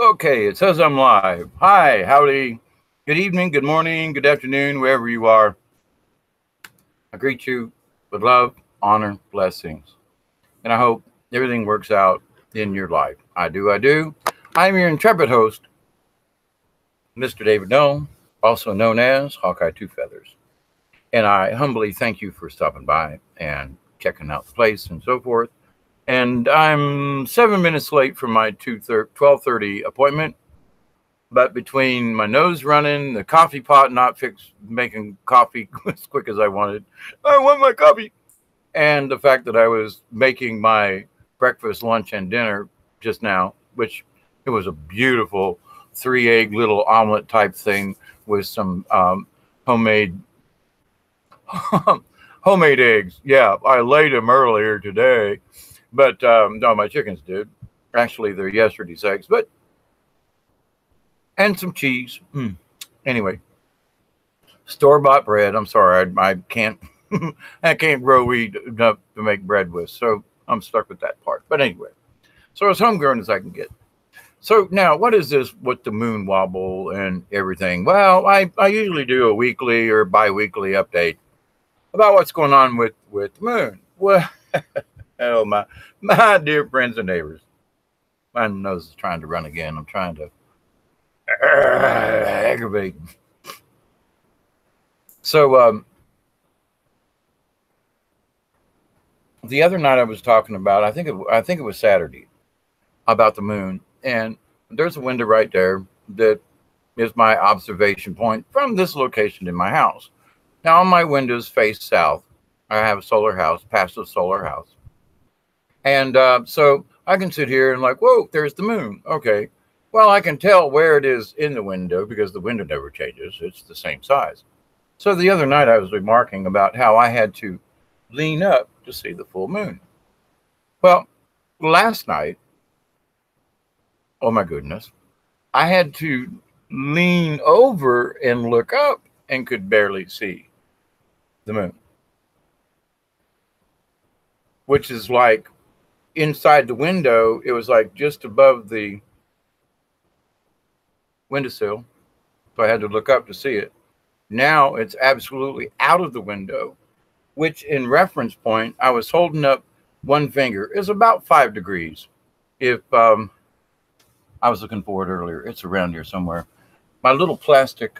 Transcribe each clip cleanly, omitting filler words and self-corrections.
Okay, it says I'm live. Hi, howdy, good evening, good morning, good afternoon, wherever you are. I greet you with love, honor, blessings, and I hope everything works out in your life. I do, I do. I'm your intrepid host, Mr. David Noel, also known as Hawkeye Two Feathers. And I humbly thank you for stopping by and checking out the place and so forth. And I'm 7 minutes late for my 12:30 appointment. But between my nose running, the coffee pot not making coffee as quick as I want my coffee, and the fact that I was making my breakfast, lunch, and dinner just now, which it was a beautiful 3-egg little omelet type thing with some homemade homemade eggs. Yeah, I laid them earlier today, but no, my chickens did. Actually, they're yesterday's eggs, but and some cheese. Anyway, store-bought bread. I'm sorry, I can't I can't grow wheat enough to make bread with, so I'm stuck with that part. But anyway, so as homegrown as I can get. So now, what is this with the moon wobble and everything? Well, I usually do a weekly or bi-weekly update about what's going on with the moon. Well, oh my dear friends and neighbors, my nose is trying to run again. I'm trying to aggravate. So the other night I was talking about, I think it was Saturday, about the moon, and there's a window right there that is my observation point from this location in my house. Now, all my windows face south. I have a solar house, passive solar house, and so I can sit here and like, whoa, there's the moon. Okay. Well, I can tell where it is in the window because the window never changes. It's the same size. So the other night I was remarking about how I had to lean up to see the full moon. Well, last night, oh my goodness, I had to lean over and look up and could barely see the moon, which is like inside the window. It was like just above the windowsill, so I had to look up to see it. Now it's absolutely out of the window, which in reference point, I was holding up one finger. Is about 5 degrees. If I was looking for it earlier, it's around here somewhere. My little plastic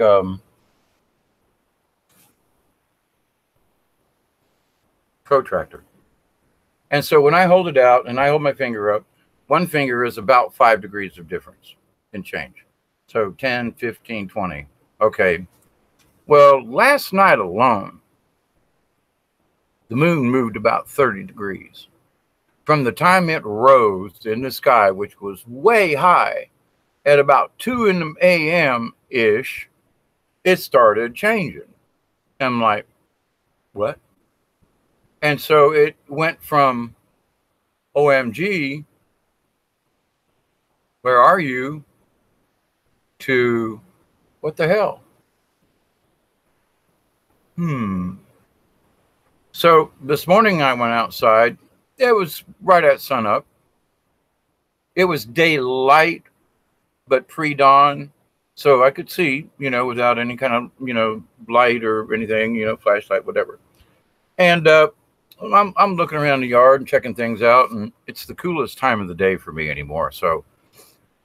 protractor. And so when I hold it out and I hold my finger up, one finger is about 5 degrees of difference in change. So 10, 15, 20. Okay. Well, last night alone, the moon moved about 30 degrees. From the time it rose in the sky, which was way high, at about 2 a.m.-ish, it started changing. I'm like, what? And so it went from OMG, where are you, to what the hell? So this morning I went outside. It was right at sunup. It was daylight, but pre-dawn. So I could see, without any kind of, light or anything, flashlight, whatever. And I'm looking around the yard and checking things out, and it's the coolest time of the day for me anymore. So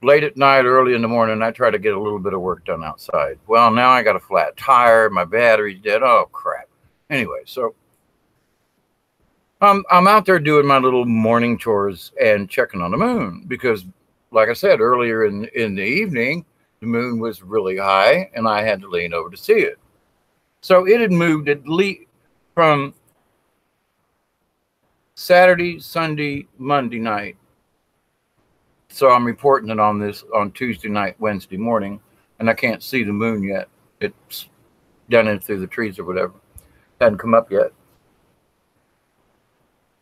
late at night, early in the morning, I try to get a little bit of work done outside. Well, now I got a flat tire. My battery's dead. Oh, crap. Anyway, so I'm out there doing my little morning chores and checking on the moon because, like I said, earlier in the evening, the moon was really high, and I had to lean over to see it. So it had moved at least from Saturday, Sunday, Monday night. So I'm reporting it on this on Tuesday night, Wednesday morning, and I can't see the moon yet. It's done in through the trees or whatever. Hadn't come up yet.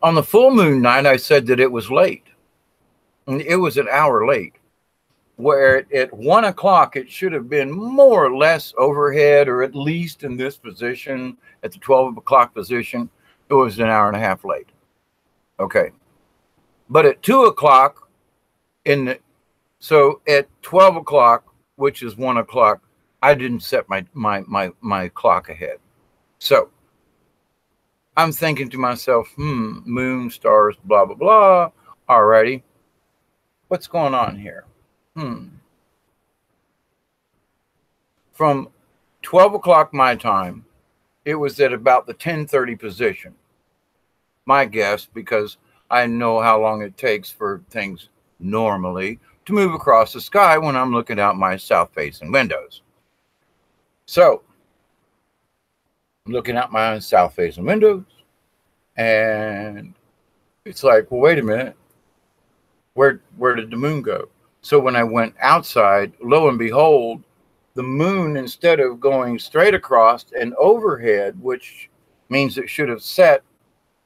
On the full moon night, I said that it was late. And it was an hour late. Where at 1 o'clock, it should have been more or less overhead, or at least in this position, at the 12 o'clock position, it was an hour and a half late. Okay. But at 2 o'clock in the So at 12 o'clock, which is 1 o'clock, I didn't set my clock ahead. So I'm thinking to myself, moon, stars, blah, blah, blah. Alrighty. What's going on here? From 12 o'clock my time, it was at about the 10:30 position. My guess, because I know how long it takes for things normally to move across the sky when I'm looking out my south-facing windows. So, I'm looking out my south-facing windows, and it's like, well, wait a minute. Where did the moon go? So when I went outside, lo and behold, the moon, instead of going straight across and overhead, which means it should have set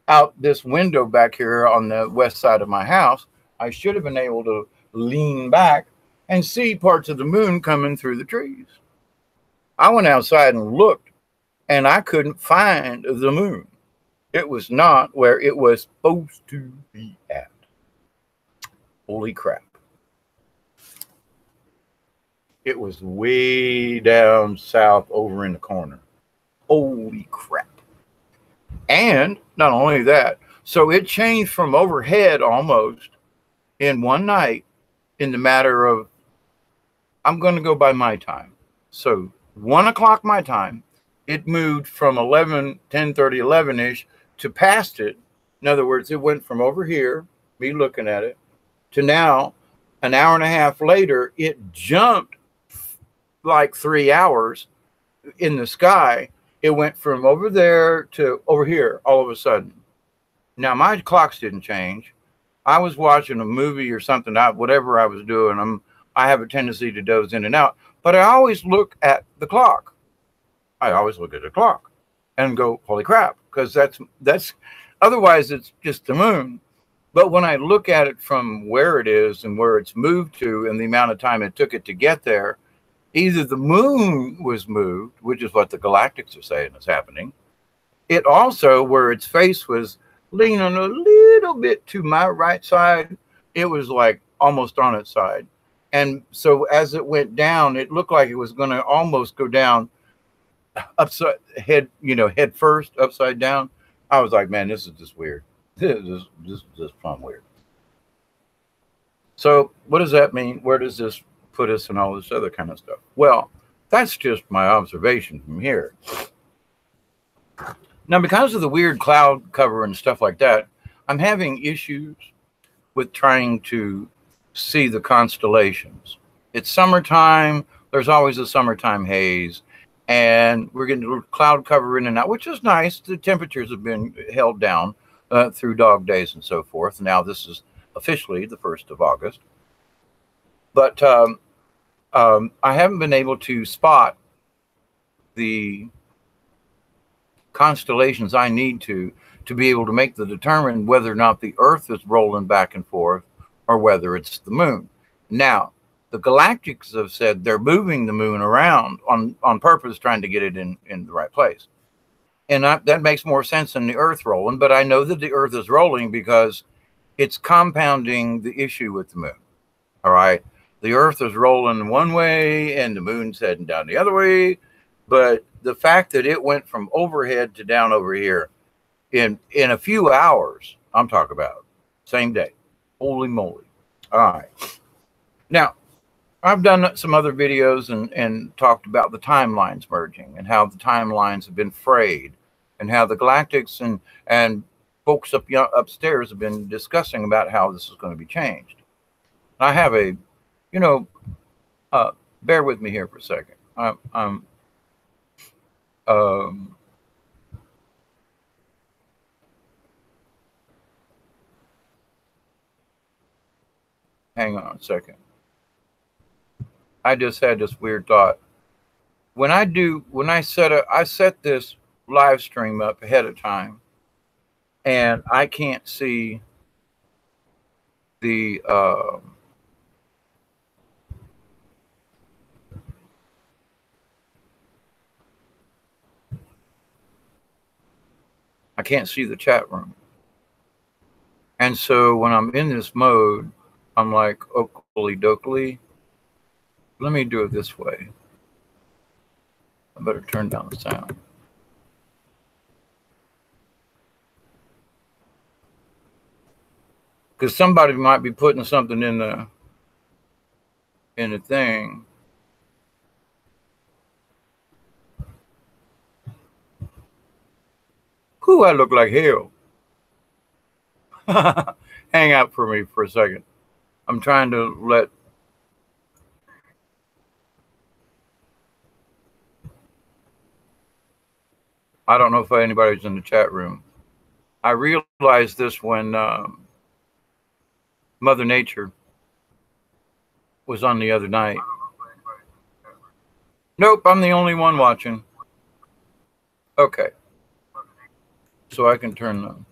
out this window back here on the west side of my house, I should have been able to lean back and see parts of the moon coming through the trees. I went outside and looked, and I couldn't find the moon. It was not where it was supposed to be at. Holy crap. It was way down south over in the corner. Holy crap. And not only that, so it changed from overhead almost in one night in the matter of, I'm going to go by my time. So 1 o'clock my time, it moved from 11, 10:30, 11-ish to past it. In other words, it went from over here, me looking at it, to now, an hour and a half later, it jumped like 3 hours in the sky. It went from over there to over here all of a sudden. Now, my clocks didn't change. I was watching a movie or something, whatever I was doing. I have a tendency to doze in and out, but I always look at the clock. I always look at the clock and go, holy crap, because that's otherwise it's just the moon. But when I look at it from where it is and where it's moved to and the amount of time it took it to get there, either the moon was moved, which is what the galactics are saying is happening. It also, where its face was leaning a little bit to my right side, it was like almost on its side. And so as it went down, it looked like it was going to almost go down upside head, head first, upside down. I was like, man, this is just weird. This is just fun weird. So what does that mean? Where does this put us and all this other kind of stuff? Well, that's just my observation from here. Now, because of the weird cloud cover and stuff like that, I'm having issues with trying to see the constellations. It's summertime. There's always a summertime haze. And we're getting a little cloud cover in and out, which is nice. The temperatures have been held down through dog days and so forth. Now, this is officially the 1st of August. But I haven't been able to spot the constellations I need to be able to make the determine whether or not the Earth is rolling back and forth or whether it's the moon. Now, the galactics have said they're moving the moon around on purpose, trying to get it in the right place. And that makes more sense than the Earth rolling, but I know that the Earth is rolling because it's compounding the issue with the moon. All right. The Earth is rolling one way and the moon's heading down the other way. But the fact that it went from overhead to down over here in a few hours, I'm talking about, same day. Holy moly. All right. Now, I've done some other videos and talked about the timelines merging and how the timelines have been frayed and how the galactics and folks upstairs have been discussing about how this is going to be changed. I have a, bear with me here for a second. Hang on a second. I just had this weird thought. I set this live stream up ahead of time, and I can't see the I can't see the chat room. And so when I'm in this mode, I'm like, oh, dokely. Let me do it this way. I better turn down the sound. Because somebody might be putting something in the thing. Whew, I look like hell. Hang out for me for a second. I'm trying to let. I don't know if anybody's in the chat room. I realized this when Mother Nature was on the other night. Nope, I'm the only one watching. Okay. So I can turn them.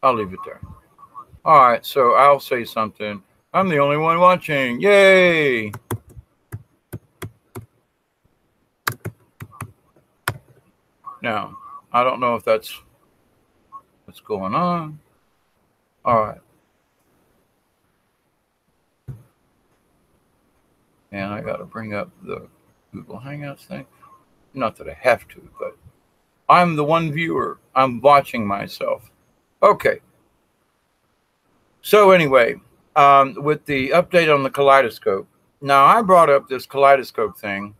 I'll leave it there. All right, so I'll say something. I'm the only one watching. Yay! Now, I don't know if that's what's going on. All right. And I got to bring up the Google Hangouts thing. Not that I have to, but I'm the one viewer. I'm watching myself. Okay. So anyway, with the update on the Kaleidoscope. Now, I brought up this Kaleidoscope thing,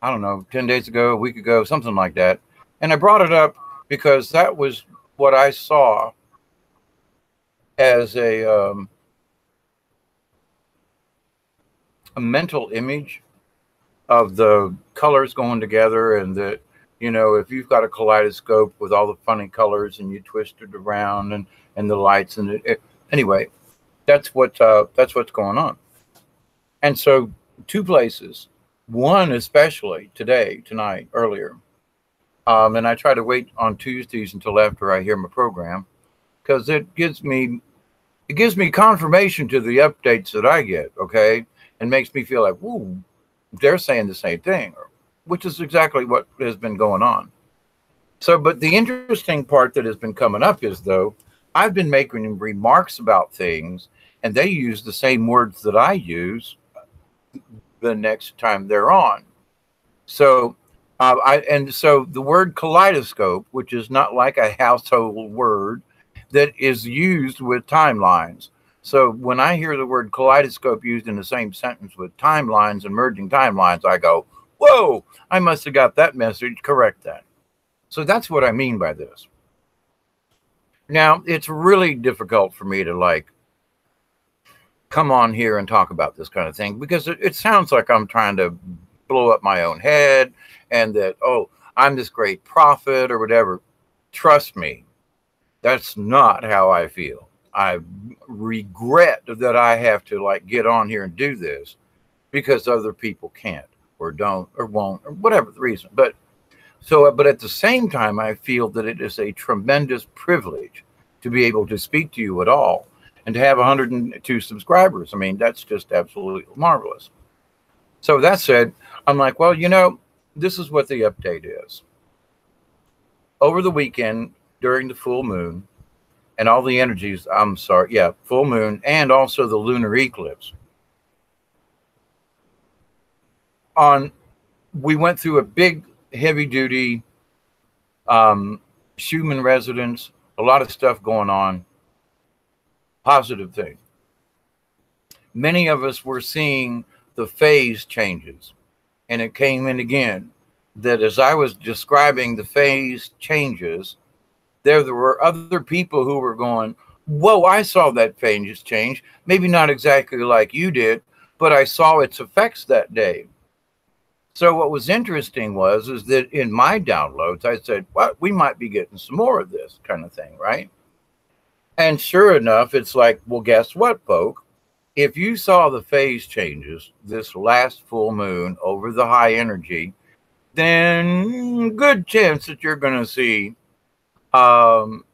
I don't know, 10 days ago, a week ago, something like that. And I brought it up because that was what I saw as a mental image of the colors going together, and that, you know, if you've got a kaleidoscope with all the funny colors and you twist it around and the lights and anyway, that's what's going on. And so two places, one especially tonight, earlier, and I try to wait on Tuesdays until after I hear my program, because it gives me confirmation to the updates that I get, okay, and makes me feel like, woo, they're saying the same thing, which is exactly what has been going on. So, but the interesting part that has been coming up is, though, I've been making remarks about things, and they use the same words that I use the next time they're on. So, so the word kaleidoscope, which is not like a household word that is used with timelines. So when I hear the word kaleidoscope used in the same sentence with timelines and merging timelines, I go, whoa, I must have got that message, correct that. So that's what I mean by this. Now, it's really difficult for me to like come on here and talk about this kind of thing, because it sounds like I'm trying to blow up my own head and that, oh, I'm this great prophet or whatever. Trust me, that's not how I feel. I regret that I have to like get on here and do this because other people can't or don't or won't or whatever the reason. But at the same time, I feel that it is a tremendous privilege to be able to speak to you at all and to have 102 subscribers. I mean, that's just absolutely marvelous. So that said, I'm like, well, you know, this is what the update is. Over the weekend, during the full moon, and all the energies, full moon, and also the lunar eclipse. We went through a big, heavy-duty Schumann resonance, a lot of stuff going on, positive thing. Many of us were seeing the phase changes, and it came in again, that as I was describing the phase changes, there were other people who were going, whoa, I saw that phase change. Maybe not exactly like you did, but I saw its effects that day. So what was interesting is that in my downloads, I said, well, we might be getting some more of this kind of thing, right? And sure enough, it's like, well, guess what, folk? If you saw the phase changes this last full moon over the high energy, then good chance that you're going to see some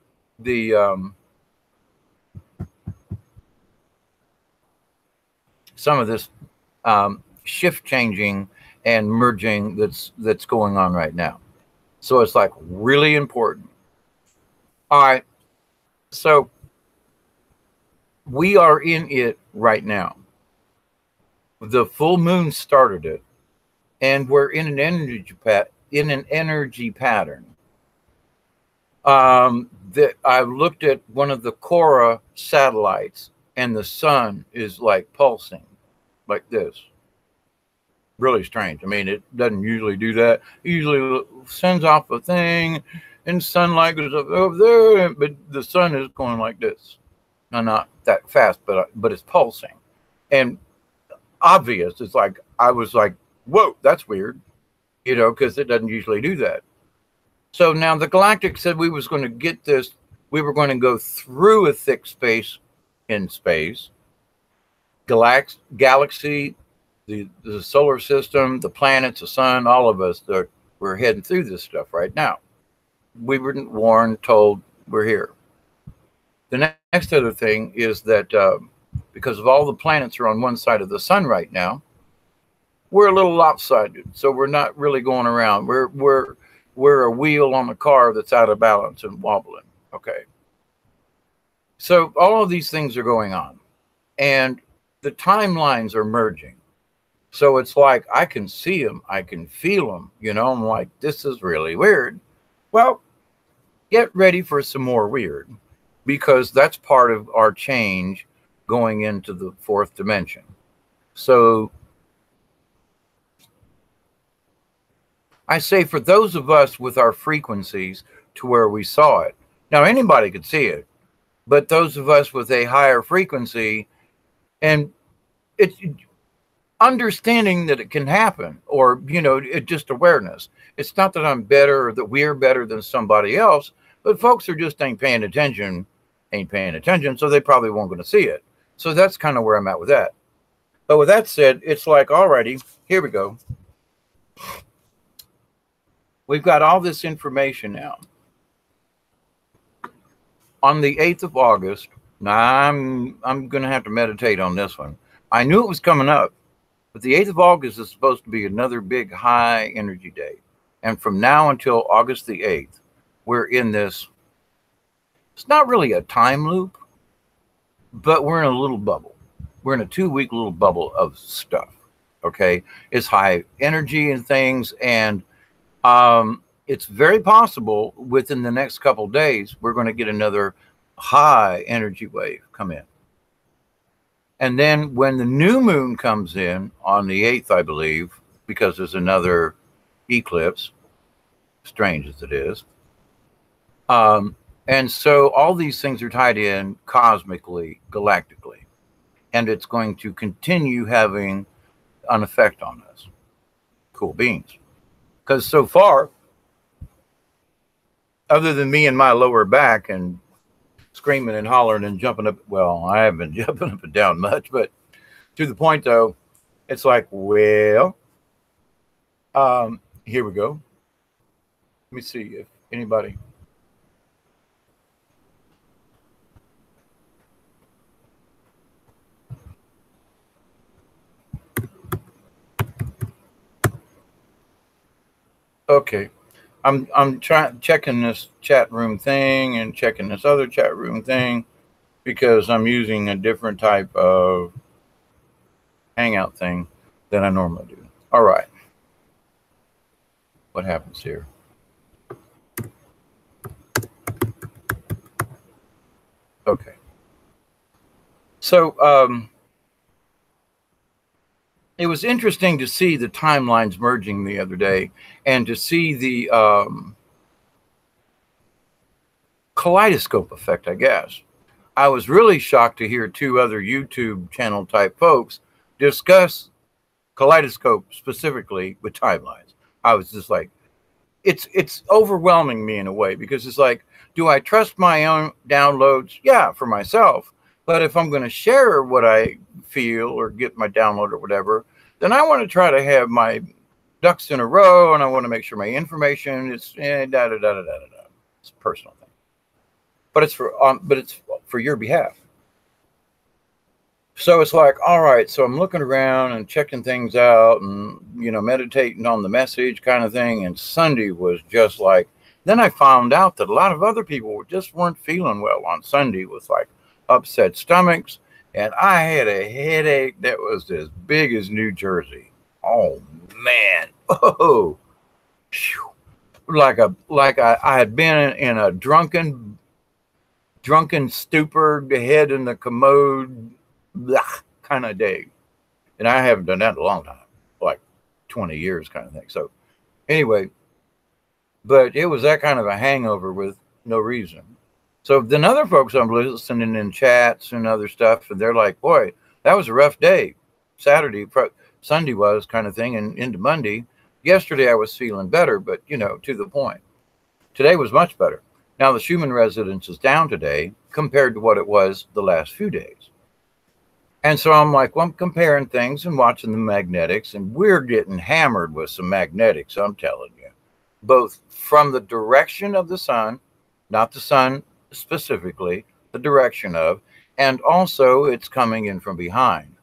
of this shift changing and merging that's going on right now. So it's like really important. All right. So we are in it right now. The full moon started it, and we're in an energy pattern. That I looked at one of the Cora satellites, and the sun is like pulsing like this. Really strange. I mean, it doesn't usually do that. It usually sends off a thing, and sunlight goes up over there, but the sun is going like this. No, not that fast, but it's pulsing, and obvious. It's like I was like, "Whoa, that's weird," because it doesn't usually do that. So now the galactic said we was going to get this. We were going to go through a thick space in space, galaxy, the solar system, the planets, the sun, all of us, we're heading through this stuff right now. We weren't warned, told we're here. The next other thing is that because of all the planets are on one side of the sun right now, we're a little lopsided. So we're not really going around. We're a wheel on a car that's out of balance and wobbling. Okay. So all of these things are going on, and the timelines are merging. So it's like I can see them, I can feel them. I'm like, this is really weird. Well, get ready for some more weird, because that's part of our change going into the fourth dimension. So I say for those of us with our frequencies to where we saw it. Now, anybody could see it, but those of us with a higher frequency, and it's understanding that it can happen, or, just awareness. It's not that I'm better or that we're better than somebody else, but folks are just ain't paying attention, so they probably won't going to see it. So that's kind of where I'm at with that. But with that said, it's like, alrighty, here we go. We've got all this information now. On the 8th of August, now I'm going to have to meditate on this one. I knew it was coming up, but the 8th of August is supposed to be another big high energy day. And from now until August the 8th, we're in this, it's not really a time loop, but we're in a little bubble. We're in a 2-week little bubble of stuff. Okay. It's high energy and things. And it's very possible within the next couple of days, we're going to get another high energy wave come in. And then when the new moon comes in on the 8th, I believe, because there's another eclipse, strange as it is. And so all these things are tied in cosmically, galactically, and it's going to continue having an effect on us. Cool beans. Because so far, other than me and my lower back and screaming and hollering and jumping up, well, I haven't been jumping up and down much, but to the point though, it's like, well, here we go. Let me see if anybody. Okay, I'm checking this chat room thing and checking this other chat room thing because I'm using a different type of hangout thing than I normally do. All right, what happens here? Okay, so it was interesting to see the timelines merging the other day and to see the kaleidoscope effect, I guess. I was really shocked to hear 2 other YouTube channel type folks discuss kaleidoscope specifically with timelines. I was just like, it's overwhelming me in a way, because it's like, do I trust my own downloads? Yeah, for myself. But if I'm going to share what I feel or get my download or whatever, then I want to try to have my ducks in a row, and I want to make sure my information is It's a personal thing, but it's for your behalf. So it's like, all right, so I'm looking around and checking things out and, meditating on the message kind of thing. And Sunday was just like, then I found out that a lot of other people just weren't feeling well on Sunday with like upset stomachs. And I had a headache that was as big as New Jersey. Oh man. Oh, phew. I had been in a drunken stupor, the head in the commode, kind of day. And I haven't done that in a long time, like 20 years kind of thing. So anyway, but it was that kind of a hangover with no reason. So then other folks I'm listening in chats and other stuff, and they're like, boy, that was a rough day. Saturday, Sunday was kind of thing, and into Monday. Yesterday I was feeling better, but to the point. Today was much better. Now the Schumann resonance is down today compared to what it was the last few days. And so I'm like, well, I'm comparing things and watching the magnetics, and we're getting hammered with some magnetics, I'm telling you, both from the direction of the sun, not the sun specifically, the direction of, and also it's coming in from behind.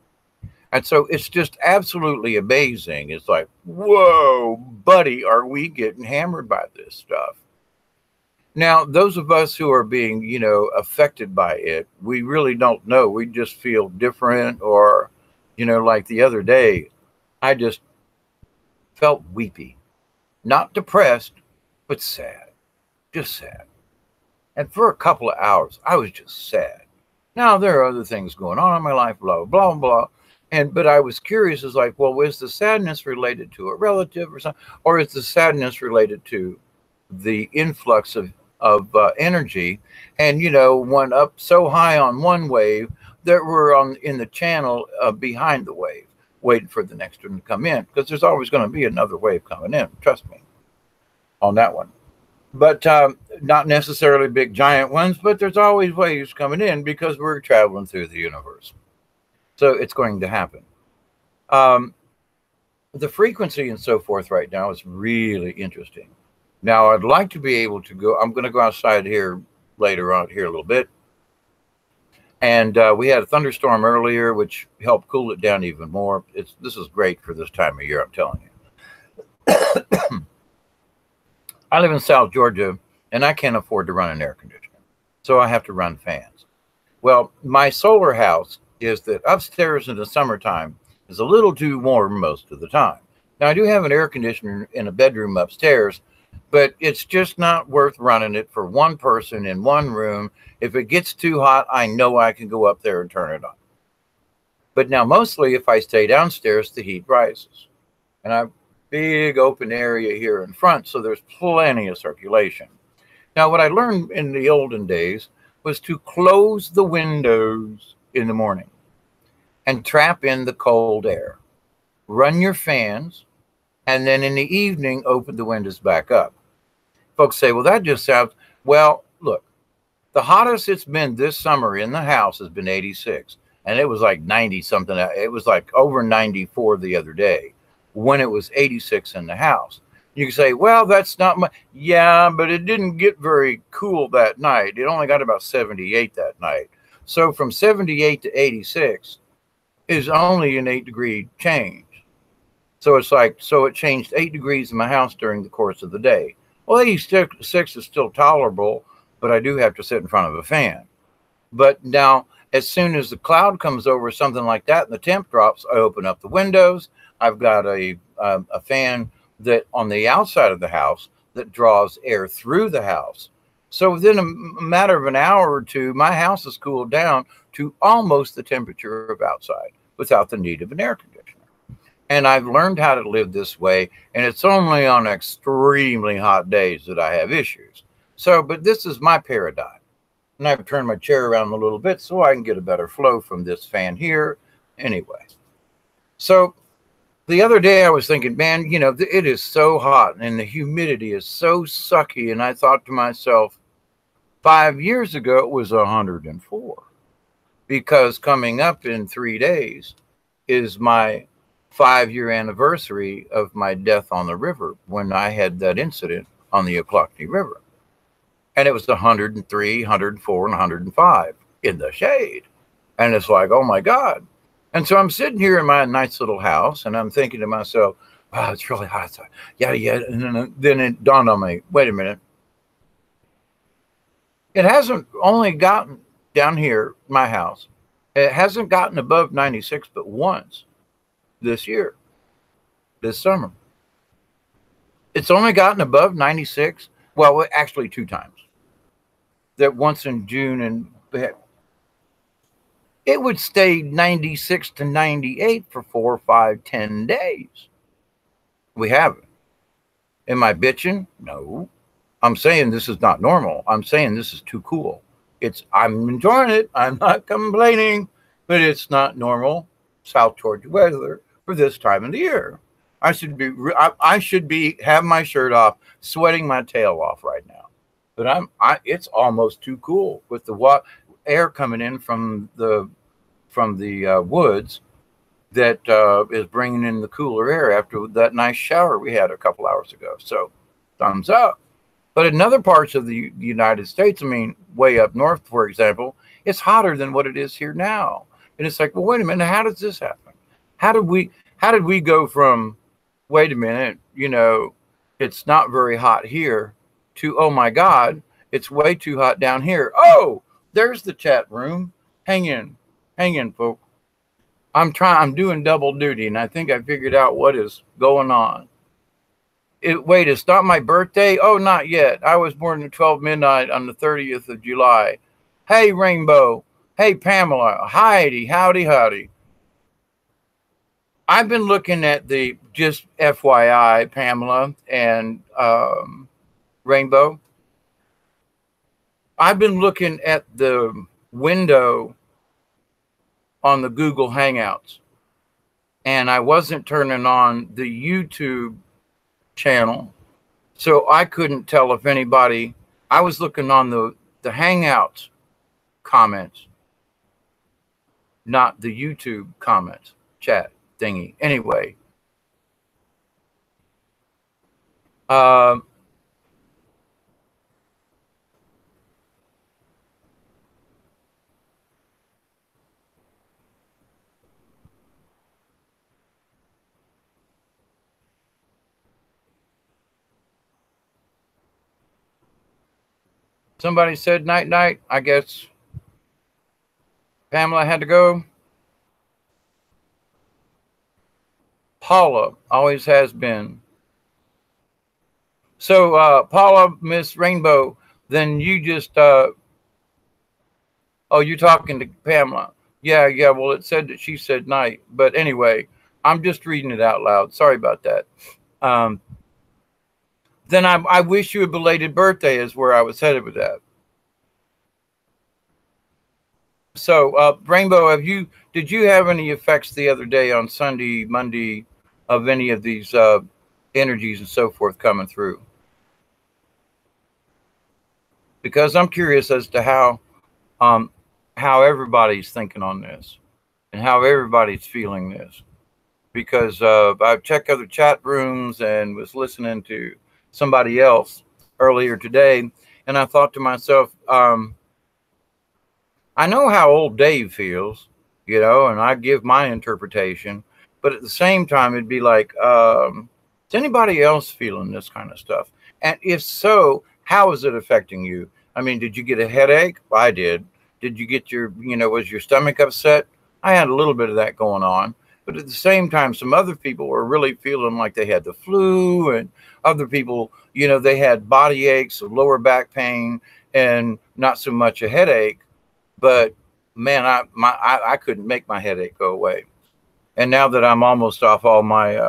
And so it's just absolutely amazing. It's like, whoa, buddy, are we getting hammered by this stuff? Now, those of us who are being, affected by it, we really don't know. We just feel different, or, like the other day, I just felt weepy, not depressed, but sad, just sad. And for a couple of hours, I was just sad. Now, there are other things going on in my life, blah, blah, blah. But I was curious, is like, well, was the sadness related to a relative or something? Or is the sadness related to the influx of energy, and went up so high on one wave that we're in the channel behind the wave, waiting for the next one to come in, because there's always going to be another wave coming in. Trust me on that one. But not necessarily big giant ones, but there's always waves coming in because we're traveling through the universe. So it's going to happen. The frequency and so forth right now is really interesting. Now, I'd like to be able to go. I'm going to go outside here later on here a little bit. And we had a thunderstorm earlier, which helped cool it down even more. This is great for this time of year, I'm telling you. I live in South Georgia, and I can't afford to run an air conditioner. So I have to run fans. Well, my solar house is that upstairs in the summertime is a little too warm most of the time. Now, I do have an air conditioner in a bedroom upstairs, but it's just not worth running it for one person in one room. If it gets too hot, I know I can go up there and turn it on. But now, mostly if I stay downstairs, the heat rises. And I have a big open area here in front, so there's plenty of circulation. Now, what I learned in the olden days was to close the windows in the morning and trap in the cold air. Run your fans, and then in the evening, open the windows back up. Folks say, well, that just sounds, well, look, the hottest it's been this summer in the house has been 86. And it was like 90 something. It was like over 94 the other day when it was 86 in the house. You can say, well, that's not much. Yeah, but it didn't get very cool that night. It only got about 78 that night. So from 78 to 86 is only an 8-degree change. So it's like, so it changed 8 degrees in my house during the course of the day. Well, 86 is still tolerable, but I do have to sit in front of a fan. But now, as soon as the cloud comes over, something like that, and the temp drops, I open up the windows. I've got a fan that on the outside of the house that draws air through the house. So within a matter of an hour or two, my house has cooled down to almost the temperature of outside without the need of an air conditioner. And I've learned how to live this way, and it's only on extremely hot days that I have issues. So, but this is my paradigm. And I've turned my chair around a little bit so I can get a better flow from this fan here. Anyway, so the other day I was thinking, man, you know, it is so hot and the humidity is so sucky. And I thought to myself, 5 years ago, it was 104, because coming up in 3 days is my 5-year anniversary of my death on the river when I had that incident on the Ochlockonee River. And it was 103, 104, and 105 in the shade. And it's like, oh my God. And so I'm sitting here in my nice little house and I'm thinking to myself, wow, it's really hot outside. Yeah. And then it dawned on me, wait a minute. It hasn't only gotten down here, my house, It hasn't gotten above 96 but once this year, this summer. It's only gotten above 96. Well, actually 2 times. That once in June, and it would stay 96 to 98 for 4, 5, 10 days. We haven't. Am I bitching? No. I'm saying this is not normal. I'm saying this is too cool. I'm enjoying it. I'm not complaining, but it's not normal South Georgia weather for this time of the year. I should be have my shirt off, sweating my tail off right now. But it's almost too cool with the air coming in from the woods that is bringing in the cooler air after that nice shower we had a couple hours ago. So thumbs up. But in other parts of the United States, I mean, way up north, for example, it's hotter than what it is here now. And it's like, well, wait a minute, how does this happen? How did we go from, wait a minute, it's not very hot here, to, oh my God, it's way too hot down here. Oh, there's the chat room. Hang in, folks. I'm doing double duty, and I think I figured out what is going on. Wait, it's not my birthday? Oh, not yet. I was born at 12 midnight on the 30th of July. Hey, Rainbow. Hey, Pamela. Heidi. Howdy. I've been looking at just FYI, Pamela and Rainbow. I've been looking at the window on the Google Hangouts, and I wasn't turning on the YouTube channel, so I couldn't tell if anybody. I was looking on the Hangouts comments, not the YouTube comments chat thingy. Anyway, somebody said night. I guess Pamela had to go. Paula always has been. So Paula, Miss Rainbow, then you just oh, you're talking to Pamela. Yeah, well, it said that she said night, but anyway, I'm just reading it out loud. Sorry about that. Then I wish you a belated birthday is where I was headed with that. So Rainbow, did you have any effects the other day on Sunday, Monday, of any of these energies and so forth coming through? Because I'm curious as to how everybody's thinking on this and how everybody's feeling this. Because I've checked other chat rooms and was listening to somebody else earlier today, and I thought to myself, I know how old Dave feels, and I give my interpretation, but at the same time, it'd be like, is anybody else feeling this kind of stuff? And if so, how is it affecting you? I mean, did you get a headache? I did. Did you get was your stomach upset? I had a little bit of that going on. But at the same time, some other people were really feeling like they had the flu, and other people, they had body aches, lower back pain, and not so much a headache. But man, I couldn't make my headache go away. And now that I'm almost off all my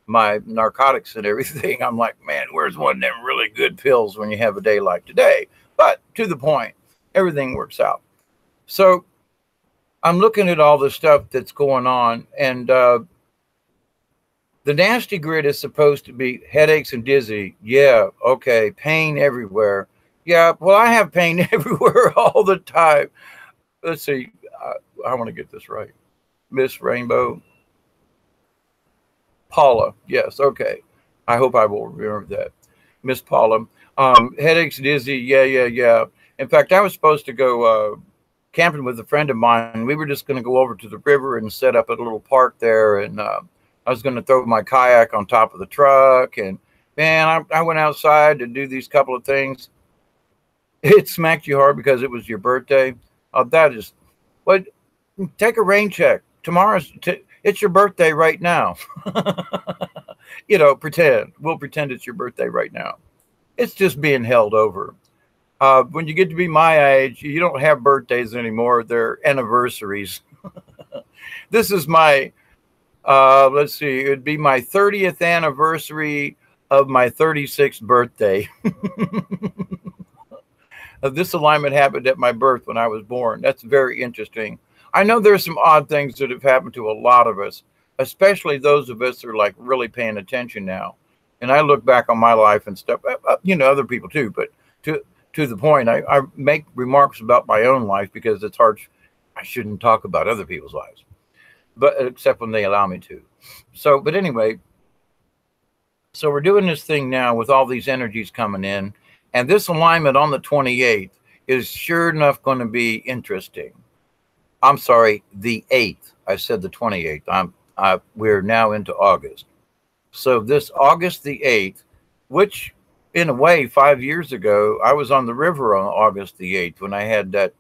my narcotics and everything, I'm like, man, where's one of them really good pills when you have a day like today? But to the point, everything works out. So I'm looking at all the stuff that's going on, and the nasty grid is supposed to be headaches and dizzy. Yeah, okay, pain everywhere. Yeah, well, I have pain everywhere all the time. Let's see. I want to get this right. Miss Rainbow. Paula. Yes, okay. I hope I will remember that. Miss Paula. Headaches, dizzy. Yeah. In fact, I was supposed to go camping with a friend of mine. We were just going to go over to the river and set up a little park there. And I was going to throw my kayak on top of the truck. And man, I went outside to do these couple of things. It smacked you hard because it was your birthday. That is what take a rain check. It's your birthday right now. You know, we'll pretend it's your birthday right now. It's just being held over. When you get to be my age, you don't have birthdays anymore. They're anniversaries. This is my, let's see, it would be my 30th anniversary of my 36th birthday. This alignment happened at my birth when I was born. That's very interesting. I know there's some odd things that have happened to a lot of us, especially those of us that are like really paying attention now. And I look back on my life and stuff, you know, other people too, but to to the point, I make remarks about my own life because it's hard. I shouldn't talk about other people's lives, but except when they allow me to. So, but anyway, so we're doing this thing now with all these energies coming in, and this alignment on the 28th is sure enough going to be interesting. I'm sorry, the 8th. I said the 28th. We're now into August. So this August the 8th, which in a way 5 years ago, I was on the river on August the 8th when I had that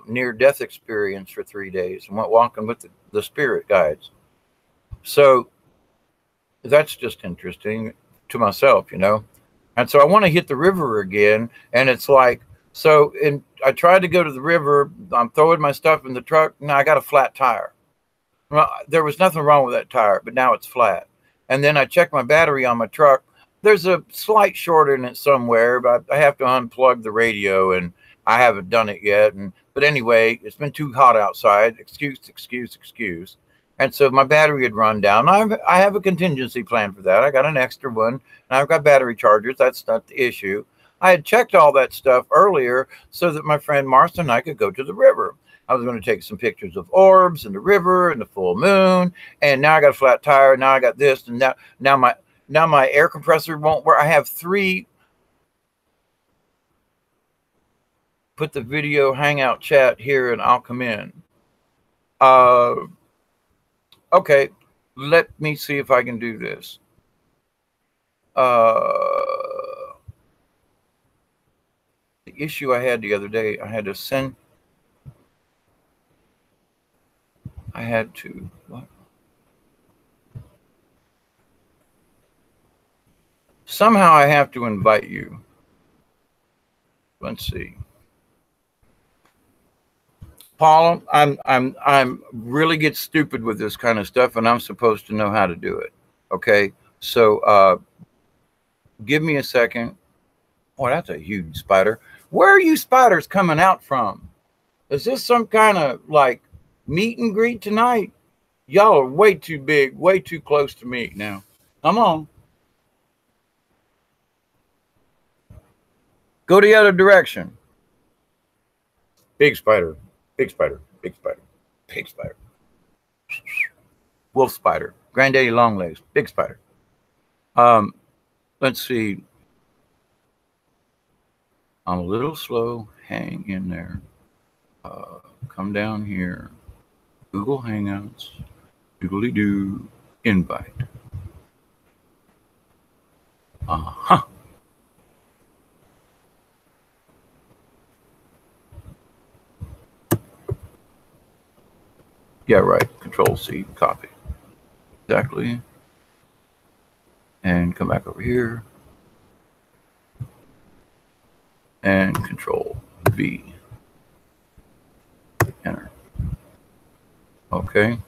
near death experience for 3 days and went walking with the spirit guides. So that's just interesting to myself, you know. And so I want to hit the river again. And it's like, so I tried to go to the river. I'm throwing my stuff in the truck. Now I got a flat tire. Well, there was nothing wrong with that tire, but now it's flat. And then I checked my battery on my truck. There's a slight short in it somewhere, but I have to unplug the radio, and I haven't done it yet. But anyway, it's been too hot outside. Excuse. And so my battery had run down. I have a contingency plan for that. I got an extra one, and I've got battery chargers. That's not the issue. I had checked all that stuff earlier so that my friend Martha and I could go to the river. I was going to take some pictures of orbs and the river and the full moon. And now I got a flat tire. Now I got this, and now my air compressor won't work. I have three. Put the video hangout chat here, and I'll come in. Okay, let me see if I can do this. The issue I had the other day, I had to, what? Somehow I have to invite you. Let's see. Paula, I'm really get stupid with this kind of stuff, and I'm supposed to know how to do it. Okay, so give me a second. Oh, that's a huge spider. Where are you spiders coming out from? Is this some kind of like meet and greet tonight? Y'all are way too big, way too close to me now. Come on. Go the other direction. Big spider, big spider, big spider, big spider. Wolf spider, granddaddy long legs, big spider. Let's see. I'm a little slow. Hang in there. Come down here. Google Hangouts. Doodly-doo. Invite. Uh-huh. Yeah, right. Control-C. Copy. Exactly. And come back over here. And Control-V. Enter. Okay.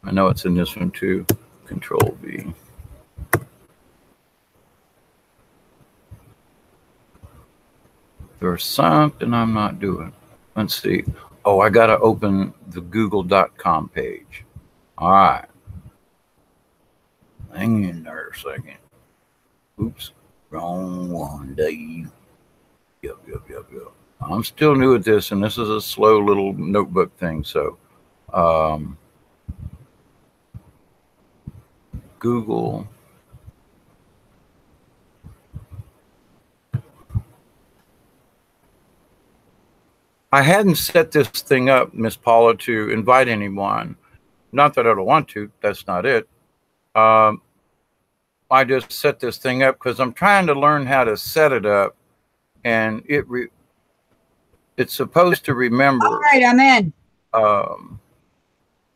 I know it's in this one too. Control-V. There's something I'm not doing. Let's see. Oh, I got to open the google.com page. All right. Hang in there a second. Oops. Wrong one, Dave. Yep. I'm still new at this, and this is a slow little notebook thing. So, um, Google. I hadn't set this thing up, Miss Paula, to invite anyone. Not that I don't want to. That's not it. I just set this thing up because I'm trying to learn how to set it up, and it's supposed to remember. All right, I'm in.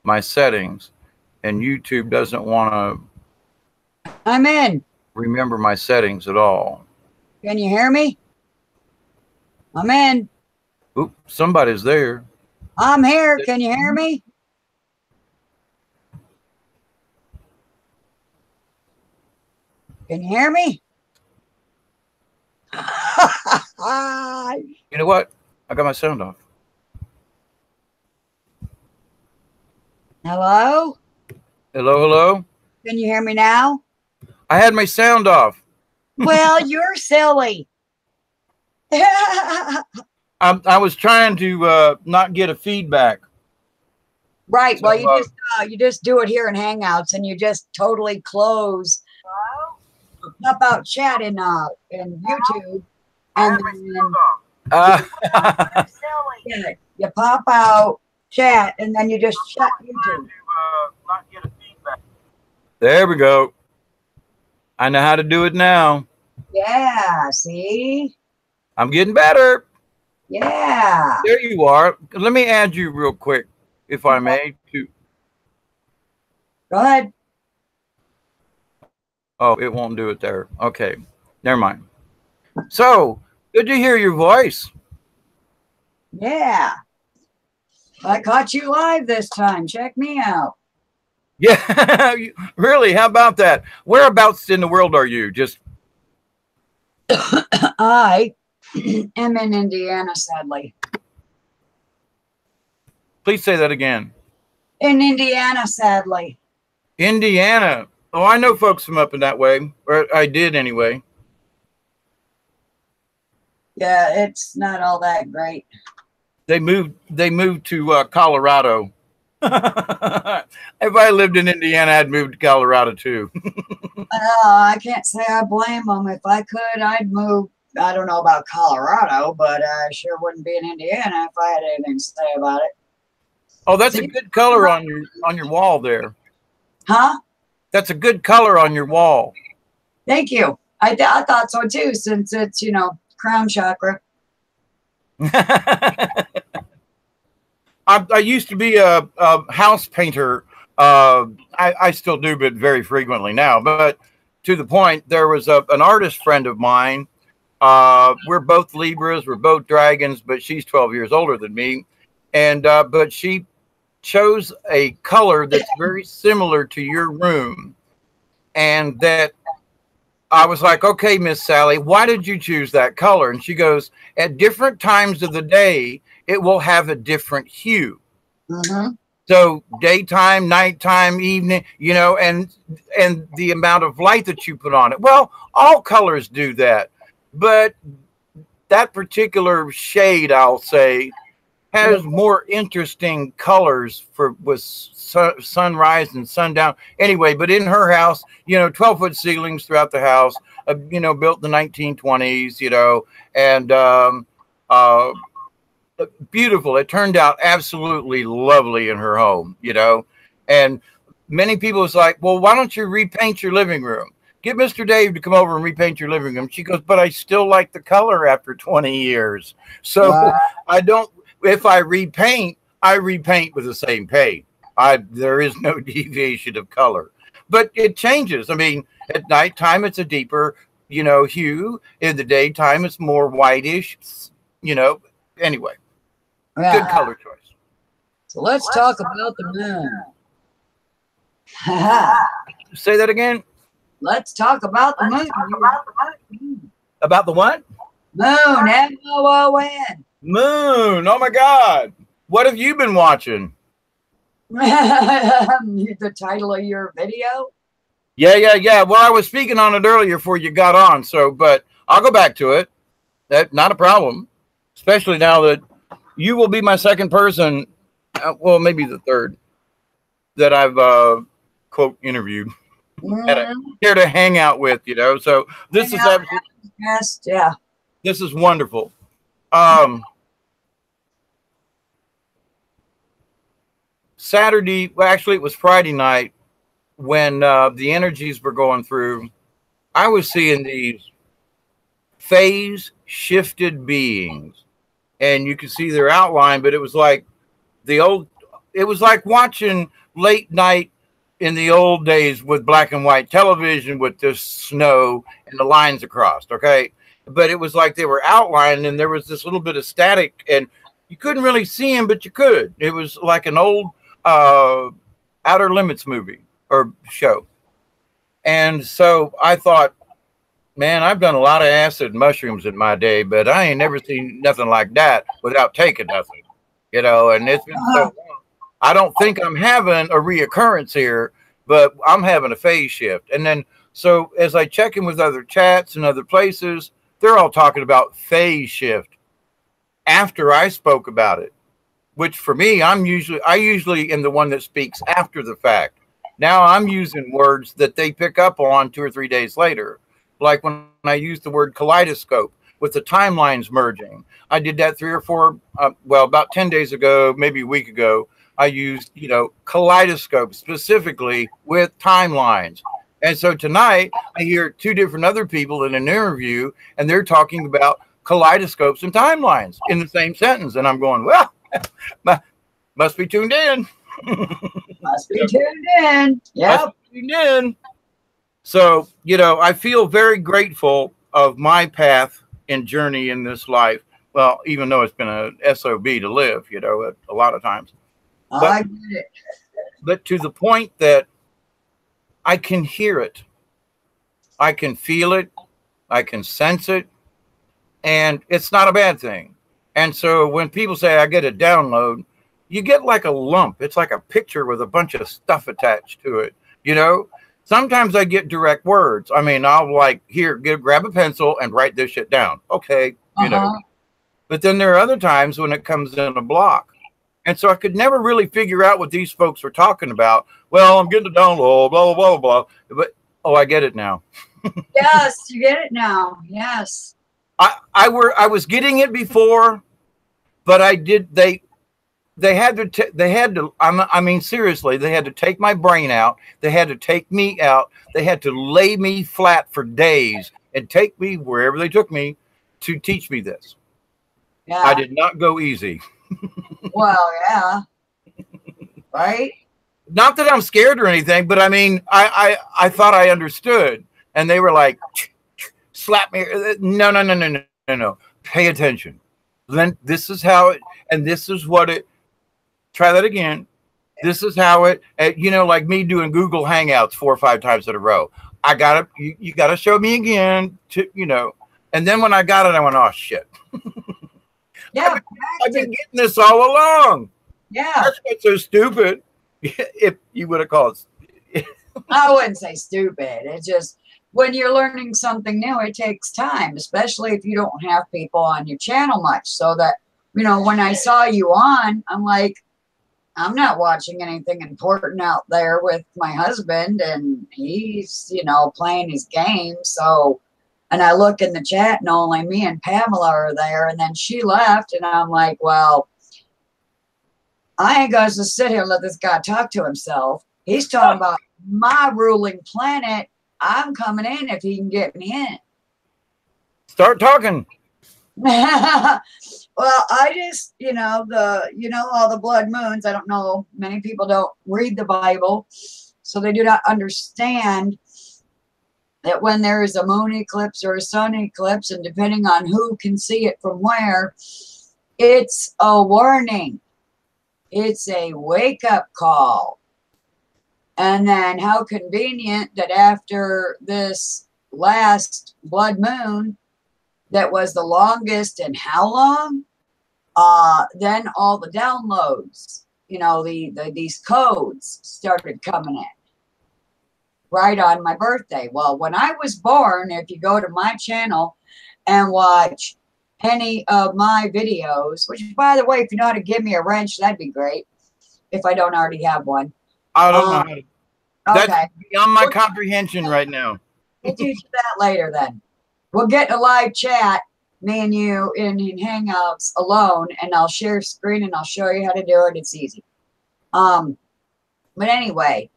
My settings, and YouTube doesn't want to. I'm in. Remember my settings at all. Can you hear me? I'm in. Oop, somebody's there. I'm here. Can you hear me? Can you hear me? You know what? I got my sound off. Hello? Hello, hello? Can you hear me now? I had my sound off. Well, you're silly. I was trying to not get a feedback. Right. So, well, you just do it here in Hangouts, and you just totally close pop out chat in YouTube, and then you pop out chat, and then you just shut YouTube. Not get a feedback. There we go. I know how to do it now. Yeah. See? I'm getting better. Yeah. There you are. Let me add you real quick, if I may. Go ahead. Oh, it won't do it there. Okay. Never mind. So, good to hear your voice. Yeah. I caught you live this time. Check me out. Yeah. Really? How about that? Whereabouts in the world are you? Just. I am in Indiana, sadly. Please say that again. In Indiana, sadly. Indiana. Oh, I know folks from up in that way, or I did anyway. Yeah, it's not all that great. They moved to Colorado. If I lived in Indiana, I'd move to Colorado too. I can't say I blame them. If I could, I'd move. I don't know about Colorado, but I sure wouldn't be in Indiana if I had anything to say about it. Oh, that's a good color on your wall there. Huh? That's a good color on your wall. Thank you. I thought so too, since it's, crown chakra. I used to be a house painter. I still do, but very frequently now. But to the point, there was an artist friend of mine. We're both Libras, we're both dragons, but she's 12 years older than me. And but she chose a color that's very similar to your room. And that I was like, okay, Miss Sally, why did you choose that color? And she goes, at different times of the day, it will have a different hue. Mm-hmm. So daytime, nighttime, evening, and the amount of light that you put on it. Well, all colors do that. But that particular shade, I'll say, has more interesting colors with sunrise and sundown. Anyway, but in her house, 12-foot ceilings throughout the house, built in the 1920s, and beautiful. It turned out absolutely lovely in her home, and many people was like, well, why don't you repaint your living room? Get Mr. Dave to come over and repaint your living room. She goes, but I still like the color after 20 years. So I don't, if I repaint with the same paint. There is no deviation of color, but it changes. I mean, at nighttime, it's a deeper, hue. In the daytime, it's more whitish, anyway, good color choice. So let's talk about the moon. Say that again. Let's talk about the moon. About the what? Moon, M-O-O-N. Moon. Oh my God. What have you been watching? The title of your video? Yeah. Well, I was speaking on it earlier before you got on. So, but I'll go back to it. That's not a problem. especially now that you will be my second person, well, maybe the third, that I've quote interviewed, that I care to hang out with, you know. So this is absolutely, yes, yeah. This is wonderful. Saturday, well, actually, it was Friday night when the energies were going through. I was seeing these phase shifted beings, and you could see their outline, but it was like it was like watching late night in the old days with black and white television with the snow and the lines across. Okay. But it was like they were outlined and there was this little bit of static and you couldn't really see them, but you could. It was like an old Outer Limits movie or show. And so I thought, man, I've done a lot of acid mushrooms in my day, but I ain't never seen nothing like that without taking nothing, you know, and it's been so long. I don't think I'm having a reoccurrence here, but I'm having a phase shift. And then, so as I check in with other chats and other places, they're all talking about phase shift after I spoke about it, which for me, I usually am the one that speaks after the fact. Now I'm using words that they pick up on 2 or 3 days later. Like when I used the word kaleidoscope with the timelines merging. I did that 3 or 4, well, about 10 days ago, maybe a week ago. I used, you know, kaleidoscope specifically with timelines. And so tonight I hear 2 different other people in an interview and they're talking about kaleidoscopes and timelines in the same sentence. And I'm going, well, must be tuned in. Must be tuned in. Yeah. Tuned in. So, you know, I feel very grateful of my path and journey in this life. Well, even though it's been a SOB to live, you know, a lot of times. I get it. But to the point that I can hear it, I can feel it, I can sense it, and it's not a bad thing. And so when people say I get a download, you get like a lump. It's like a picture with a bunch of stuff attached to it, you know? Sometimes I get direct words. I mean, I'll like, here, grab a pencil and write this shit down. Okay, you know. But then there are other times when it comes in a block. And so I could never really figure out what these folks were talking about. Well, I'm getting a download, blah, blah, blah, blah. But, oh, I get it now. Yes, you get it now. Yes. I was getting it before, but they had to, I mean, seriously, they had to take my brain out. They had to take me out. They had to lay me flat for days and take me wherever they took me to teach me this. Yeah. I did not go easy. Well, yeah. Right? Not that I'm scared or anything, but I mean, I thought I understood. And they were like, slap me. No. Pay attention. Then this is how it, and this is what it, try that again. This is how it, you know, like me doing Google Hangouts 4 or 5 times in a row. I got to, you got to show me again to, you know, and then when I got it, I went, oh shit. Yeah. I've been getting this all along. Yeah. That's what's so stupid. If you would have called it. I wouldn't say stupid. It's just when you're learning something new, it takes time, especially if you don't have people on your channel much. So that, you know, when I saw you on, I'm like, I'm not watching anything important out there with my husband and he's, you know, playing his game. So, and I look in the chat and only me and Pamela are there. And then she left and I'm like, well, I ain't going to sit here and let this guy talk to himself. He's talking about my ruling planet. I'm coming in if he can get me in. Start talking. Well, I just, you know, all the blood moons. I don't know. Many people don't read the Bible, so they do not understand that when there is a moon eclipse or a sun eclipse, and depending on who can see it from where, it's a warning. It's a wake-up call. And then how convenient that after this last blood moon, that was the longest in how long? Then all the downloads, you know, these codes started coming in right on my birthday. Well, when I was born, if you go to my channel and watch any of my videos, which, by the way, if you know how to give me a wrench, that'd be great. If I don't already have one. I don't know how to. That's Okay. beyond my comprehension right now. We'll teach you that later then. We'll get in a live chat, me and you, in Hangouts alone, and I'll share screen and I'll show you how to do it. It's easy. But anyway,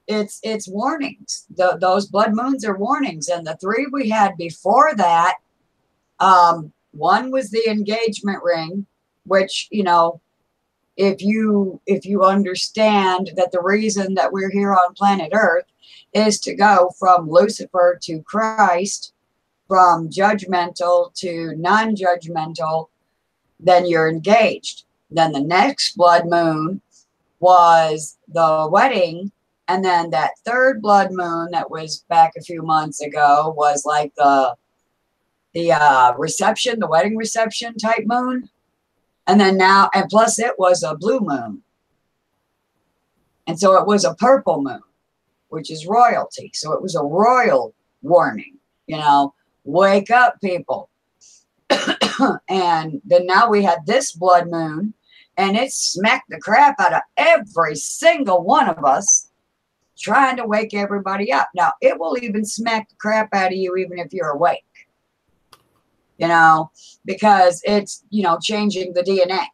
it's warnings. Those blood moons are warnings. And the 3 we had before that, one was the engagement ring, which, you know, if you understand that the reason that we're here on planet Earth is to go from Lucifer to Christ, from judgmental to non-judgmental, then you're engaged. Then the next blood moon was the wedding. And then that 3rd blood moon that was back a few months ago was like the reception, the wedding reception type moon. And then now, and plus it was a blue moon. And so it was a purple moon, which is royalty. So it was a royal warning, you know, wake up, people. And then now we had this blood moon, and it smacked the crap out of every single one of us, trying to wake everybody up. Now, it will even smack the crap out of you even if you're awake, you know, because it's, you know, changing the DNA.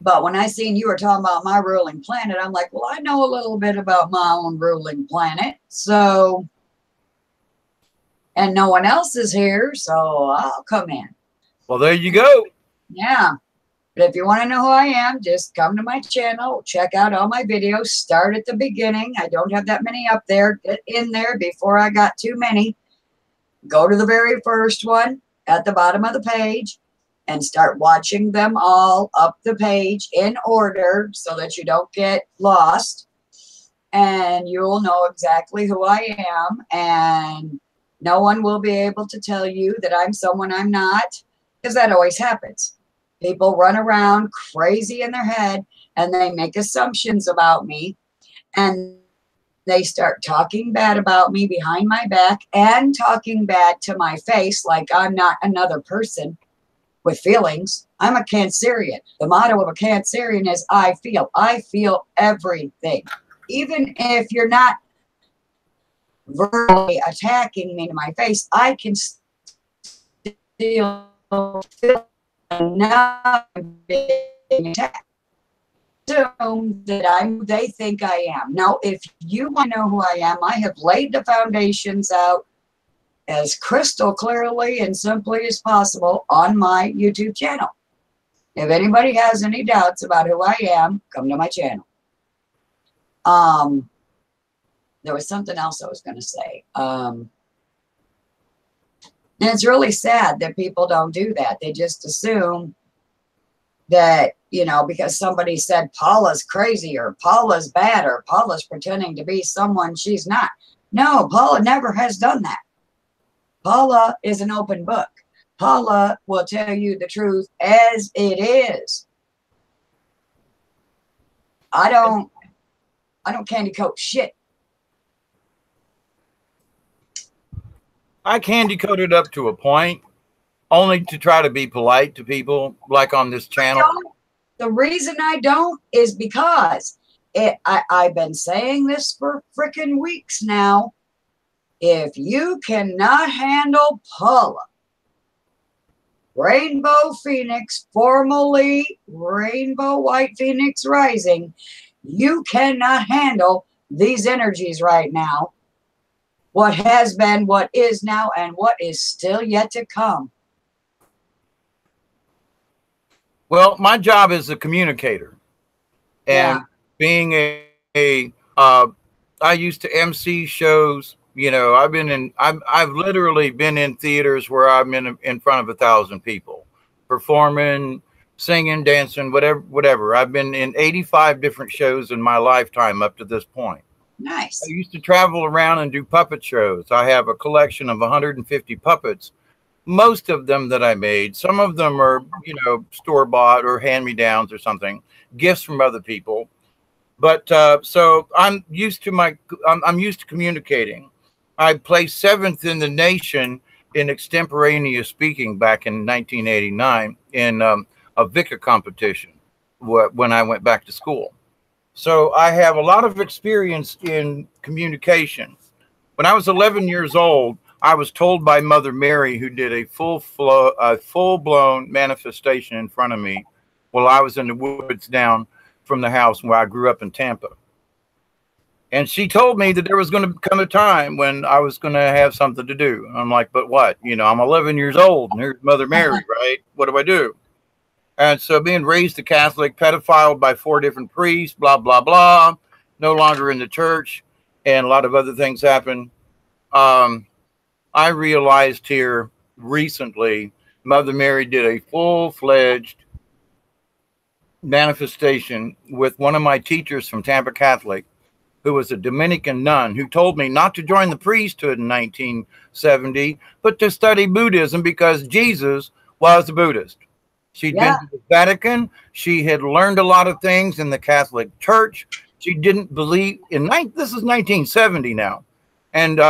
But when I seen you were talking about my ruling planet, I'm like, well, I know a little bit about my own ruling planet. So, and no one else is here, so I'll come in. Well, there you go. Yeah. But if you want to know who I am, just come to my channel, check out all my videos, start at the beginning. I don't have that many up there. Get in there before I got too many. Go to the very first one at the bottom of the page and start watching them all up the page in order so that you don't get lost. And you will know exactly who I am. And no one will be able to tell you that I'm someone I'm not, because that always happens. People run around crazy in their head and they make assumptions about me, and they start talking bad about me behind my back and talking bad to my face like I'm not another person with feelings. I'm a Cancerian. The motto of a Cancerian is I feel. I feel everything. Even if you're not verbally attacking me to my face, I can still feel enough being attacked. Assume that they think I am. Now, if you want to know who I am, I have laid the foundations out as crystal clearly and simply as possible on my YouTube channel. If anybody has any doubts about who I am, come to my channel. There was something else I was going to say. And it's really sad that people don't do that. They just assume that, you know, because somebody said Paula's crazy or Paula's bad or Paula's pretending to be someone she's not. No, Paula never has done that. Paula is an open book. Paula will tell you the truth as it is. I don't candy coat shit. I candy coated up to a point, only to try to be polite to people, like on this channel. The reason I don't is because I've been saying this for freaking weeks now. If you cannot handle Paula, Rainbow Phoenix, formerly Rainbow White Phoenix Rising, you cannot handle these energies right now. What has been, what is now, and what is still yet to come. Well, my job is a communicator, and being I used to MC shows. You know, I've literally been in theaters where I'm in front of 1,000 people, performing, singing, dancing, whatever. I've been in 85 different shows in my lifetime up to this point. Nice. I used to travel around and do puppet shows. I have a collection of 150 puppets, most of them that I made. Some of them are, you know, store-bought or hand-me-downs or something, gifts from other people. But so I'm used to communicating. I placed 7th in the nation in extemporaneous speaking back in 1989 in a VICA competition when I went back to school. So I have a lot of experience in communication. When I was 11 years old, I was told by Mother Mary, who did a full-blown manifestation in front of me while I was in the woods down from the house where I grew up in Tampa. And she told me that there was going to come a time when I was going to have something to do. I'm like, but what? You know, I'm 11 years old and here's Mother Mary, right? What do I do? And so being raised a Catholic, pedophiled by 4 different priests, blah, blah, blah, no longer in the church, and a lot of other things happened. I realized here recently, Mother Mary did a full-fledged manifestation with one of my teachers from Tampa Catholic, who was a Dominican nun, who told me not to join the priesthood in 1970, but to study Buddhism because Jesus was a Buddhist. She'd been to the Vatican. She had learned a lot of things in the Catholic Church. She didn't believe in this is 1970 now. And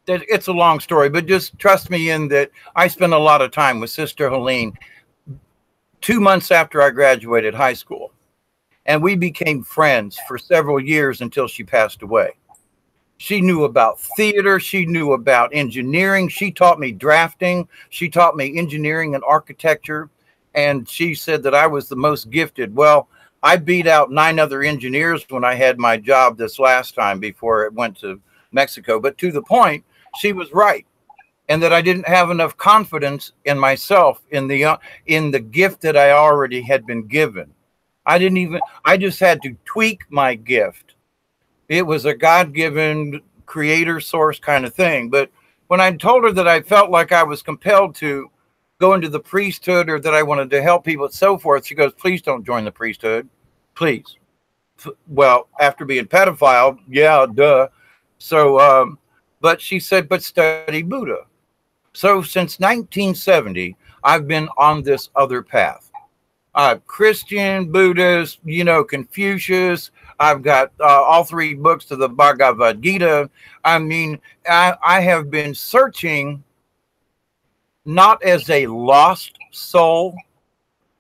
it's a long story, but just trust me in that I spent a lot of time with Sister Helene 2 months after I graduated high school. And we became friends for several years until she passed away. She knew about theater. She knew about engineering. She taught me drafting. She taught me engineering and architecture. And she said that I was the most gifted. Well, I beat out 9 other engineers when I had my job this last time before it went to Mexico. But to the point, she was right. And that I didn't have enough confidence in myself, in the gift that I already had been given. I just had to tweak my gift. It was a God-given creator source kind of thing. But when I told her that I felt like I was compelled to go into the priesthood or that I wanted to help people and so forth, she goes, please don't join the priesthood. Please. Well, after being pedophile, yeah, duh. So, but she said, but study Buddha. So since 1970, I've been on this other path. Christian, Buddhist, you know, Confucius. I've got all 3 books of the Bhagavad Gita. I mean, I have been searching not as a lost soul,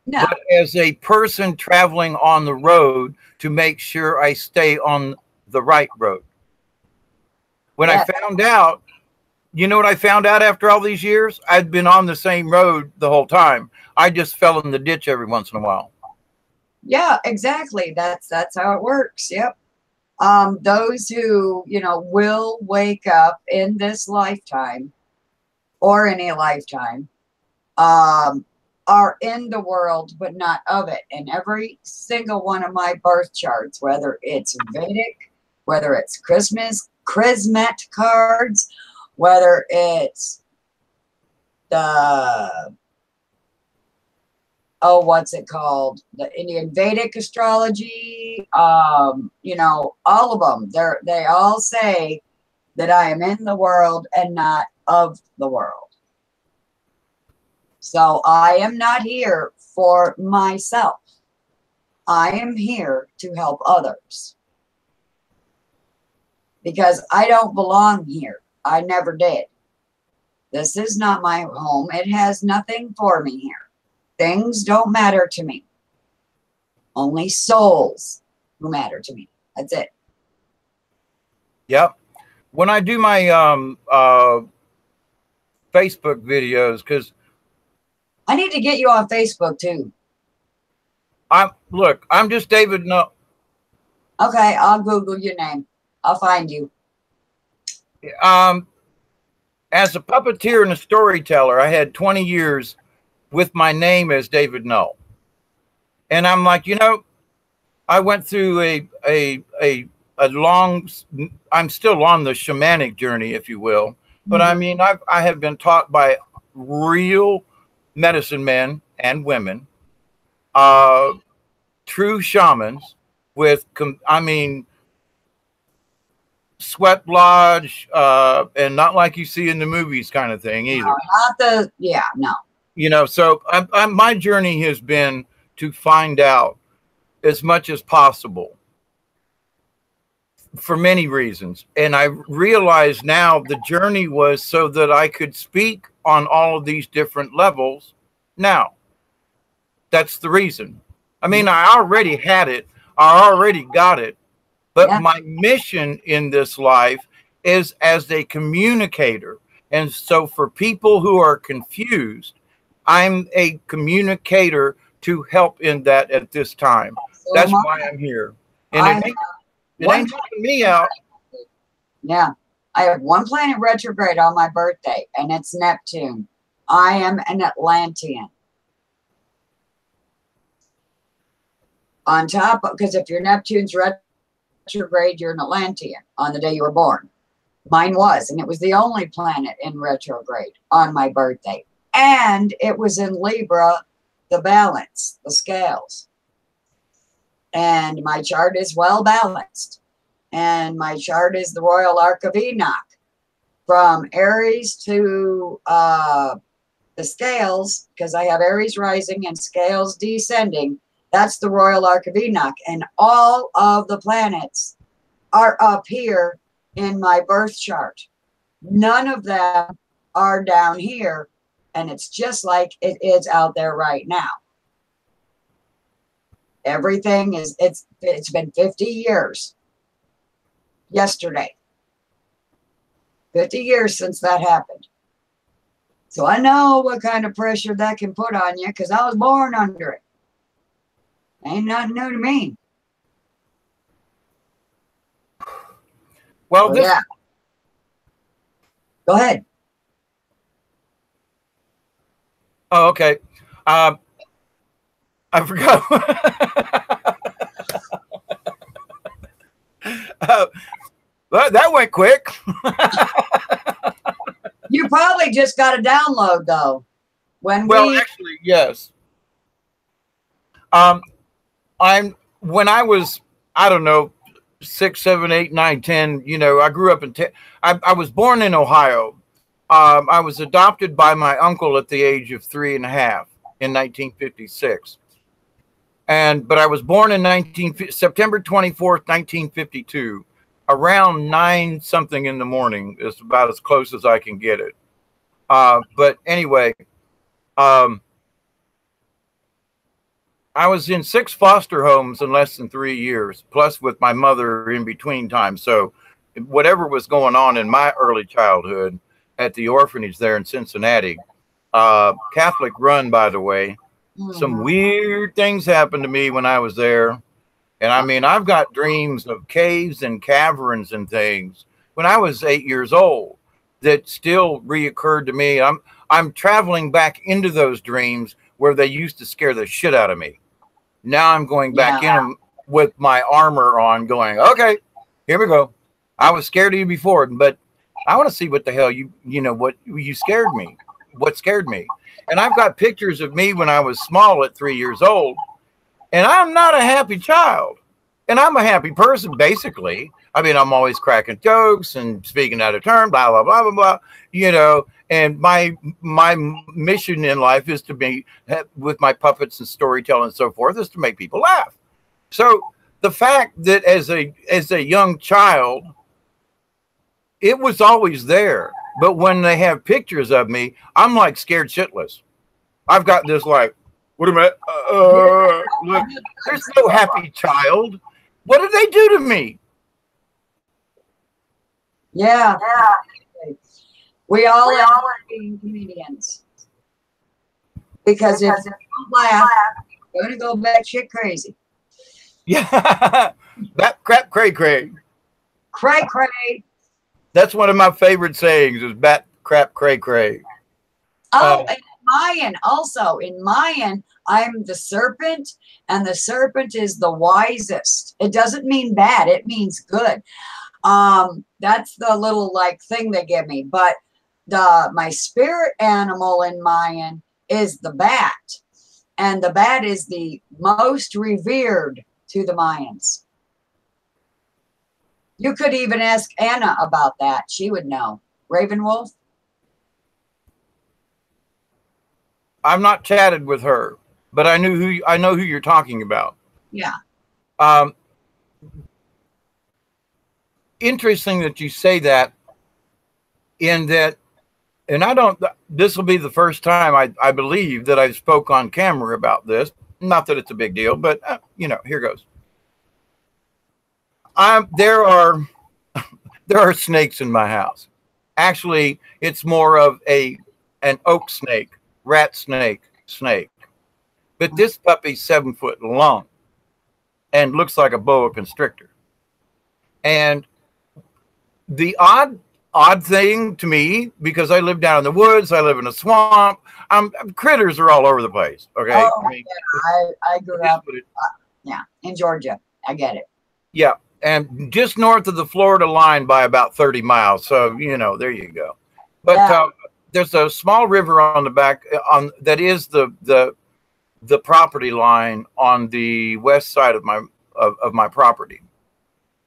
but as a person traveling on the road to make sure I stay on the right road. When I found out, you know what I found out after all these years? I'd been on the same road the whole time. I just fell in the ditch every once in a while. Yeah, exactly. That's how it works. Yep. Those who, you know, will wake up in this lifetime or any lifetime, are in the world, but not of it. And every single one of my birth charts, whether it's Vedic, whether it's Christmas cards, whether it's the, what's it called? The Indian Vedic astrology, you know, all of them, they all say that I am in the world and not of the world. So I am not here for myself. I am here to help others. Because I don't belong here. I never did. This is not my home. It has nothing for me here. Things don't matter to me. Only souls who matter to me. That's it. Yep. When I do my Facebook videos, because I need to get you on Facebook too. I'm just David. No. Okay, I'll Google your name. I'll find you. As a puppeteer and a storyteller, I had 20 years with my name as David Null. And I'm like, you know, I went through a long, I'm still on the shamanic journey, if you will. But I mean, I have been taught by real medicine men and women, true shamans with, I mean, sweat lodge, and not like you see in the movies kind of thing either. No, no. You know, so my journey has been to find out as much as possible for many reasons. And I realize now the journey was so that I could speak on all of these different levels. Now, that's the reason. I mean, I already had it. I already got it. But my mission in this life is as a communicator. And so for people who are confused, I'm a communicator to help in that at this time. So that's why I'm here. And it ain't taking me out. Yeah. I have one planet retrograde on my birthday, and it's Neptune. I am an Atlantean. On top of, because if your Neptune's retrograde, you're an Atlantean on the day you were born. Mine was, and it was the only planet in retrograde on my birthday. And it was in Libra, the balance, the scales. And my chart is well balanced. And my chart is the Royal Arc of Enoch. From Aries to the scales, because I have Aries rising and scales descending. That's the Royal Arc of Enoch. And all of the planets are up here in my birth chart. None of them are down here. And it's just like it is out there right now. Everything is, it's been 50 years. Yesterday. 50 years since that happened. So I know what kind of pressure that can put on you because I was born under it. Ain't nothing new to me. Well, this. Yeah. Go ahead. Oh, okay. I forgot. That went quick. You probably just got a download though. Actually, yes. When I was, I don't know, 6, 7, 8, 9, 10, you know, I grew up in, I was born in Ohio. I was adopted by my uncle at the age of 3 and a half in 1956. But I was born in September 24th, 1952, around 9 something in the morning is about as close as I can get it. But anyway, I was in 6 foster homes in less than 3 years, plus with my mother in between times. So whatever was going on in my early childhood at the orphanage there in Cincinnati, Catholic run, by the way, some weird things happened to me when I was there. And I mean, I've got dreams of caves and caverns and things when I was 8 years old that still reoccurred to me. I'm traveling back into those dreams where they used to scare the shit out of me. Now I'm going back in them with my armor on going, okay, here we go. I was scared of you before, but I want to see what the hell you scared me. What scared me. And I've got pictures of me when I was small at 3 years old. And I'm not a happy child. And I'm a happy person, basically. I mean, I'm always cracking jokes and speaking out of turn, blah, blah, blah, blah, blah, you know. And my mission in life is to be, with my puppets and storytelling and so forth, is to make people laugh. So the fact that as a young child, it was always there. But when they have pictures of me, I'm like scared shitless. I've got this like, what am I? Look, there's no happy child. What did they do to me? Yeah. We all are being comedians. Because if you don't laugh, you're going to go batshit crazy. Yeah. Bat crap cray cray. Cray cray. That's one of my favorite sayings is bat crap cray cray. Oh, and Mayan also. In Mayan, I'm the serpent, and the serpent is the wisest. It doesn't mean bad. It means good. That's the little like thing they give me. But my spirit animal in Mayan is the bat. And the bat is the most revered to the Mayans. You could even ask Anna about that. She would know. Raven Wolf? I've not chatted with her, but I know who you're talking about. Yeah. interesting that you say that, in that, and this will be the first time I believe that I spoke on camera about this. Not that it's a big deal, but here goes. There are snakes in my house. Actually, it's more of an oak snake, rat snake. But this puppy's 7 foot long and looks like a boa constrictor. And the odd thing to me, because I live down in the woods, I live in a swamp, critters are all over the place. Okay. Oh, I grew up in Georgia. I get it. Yeah. And just north of the Florida line by about 30 miles. So, there you go. But there's a small river on the back that is the property line on the west side of my property.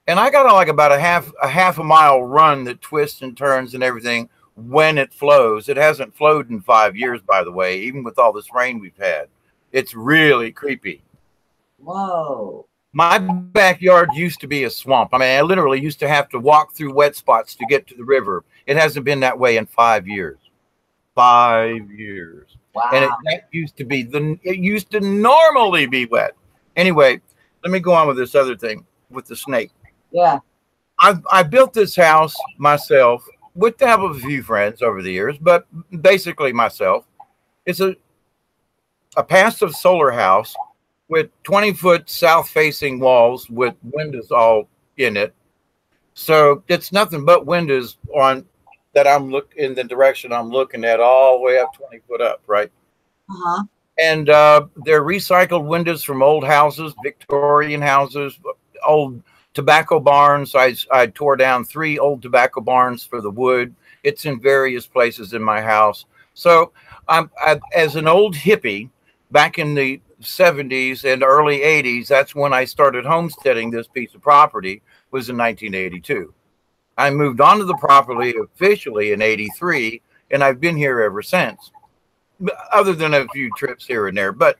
And I got like about a half a mile run that twists and turns and everything when it flows. It hasn't flowed in 5 years, by the way, even with all this rain we've had. It's really creepy. Whoa. My backyard used to be a swamp. I mean, I literally used to have to walk through wet spots to get to the river. It hasn't been that way in 5 years. 5 years. Wow. And it used to normally be wet. Anyway, let me go on with this other thing with the snake. Yeah. I built this house myself with the help of a few friends over the years, but basically myself. It's a passive solar house with 20-foot south-facing walls with windows all in it. So it's nothing but windows on that I'm in the direction I'm looking at, all the way up 20 foot up, right? Uh-huh. And they're recycled windows from old houses, Victorian houses, old tobacco barns. I tore down 3 old tobacco barns for the wood. It's in various places in my house. So as an old hippie back in the 70s and early 80s, that's when I started homesteading this piece of property, was in 1982. I moved onto the property officially in 83, and I've been here ever since, other than a few trips here and there. But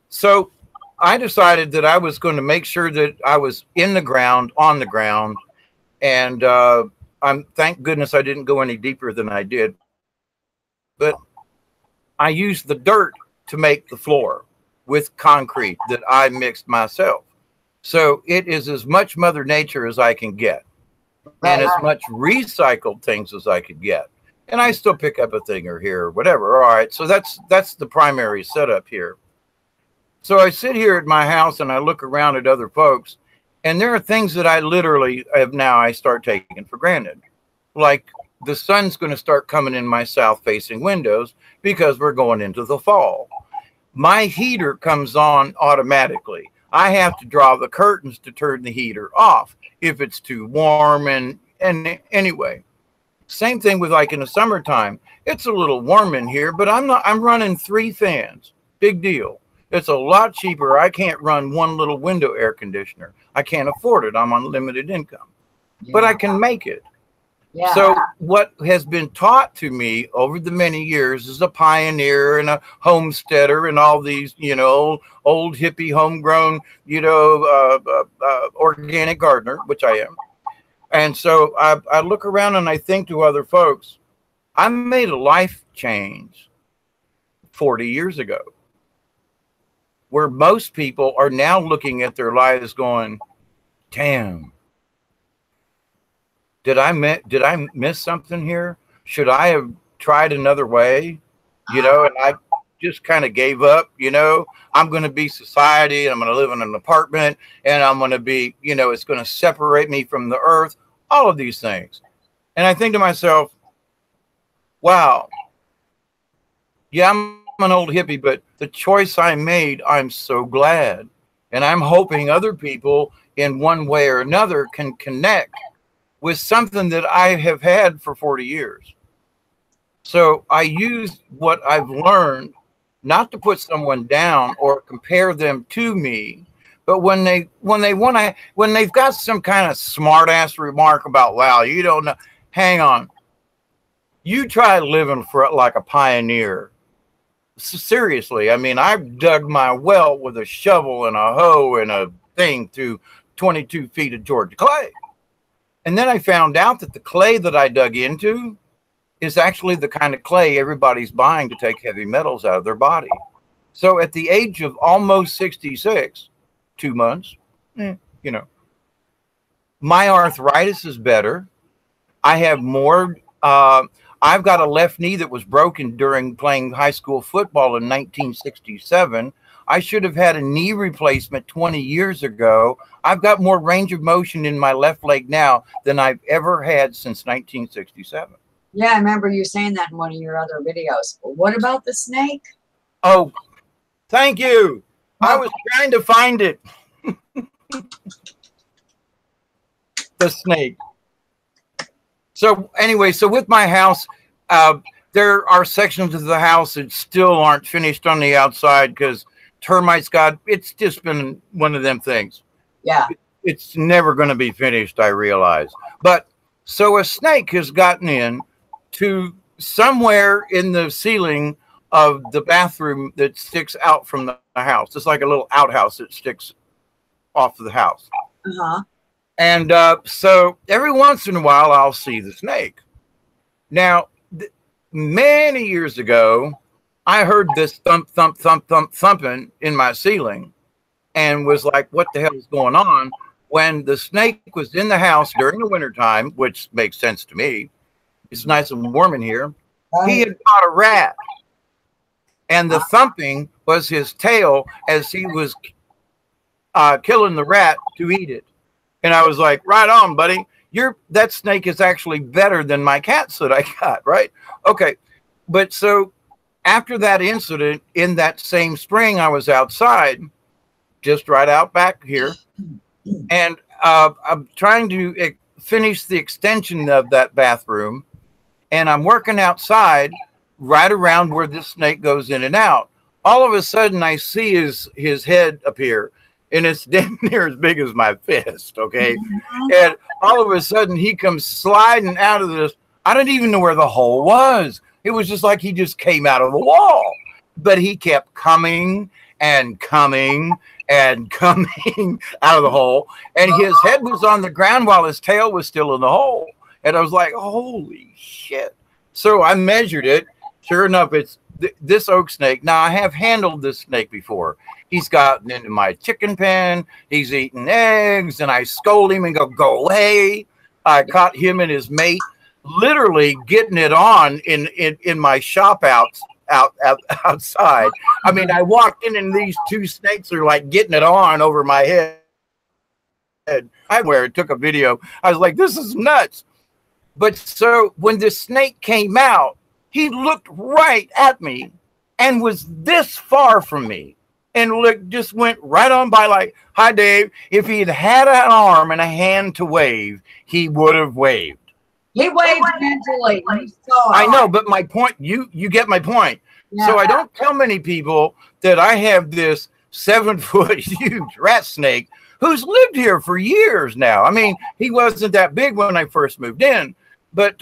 so I decided that I was going to make sure that I was in the ground, on the ground, and thank goodness I didn't go any deeper than I did. But I used the dirt to make the floor with concrete that I mixed myself. So it is as much Mother Nature as I can get, and as much recycled things as I could get. And I still pick up a thing or here or whatever. All right. So that's the primary setup here. So I sit here at my house and I look around at other folks, and there are things that I literally I start taking for granted. Like the sun's going to start coming in my south facing windows because we're going into the fall. My heater comes on automatically. I have to draw the curtains to turn the heater off if it's too warm. And anyway, same thing with like in the summertime, it's a little warm in here, but I'm running 3 fans. Big deal. It's a lot cheaper. I can't run one little window air conditioner. I can't afford it. I'm on limited income, but I can make it. Yeah. So what has been taught to me over the many years as a pioneer and a homesteader and all these, old hippie homegrown, organic gardener, which I am. And so I look around and I think to other folks, I made a life change 40 years ago, where most people are now looking at their lives going, damn. Did I miss something here? Should I have tried another way? And I just kind of gave up, I'm going to be society. I'm going to live in an apartment and I'm going to be, it's going to separate me from the earth, all of these things. And I think to myself, wow, yeah, I'm an old hippie, but the choice I made, I'm so glad. And I'm hoping other people in one way or another can connect with something that I have had for 40 years. So I use what I've learned not to put someone down or compare them to me, but when they've got some kind of smart ass remark about, wow, you don't know, hang on. You try living for like a pioneer. Seriously, I mean, I dug my well with a shovel and a hoe and a thing through 22 feet of Georgia clay. And then I found out that the clay that I dug into is actually the kind of clay everybody's buying to take heavy metals out of their body. So at the age of almost 66, 2 months, my arthritis is better. I have more. I've got a left knee that was broken during playing high school football in 1967. I should have had a knee replacement 20 years ago. I've got more range of motion in my left leg now than I've ever had since 1967. Yeah, I remember you saying that in one of your other videos. But what about the snake? Oh, thank you. I was trying to find it. The snake. So anyway, so with my house, there are sections of the house that still aren't finished on the outside because termites it's just been one of them things. Yeah. It's never going to be finished, I realize. But so a snake has gotten in to somewhere in the ceiling of the bathroom that sticks out from the house. It's like a little outhouse that sticks off of the house. Uh-huh. And so every once in a while, I'll see the snake. Now, many years ago, I heard this thump, thump, thump, thump, thumping in my ceiling and was like, what the hell is going on? When the snake was in the house during the wintertime, which makes sense to me. It's nice and warm in here. He had caught a rat. And the thumping was his tail as he was killing the rat to eat it. And I was like, right on, buddy. That snake is actually better than my cats that I got, right? Okay. But so after that incident, in that same spring, I was outside, just right out back here. And I'm trying to finish the extension of that bathroom. And I'm working outside right around where this snake goes in and out. All of a sudden, I see his head appear. And it's damn near as big as my fist, okay? And all of a sudden, he comes sliding out of this. I don't even know where the hole was. It was just like he just came out of the wall. But he kept coming and coming and coming out of the hole. And his head was on the ground while his tail was still in the hole. And I was like, holy shit. So I measured it. Sure enough, it's this oak snake. Now, I have handled this snake before. He's gotten into my chicken pen. He's eating eggs, and I scold him and go away. I caught him and his mate literally getting it on in my shop outside. I mean, I walked in and these two snakes are like getting it on over my head. I took a video. I was like, this is nuts. But so when the snake came out, he looked right at me and was this far from me. And just went right on by like, hi, Dave. If he had an arm and a hand to wave, he would have waved. He waved mentally. I know, but my point, you get my point. Yeah. So I don't tell many people that I have this 7-foot huge rat snake who's lived here for years now. I mean, he wasn't that big when I first moved in, but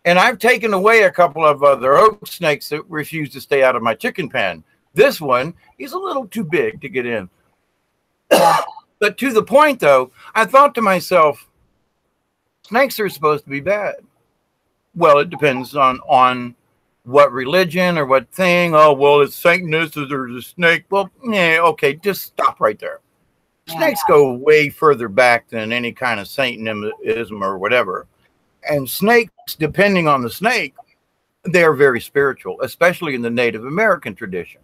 and I've taken away a couple of other oak snakes that refuse to stay out of my chicken pen. This one, he's a little too big to get in. But to the point, though, I thought to myself, snakes are supposed to be bad. Well, it depends on what religion or what thing. Oh, well, it's Satanist or there's a snake. Well, yeah, okay, just stop right there. Snakes go way further back than any kind of Satanism or whatever. And snakes, depending on the snake, they're very spiritual, especially in the Native American tradition.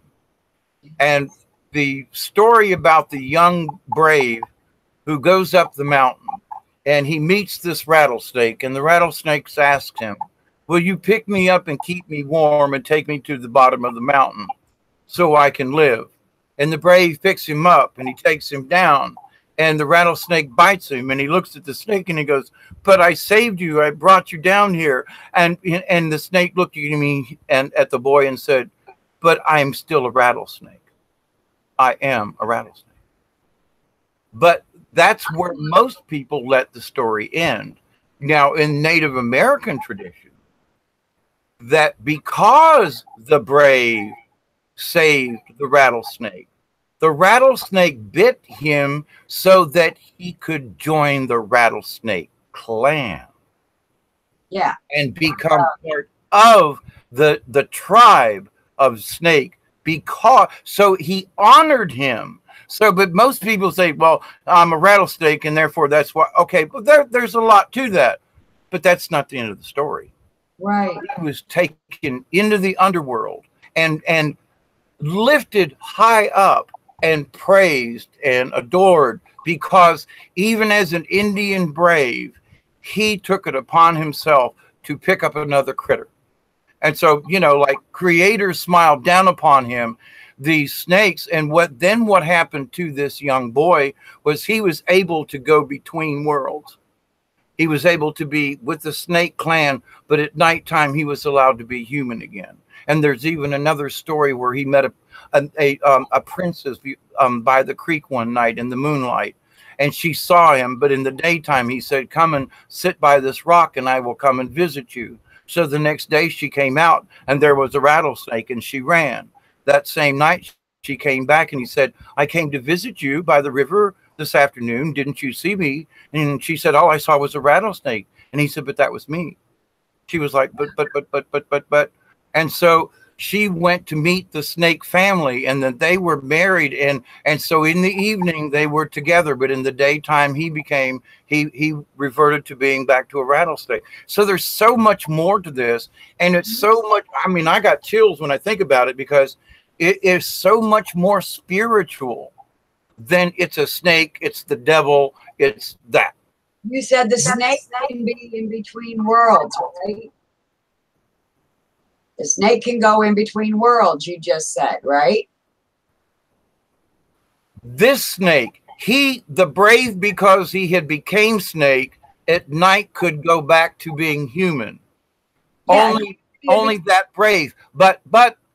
And the story about the young brave who goes up the mountain and he meets this rattlesnake, and the rattlesnake asks him, will you pick me up and keep me warm and take me to the bottom of the mountain so I can live? And the brave picks him up and he takes him down, and the rattlesnake bites him, and he looks at the snake and he goes, but I saved you. I brought you down here. And the snake looked at me and at the boy and said, but I'm still a rattlesnake. I am a rattlesnake. But that's where most people let the story end. Now, in Native American tradition, that because the brave saved the rattlesnake, The rattlesnake bit him so that he could join the rattlesnake clan. Yeah. And become part of the tribe of snake, because so he honored him. So, but most people say, well, I'm a rattlesnake and therefore that's why. Okay, but there's a lot to that, but that's not the end of the story. Right. He was taken into the underworld and lifted high up and praised and adored, because even as an Indian brave, he took it upon himself to pick up another critter. And so, you know, like creators smiled down upon him, these snakes. And what happened to this young boy was he was able to go between worlds. He was able to be with the snake clan, but at nighttime he was allowed to be human again. And there's even another story where he met a princess by the creek one night in the moonlight, and she saw him. But in the daytime, he said, "Come and sit by this rock, and I will come and visit you." So the next day she came out, and there was a rattlesnake, and she ran. That same night she came back, and he said, "I came to visit you by the river this afternoon. Didn't you see me?" And she said, "All I saw was a rattlesnake." And he said, "But that was me." She was like, but. And so she went to meet the snake family, and then they were married. And so in the evening they were together, but in the daytime he reverted to being back to a rattlesnake. So there's so much more to this. And it's so much, I mean, I got chills when I think about it, because it is so much more spiritual than it's a snake, it's the devil, it's that. You said the snake can be in between worlds, right? The snake can go in between worlds, you just said, right? This snake, the brave, because he had became snake, at night could go back to being human. Yeah, only that brave. But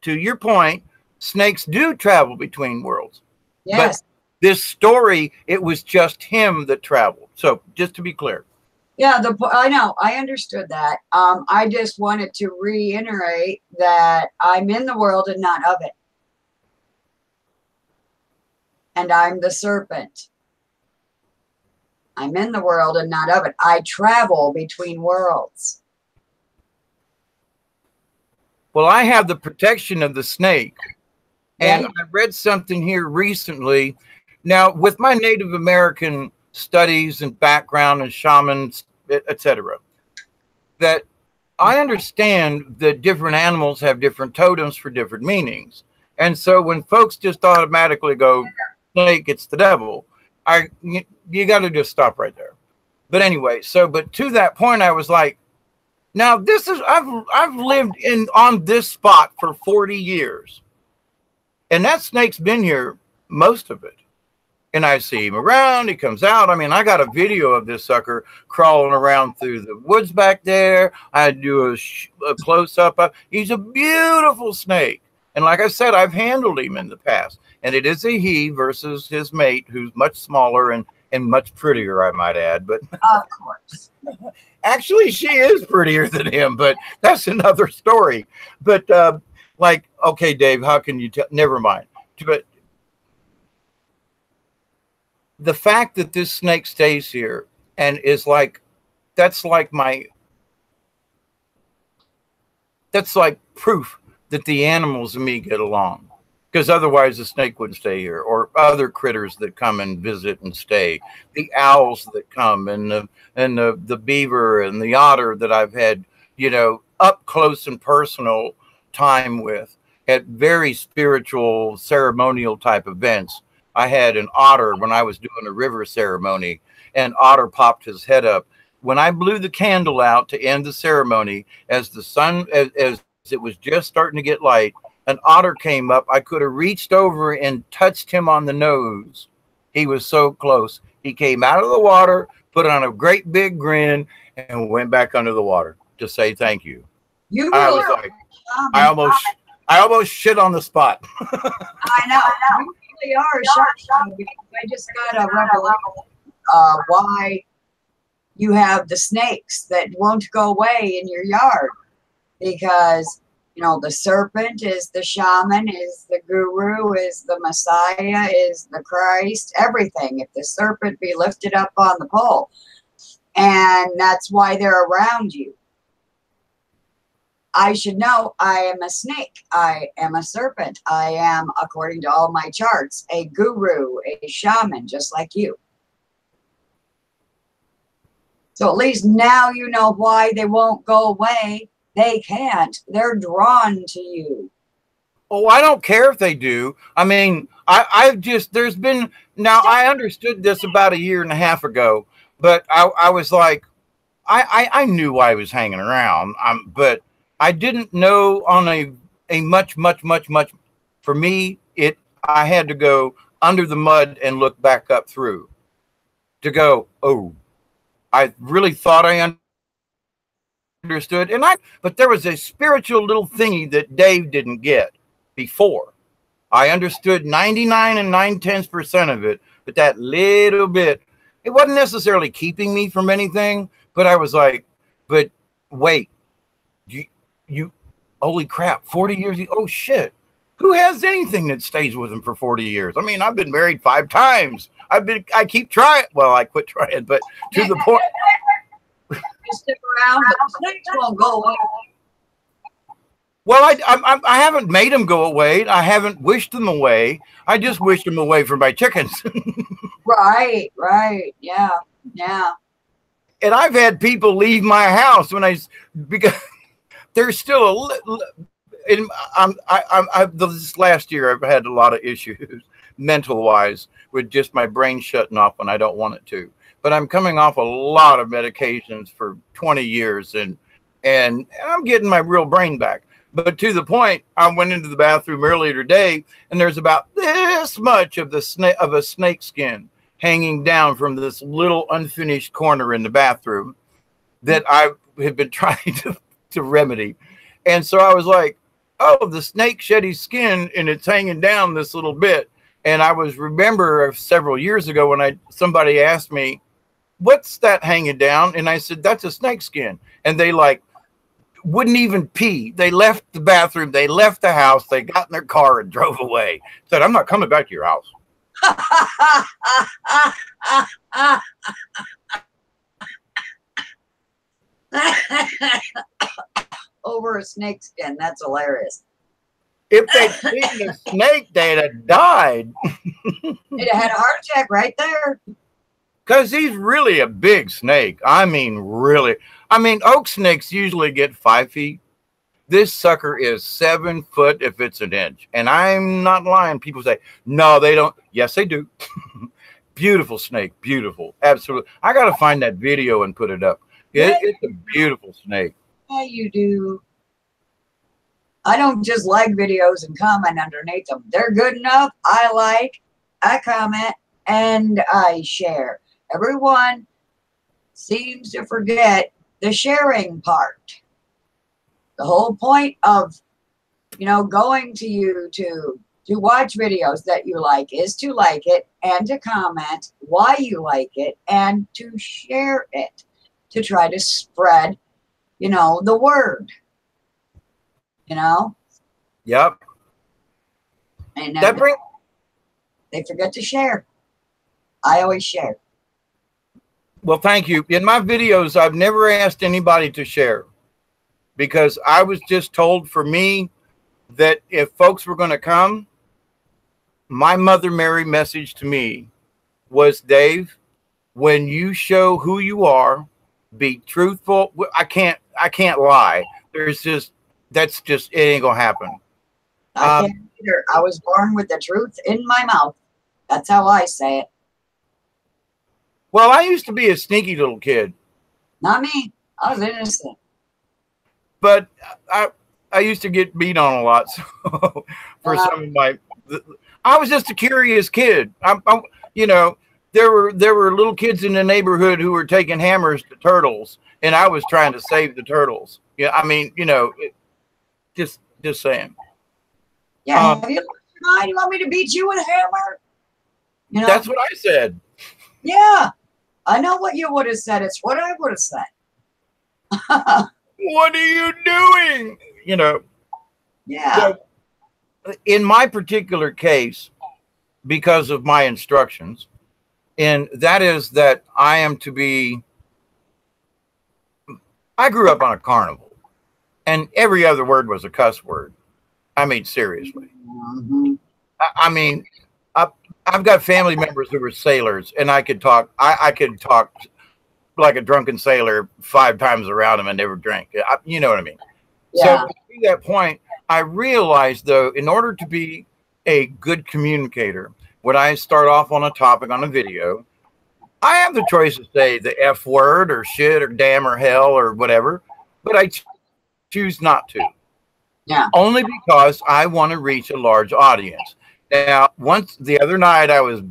to your point, snakes do travel between worlds. Yes. But this story, it was just him that traveled. So just to be clear. Yeah, I know. I understood that. I just wanted to reiterate that I'm in the world and not of it. And I'm the serpent. I'm in the world and not of it. I travel between worlds. Well, I have the protection of the snake. And Yeah. I read something here recently. Now, with my Native American studies and background and shamans, etc., that I understand that different animals have different totems for different meanings. And so when folks just automatically go, snake, it's the devil, you got to just stop right there. But anyway, but to that point, I was like, now this is, I've lived on this spot for 40 years. And that snake's been here most of it. And I see him around, he comes out. I mean, I got a video of this sucker crawling around through the woods back there. I do a close-up. He's a beautiful snake. And like I said, I've handled him in the past. And it is a he versus his mate, who's much smaller and much prettier, I might add. But of course. Actually, she is prettier than him, but that's another story. But like, okay, Dave, how can you tell? Never mind. But the fact that this snake stays here and is like, that's like proof that the animals and me get along, because otherwise the snake wouldn't stay here, or other critters that come and visit and stay, the owls that come, and the beaver and the otter that I've had, you know, up close and personal time with at very spiritual ceremonial type events. I had an otter when I was doing a river ceremony, and otter popped his head up. When I blew the candle out to end the ceremony, as the sun, as it was just starting to get light, an otter came up. I could have reached over and touched him on the nose. He was so close. He came out of the water, put on a great big grin, and went back under the water to say thank you. I was like, I almost shit on the spot. I know. You really are shocked. I just got a revelation why you have the snakes that won't go away in your yard, because You know, the serpent is the shaman, is the guru, is the Messiah, is the Christ, everything. If the serpent be lifted up on the pole, and that's why they're around you. I should know I am a snake. I am a serpent. I am, according to all my charts, a guru, a shaman, just like you. So at least now you know why they won't go away. They can't. They're drawn to you. Oh, I don't care if they do. I mean, I've just, there's been, now I understood this about a year and a half ago, but I was like, I knew I was hanging around, but I didn't know on a much, for me, I had to go under the mud and look back up through to go, oh, I really thought I understood. But there was a spiritual little thingy that Dave didn't get before. I understood 99 and 9/10% of it, but that little bit, it wasn't necessarily keeping me from anything, but I was like, but wait, you holy crap, 40 years, oh shit. Who has anything that stays with them for 40 years? I mean, I've been married 5 times. I keep trying. Well, I quit trying, but to the point. You stick around, but the snakes won't go away. Well, I haven't made them go away. I haven't wished them away. I just wished them away from my chickens. Right. Yeah. And I've had people leave my house because there's still this last year I've had a lot of issues mental wise with just my brain shutting off when I don't want it to. But I'm coming off a lot of medications for 20 years and I'm getting my real brain back. But to the point, I went into the bathroom earlier today and there's about this much of a snake skin hanging down from this little unfinished corner in the bathroom that I have been trying to remedy. And so I was like, oh, the snake shed his skin and it's hanging down this little bit. And I remember several years ago when somebody asked me, what's that hanging down? And I said, that's a snake skin. And they wouldn't even pee. They left the bathroom. They left the house. They got in their car and drove away. Said, I'm not coming back to your house. Over a snake skin. That's hilarious. If they'd seen the snake, they'd have died. They'd have had a heart attack right there. Because he's really a big snake. I mean, really. I mean, oak snakes usually get 5 feet. This sucker is 7 foot if it's an inch. And I'm not lying. People say, no, they don't. Yes, they do. Beautiful snake. Beautiful. Absolutely. I got to find that video and put it up. It's a beautiful snake. Yeah, you do. I don't just like videos and comment underneath them. They're good enough. I like, I comment, and I share. Everyone seems to forget the sharing part. The whole point of, going to YouTube to watch videos that you like is to like it and to comment why you like it and to share it, to try to spread, the word. Yep. And they forget to share. I always share. Well, thank you. In my videos, I've never asked anybody to share because I was just told for me that if folks were going to come, my Mother Mary message to me was, Dave, when you show who you are, be truthful. I can't lie. It ain't gonna happen. I can't either. I was born with the truth in my mouth. That's how I say it. Well, I used to be a sneaky little kid. Not me. I was innocent. But I used to get beat on a lot. So for some of I was just a curious kid. There were little kids in the neighborhood who were taking hammers to turtles, and I was trying to save the turtles. Yeah, I mean, just saying. Yeah, have you lost your mind? You want me to beat you with a hammer? That's what I said. Yeah, I know what you would have said. It's what I would have said. What are you doing? Yeah. So in my particular case, because of my instructions, and that is that I am to be, I grew up on a carnival and every other word was a cuss word. I mean, seriously. Mm-hmm. I mean, I've got family members who were sailors and I could talk, I could talk like a drunken sailor 5 times around them and never drink. You know what I mean? So Yeah. to that point, I realized though, in order to be a good communicator, when I start off on a topic on a video, I have the choice to say the F word or shit or damn or hell or whatever, but I choose not to. Yeah. Only because I want to reach a large audience. Now, once the other night, I was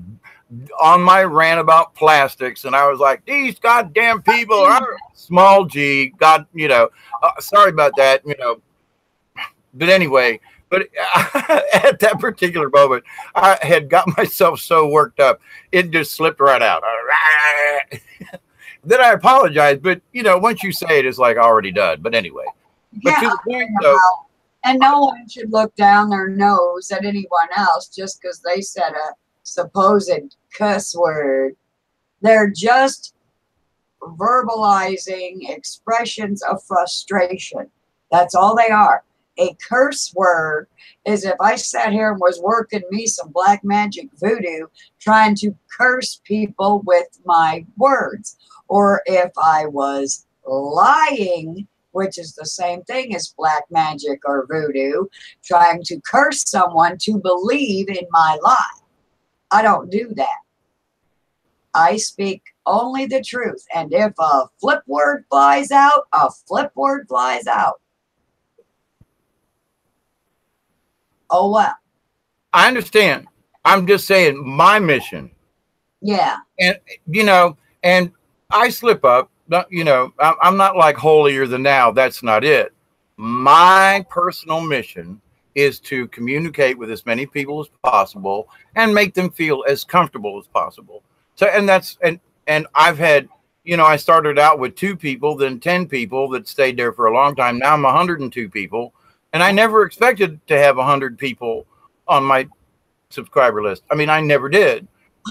on my rant about plastics, and I was like, "These goddamn people are small G." God, sorry about that, But anyway, but at that particular moment, I had got myself so worked up, it just slipped right out. Then I apologized, but once you say it, it's like already done. But anyway, but to the point though. And no one should look down their nose at anyone else just because they said a supposed cuss word. They're just verbalizing expressions of frustration. That's all they are. A curse word is if I sat here and was working me some black magic voodoo trying to curse people with my words, or if I was lying, which is the same thing as black magic or voodoo, trying to curse someone to believe in my lie. I don't do that. I speak only the truth. And if a flip word flies out, a flip word flies out. Oh, well. I understand. I'm just saying my mission. Yeah. And, and I slip up. I'm not like holier than thou. That's not it. My personal mission is to communicate with as many people as possible and make them feel as comfortable as possible. So, and I've had, I started out with 2 people, then 10 people that stayed there for a long time. Now I'm 102 people. And I never expected to have 100 people on my subscriber list. I mean, I never did.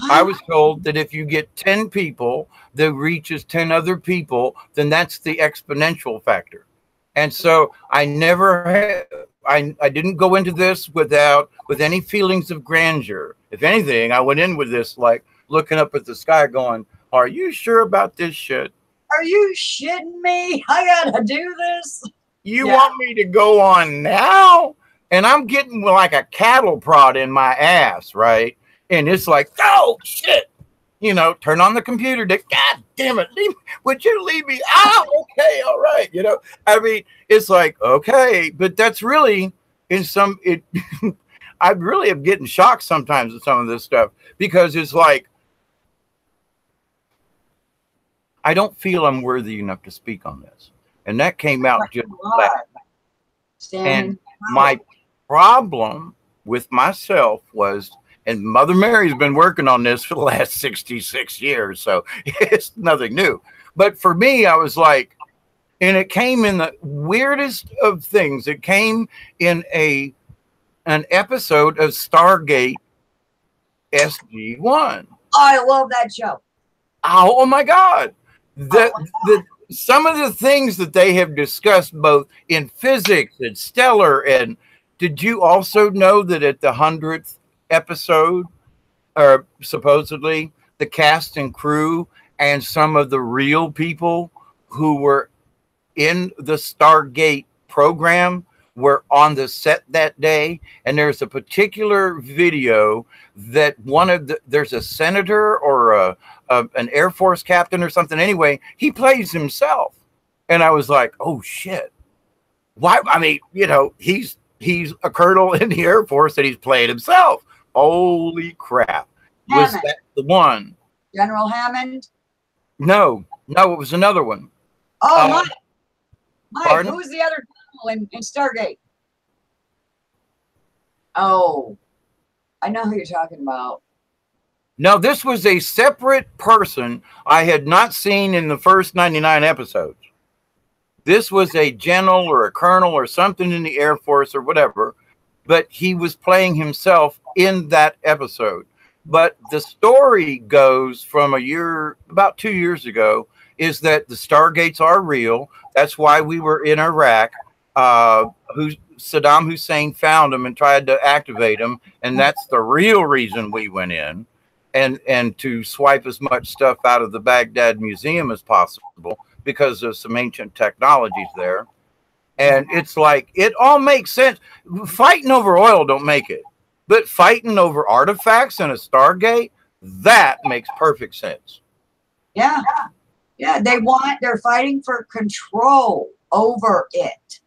I was told that if you get 10 people that reaches 10 other people, then that's the exponential factor. And so I never had, I didn't go into this with any feelings of grandeur. If anything, I went in with this like looking up at the sky going, are you sure about this shit? Are you shitting me? I gotta do this. You want me to go on now? And I'm getting like a cattle prod in my ass, right? And it's like, oh, shit. Turn on the computer. God damn it. Would you leave me out? Okay, all right. I mean, it's like, okay. But that's really I really am getting shocked sometimes at some of this stuff because it's like, I don't feel I'm worthy enough to speak on this. And that came out just last. And my problem with myself was, and Mother Mary's been working on this for the last 66 years, so it's nothing new. But for me, I was like, and it came in the weirdest of things. It came in an episode of Stargate SG-1. I love that show. Oh my God. Some of the things that they have discussed both in physics and stellar, and did you also know that at the 100th episode, or supposedly the cast and crew and some of the real people who were in the Stargate program were on the set that day? And there's a particular video that there's a senator or an Air Force captain or something. Anyway, he plays himself. And I was like, oh shit. Why? I mean, he's a colonel in the Air Force and he's playing himself. Holy crap. Hammond. Was that the one? General Hammond? No, it was another one. Oh, Mike, who was the other general in Stargate? Oh, I know who you're talking about. No, this was a separate person I had not seen in the first 99 episodes. This was a general or a colonel or something in the Air Force or whatever, but he was playing himself in that episode. But the story goes from about 2 years ago, is that the Stargates are real. That's why we were in Iraq. Saddam Hussein found them and tried to activate them, and that's the real reason we went in, and to swipe as much stuff out of the Baghdad Museum as possible because of some ancient technologies there. And it's like, it all makes sense. Fighting over oil don't make it, but fighting over artifacts in a Stargate, that makes perfect sense. Yeah. Yeah, they're fighting for control over it,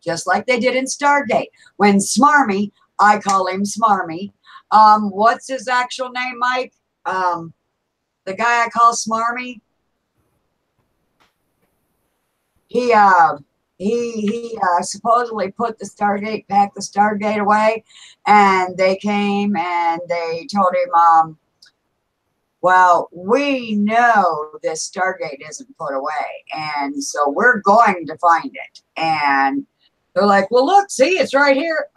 just like they did in Stargate. When Smarmy, I call him Smarmy. What's his actual name, Mike? The guy I call Smarmy. He supposedly packed the Stargate away, and they came and they told him, well, we know this Stargate isn't put away, and so we're going to find it. And they're like, well, look, see, it's right here.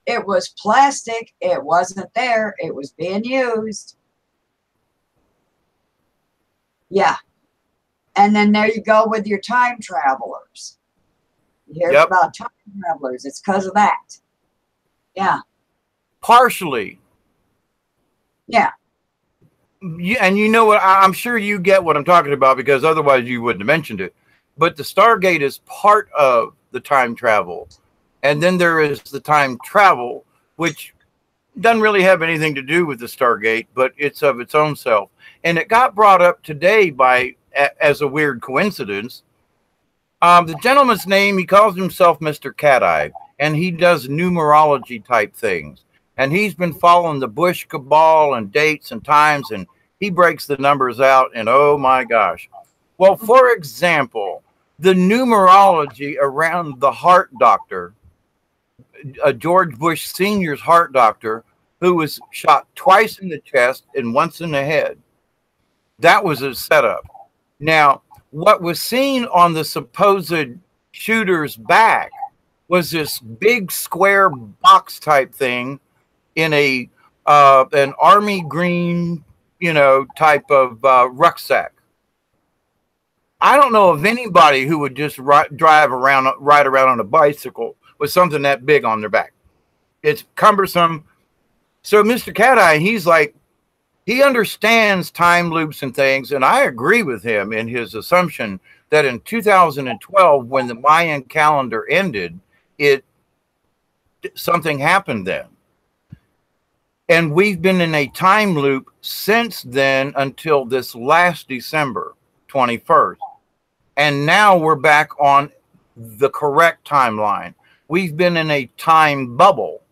It was plastic. It wasn't there. It was being used. Yeah. And then there you go with your time travelers. You hear about time travelers. It's because of that. Yeah. Partially. Yeah. And you know what? I'm sure you get what I'm talking about, because otherwise you wouldn't have mentioned it. But the Stargate is part of the time travel. And then there is the time travel, which doesn't really have anything to do with the Stargate, but it's of its own self. And it got brought up today as a weird coincidence. The gentleman's name, he calls himself Mr. Cat-Eye, and he does numerology type things. And he's been following the Bush cabal and dates and times, and he breaks the numbers out, and oh my gosh. Well, for example, the numerology around the heart doctor, George Bush Sr.'s heart doctor, who was shot twice in the chest and once in the head. That was a setup. Now, what was seen on the supposed shooter's back was this big square box type thing in an army green, type of rucksack. I don't know of anybody who would just ride around on a bicycle with something that big on their back. It's cumbersome. So Mr. Cat-Eye, he's like, he understands time loops and things, and I agree with him in his assumption that in 2012, when the Mayan calendar ended, something happened then. And we've been in a time loop since then until this last December 21st. And now we're back on the correct timeline. We've been in a time bubble,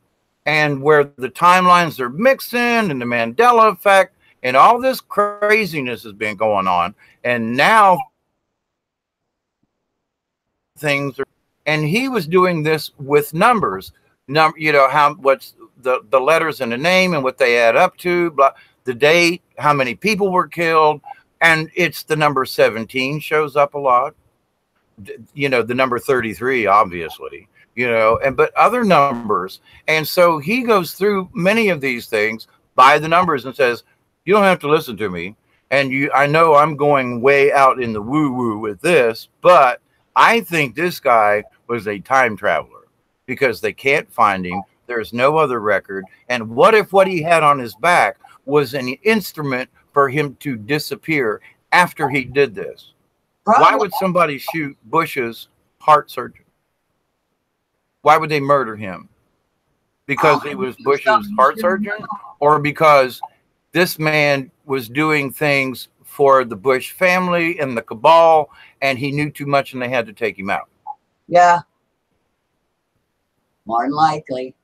and where the timelines are mixing and the Mandela effect and all this craziness has been going on. And now things are, and he was doing this with numbers. What's the letters in the name and what they add up to, the date, how many people were killed. And it's the number 17 shows up a lot. The number 33, obviously, but other numbers. And so he goes through many of these things by the numbers and says, you don't have to listen to me. And I know I'm going way out in the woo-woo with this, but I think this guy was a time traveler because they can't find him. There's no other record. And what if what he had on his back was an instrument for him to disappear after he did this? Probably. Why would somebody shoot Bush's heart surgeon? Why would they murder him? Because he was Bush's heart surgeon, or because this man was doing things for the Bush family and the cabal, and he knew too much and they had to take him out? Yeah. More than likely.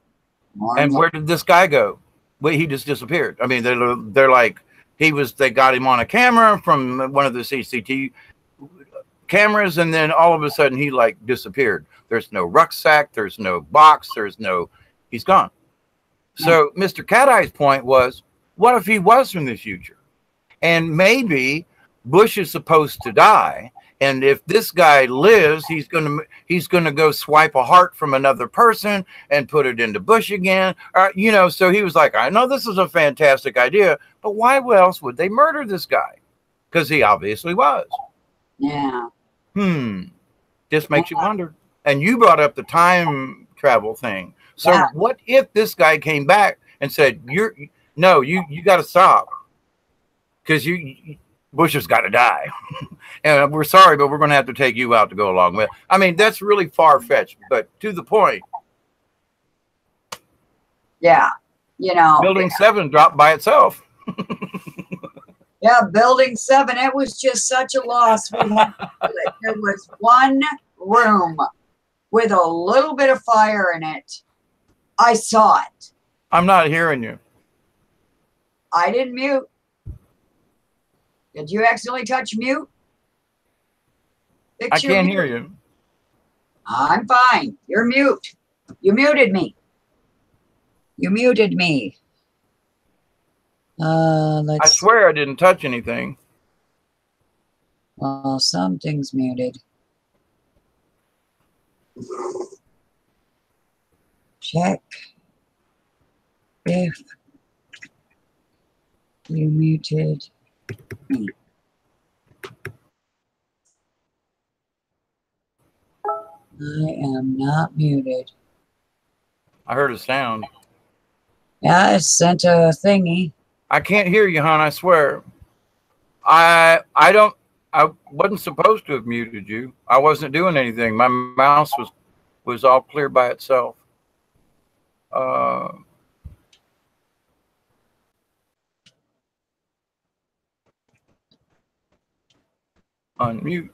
Where did this guy go? Well, he just disappeared. I mean, they're like, they got him on a camera from one of the CCTV cameras, and then all of a sudden he disappeared. There's no rucksack, there's no box, he's gone. So Mr. Cat-Eye's point was, what if he was from the future? And maybe Bush is supposed to die, And if this guy lives, he's gonna go swipe a heart from another person and put it in the bush again. You know, so he was like, I know this is a fantastic idea, but why else would they murder this guy? Because he obviously was. Yeah. Just makes you wonder. And you brought up the time travel thing. So Yeah. what if this guy came back and said, you got to stop, because Bush has got to die. And we're sorry, but we're going to have to take you out to go along with. I mean, that's really far-fetched, but to the point. Yeah. You know. Building 7 dropped by itself. Yeah, Building 7. It was just such a loss. There was one room with a little bit of fire in it. I saw it. I'm not hearing you. I didn't mute. Did you accidentally touch mute? I can't hear you. I'm fine. You're mute. You muted me. You muted me. I swear I didn't touch anything. Well, something's muted. Check if you muted me. I am not muted. I heard a sound. Yeah, I sent a thingy. I can't hear you, hon. I swear. I wasn't supposed to have muted you. I wasn't doing anything. My mouse was all clear by itself. Unmute.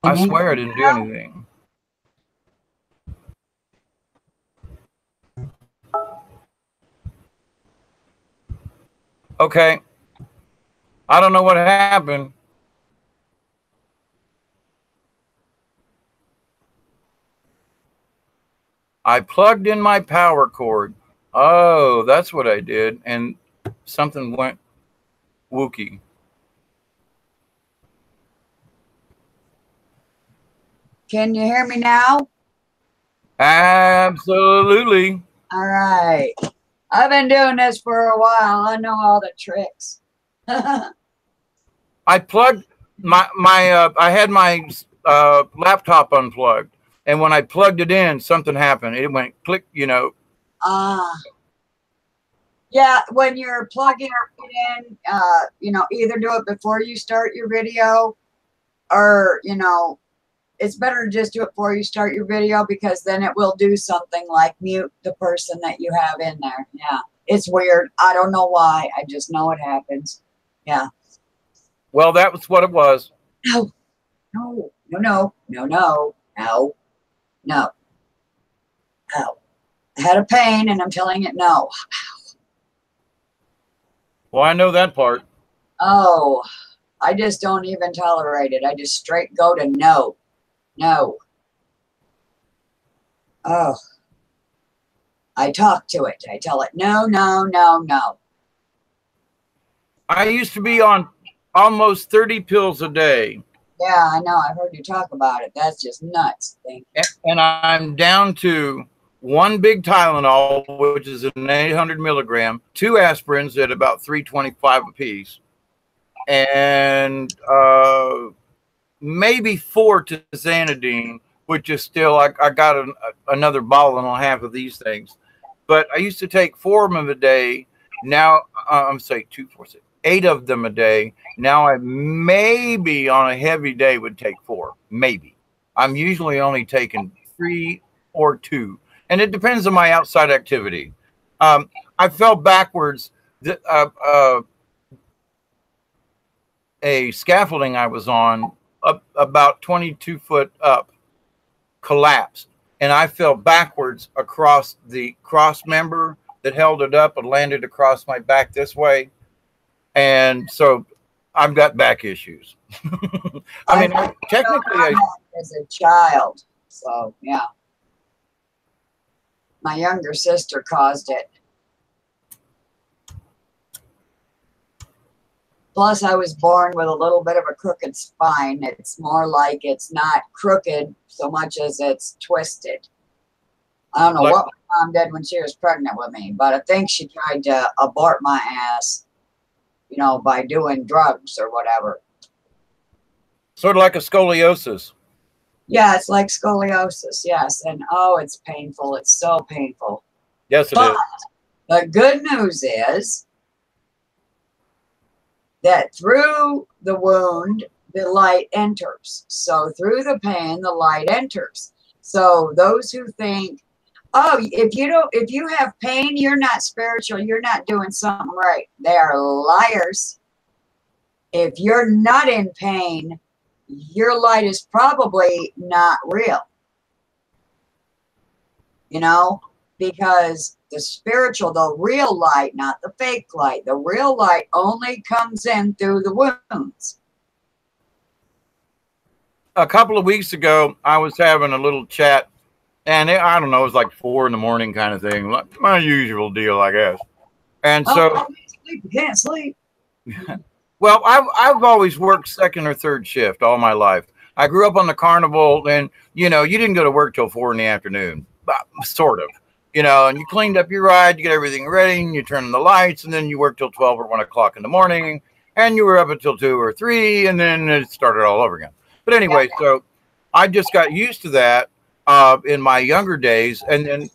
I swear I didn't do anything. Okay. I don't know what happened. I plugged in my power cord. Oh, that's what I did. And something went wookie. Can you hear me now? Absolutely. All right. I've been doing this for a while. I know all the tricks. I plugged I had my laptop unplugged, and when I plugged it in, something happened. It went click, you know. Yeah, when you're plugging it in, you know, either do it before you start your video, or, you know, it's better to just do it before you start your video, because then it will do something like mute the person that you have in there. Yeah, it's weird. I don't know why. I just know it happens. Yeah. Well, that was what it was. No, no, no, no, no, no, no, no. Ow. I had a pain and I'm telling it no. Well, I know that part. Oh, I just don't even tolerate it. I just straight go to no. No. Oh. I talk to it. I tell it no, no, no, no. I used to be on almost 30 pills a day. Yeah, I know. I've heard you talk about it. That's just nuts. Thank you. And I'm down to one big Tylenol, which is an 800 milligram, 2 aspirins at about 325 apiece, and maybe 4 tizanidine, which is still, I got another bottle and a half of these things. But I used to take 4 of them a day. Now I'm saying 2, 4, 6, 8 of them a day. Now I maybe on a heavy day would take 4. Maybe. I'm usually only taking 3 or 2. And it depends on my outside activity. I fell backwards. A scaffolding I was on, up about 22 foot up, collapsed. And I fell backwards across the cross member that held it up and landed across my back this way. And so I've got back issues. I mean, technically, as a child. So, yeah. My younger sister caused it. Plus, I was born with a little bit of a crooked spine. It's more like it's not crooked so much as it's twisted. I don't know Like, what my mom did when she was pregnant with me, but I think she tried to abort my ass, you know, by doing drugs or whatever. sort of like a scoliosis. Yeah, it's like scoliosis, yes. And oh, it's painful. It's so painful. Yes, it But is. the good news is that through the wound, the light enters. So through the pain, the light enters. So those who think, oh, if you have pain, you're not spiritual, you're not doing something right, they are liars. If you're not in pain, your light is probably not real. You know, because the spiritual, the real light, not the fake light, the real light only comes in through the wounds. A couple of weeks ago, I was having a little chat, and I don't know, it was like 4 in the morning kind of thing, like my usual deal, I guess. And so, oh, you can't sleep. well, I've always worked second or third shift all my life. I grew up on the carnival, and you know, you didn't go to work till 4 in the afternoon, sort of. You know, and you cleaned up your ride, you get everything ready, and you turn on the lights, and then you work till 12 or 1 o'clock in the morning, and you were up until 2 or 3, and then it started all over again. But anyway, so I just got used to that in my younger days, and then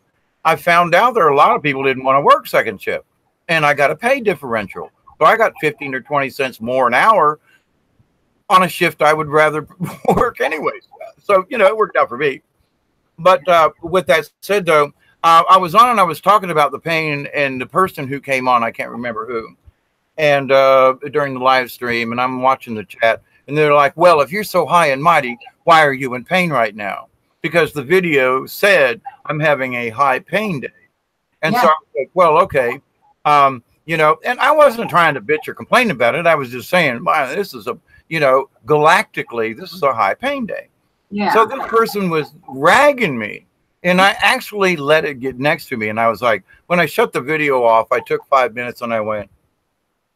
I found out there are a lot of people didn't want to work second shift, and I got a pay differential. So I got 15 or 20 cents more an hour on a shift I would rather work anyways. So, you know, it worked out for me. But with that said, though, I was on and I was talking about the pain, and the person who came on, I can't remember who, and during the live stream, and I'm watching the chat, and they're like, well, if you're so high and mighty, why are you in pain right now? Because the video said I'm having a high pain day. And so I was like, well, okay. You know, and I wasn't trying to bitch or complain about it. I was just saying, wow, this is a, you know, galactically, this is a high pain day. Yeah. So this person was ragging me, and I actually let it get next to me. And I was like, when I shut the video off, I took 5 minutes and I went,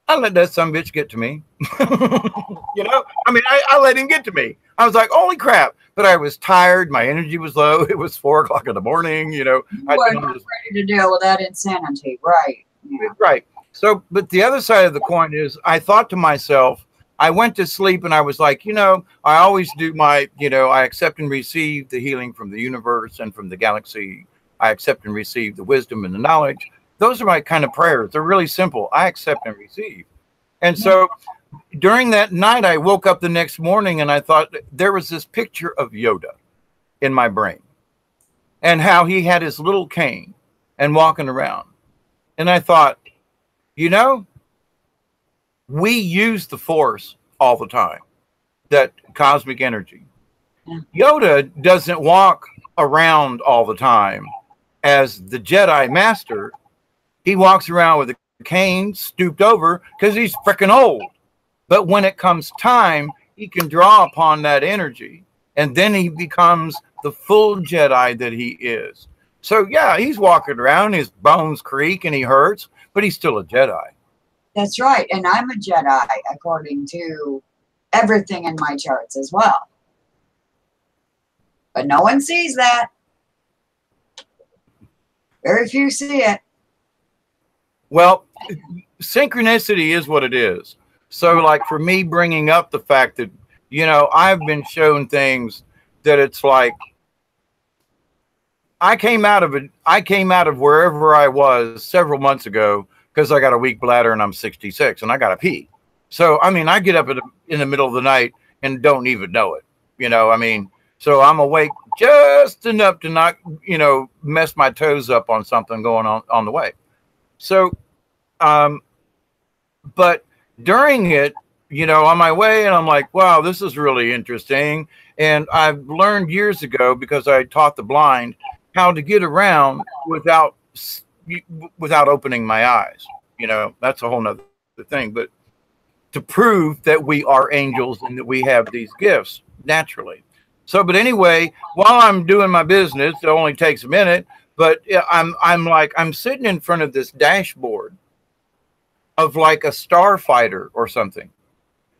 I let that some bitch get to me. You know, I mean, I let him get to me. I was like, holy crap. But I was tired. My energy was low. It was 4 o'clock in the morning. You know, I wasn't ready to deal with that insanity. Right. Yeah. Right. So, but the other side of the coin is I thought to myself, I went to sleep and I was like, you know, I always do my, you know, I accept and receive the healing from the universe and from the galaxy. I accept and receive the wisdom and the knowledge. Those are my kind of prayers. They're really simple. I accept and receive. And so during that night, I woke up the next morning and I thought there was this picture of Yoda in my brain and how he had his little cane and walking around. And I thought, you know, we use the force all the time, that cosmic energy. Yoda doesn't walk around all the time as the Jedi master. He walks around with a cane stooped over because he's freaking old. But when it comes time, he can draw upon that energy, and then he becomes the full Jedi that he is. So, yeah, he's walking around, his bones creak and he hurts, but he's still a Jedi. That's right. And I'm a Jedi according to everything in my charts as well. But no one sees that. Very few see it. Well, synchronicity is what it is. So, like, for me bringing up the fact that, you know, I've been shown things that it's like, I came out of wherever I was several months ago because I got a weak bladder and I'm 66 and I got to pee. So, I mean, I get up in the middle of the night and don't even know it, you know, I mean, so I'm awake just enough to not, you know, mess my toes up on something going on the way. So, but during it, you know, on my way, and I'm like, wow, this is really interesting. And I've learned years ago, because I taught the blind, how to get around without opening my eyes. You know, that's a whole nother thing. But to prove that we are angels and that we have these gifts naturally. So, but anyway, while I'm doing my business, it only takes a minute, but I'm sitting in front of this dashboard, of like a starfighter or something.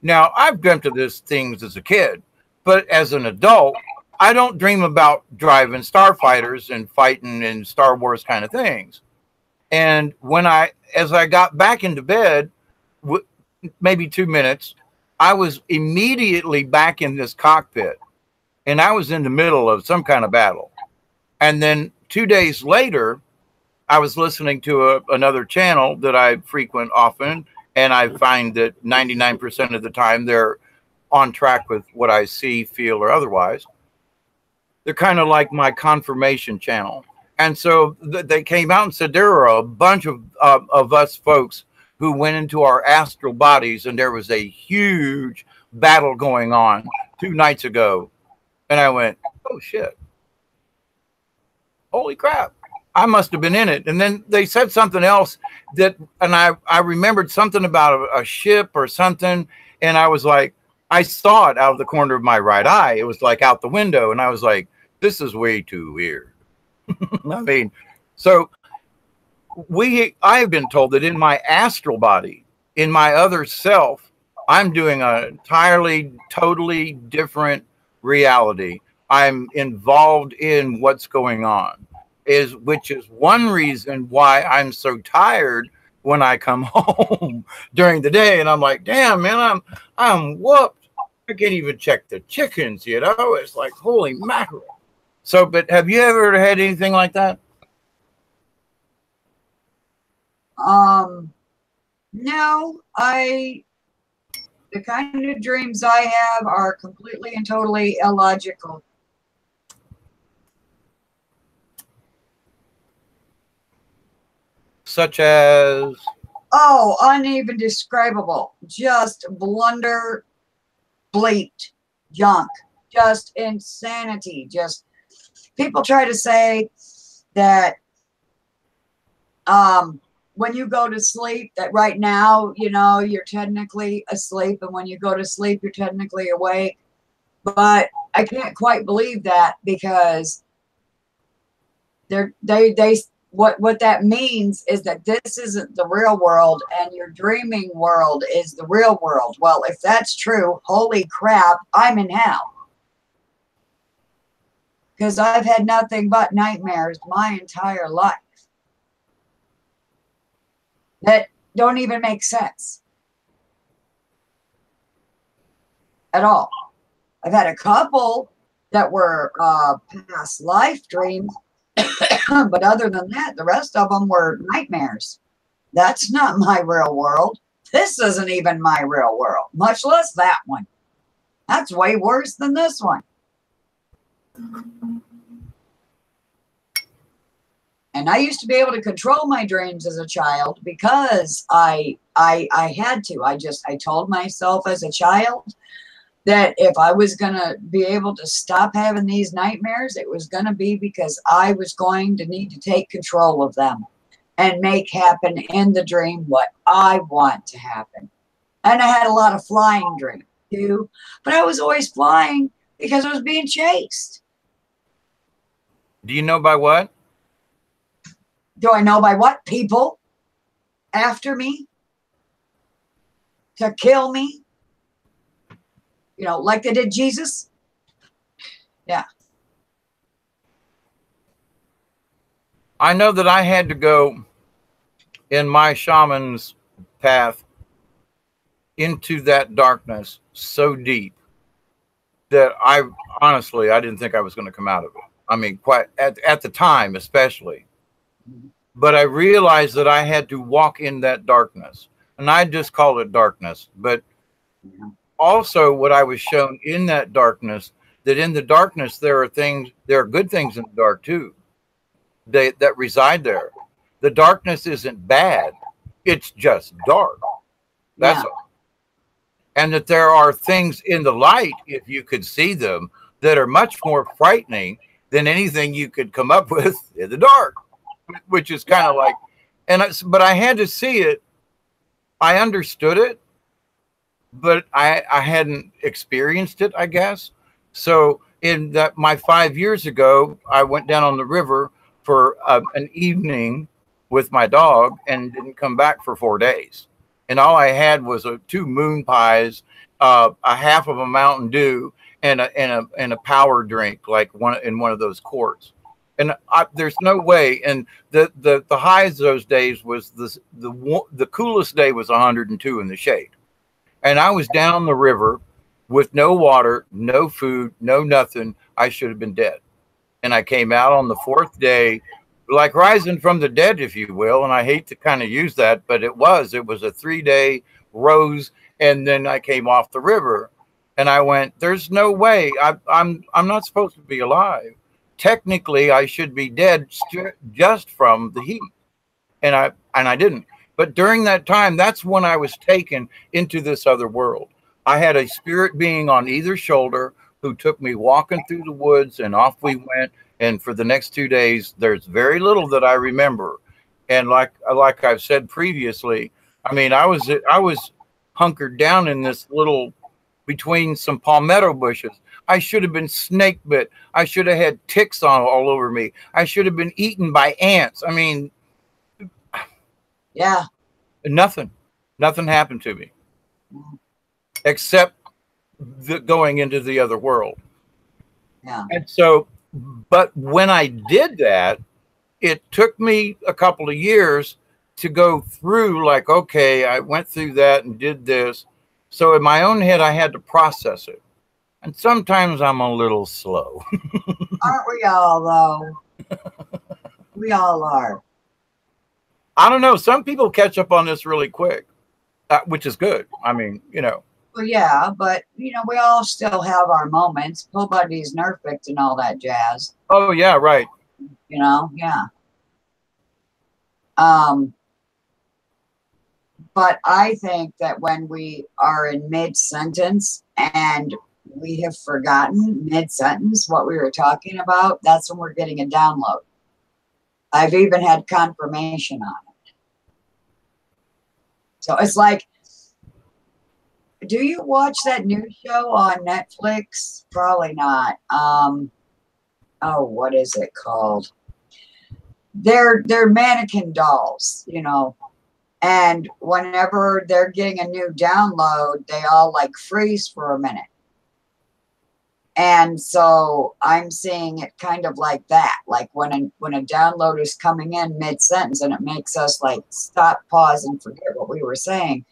Now, I've dreamt of these things as a kid, but as an adult, I don't dream about driving starfighters and fighting in Star Wars kind of things. And as I got back into bed, maybe 2 minutes, I was immediately back in this cockpit, and I was in the middle of some kind of battle. And then 2 days later, I was listening to another channel that I frequent often, and I find that 99% of the time they're on track with what I see, feel, or otherwise. They're kind of like my confirmation channel. And so they came out and said there are a bunch of us folks who went into our astral bodies, and there was a huge battle going on 2 nights ago. And I went, oh, shit. Holy crap. I must have been in it. And then they said something else and I remembered something about a ship or something. And I was like, I saw it out of the corner of my right eye. It was like out the window. And I was like, this is way too weird. I mean, so I have been told that in my astral body, in my other self, I'm doing an entirely, totally different reality. I'm involved in what's going on. Which is one reason why I'm so tired when I come home during the day, and I'm like, damn, man, I'm whooped. I can't even check the chickens, you know. It's like, holy mackerel. So, but have you ever had anything like that? No, the kind of dreams I have are completely and totally illogical. Such as? Oh, uneven describable. Just blunder, bleat, junk. Just insanity. Just people try to say that when you go to sleep, that right now, you know, you're technically asleep, and when you go to sleep, you're technically awake. But I can't quite believe that, because what that means is that this isn't the real world, and your dreaming world is the real world. Well, if that's true, holy crap, I'm in hell. Because I've had nothing but nightmares my entire life that don't even make sense at all. I've had a couple that were past life dreams, but other than that, the rest of them were nightmares. That's not my real world. This isn't even my real world, much less that one. That's way worse than this one. And I used to be able to control my dreams as a child because I had to. I told myself as a child that if I was going to be able to stop having these nightmares, it was going to be because I was going to need to take control of them and make happen in the dream what I want to happen. And I had a lot of flying dreams too, but I was always flying because I was being chased. Do you know by what? Do I know by what? People after me to kill me. You know, like they did Jesus. Yeah. I know that I had to go in my shaman's path into that darkness so deep that I didn't think I was going to come out of it. I mean, quite at the time, especially. But I realized that I had to walk in that darkness, and I just called it darkness. But also what I was shown in that darkness, that in the darkness, there are good things in the dark too, that reside there. The darkness isn't bad. It's just dark. That's all. And that there are things in the light, if you could see them, that are much more frightening than anything you could come up with in the dark, which is kind of like, but I had to see it. I understood it, but I hadn't experienced it, I guess. So my 5 years ago, I went down on the river for an evening with my dog and didn't come back for 4 days. and all I had was two moon pies, a half of a Mountain Dew, and a power drink, like one of those quarts. And there's no way. And the highs those days was the coolest day was 102 in the shade. And I was down the river with no water, no food, no nothing. I should have been dead. And I came out on the fourth day, like rising from the dead, if you will. And I hate to kind of use that, but it was a 3-day rose. And then I came off the river, and I went, there's no way. I'm not supposed to be alive. Technically, I should be dead just from the heat. And I didn't. But during that time, that's when I was taken into this other world. I had a spirit being on either shoulder who took me walking through the woods, and off we went. And for the next 2 days, there's very little that I remember. And like I've said previously, I mean, I was hunkered down in this little, between some palmetto bushes. I should have been snake bit. I should have had ticks all over me. I should have been eaten by ants. I mean, yeah, nothing happened to me except going into the other world. Yeah. And so, but when I did that, it took me a couple of years to go through, like, okay, I went through that and did this. So in my own head, I had to process it. And sometimes I'm a little slow. Aren't we all, though? We all are. I don't know. Some people catch up on this really quick, which is good. I mean, you know. Well, yeah, but, you know, we all still have our moments. Nobody's perfect and all that jazz. Oh, yeah, right. You know, yeah. But I think that when we are in mid-sentence and we have forgotten mid-sentence what we were talking about, that's when we're getting a download. I've even had confirmation on it. So it's like, do you watch that new show on Netflix? Probably not. Oh, what is it called? They're mannequin dolls, you know. And whenever they're getting a new download, they all like freeze for a minute. And so I'm seeing it kind of like that, like when a download is coming in mid-sentence, and it makes us like stop, pause, and forget what we were saying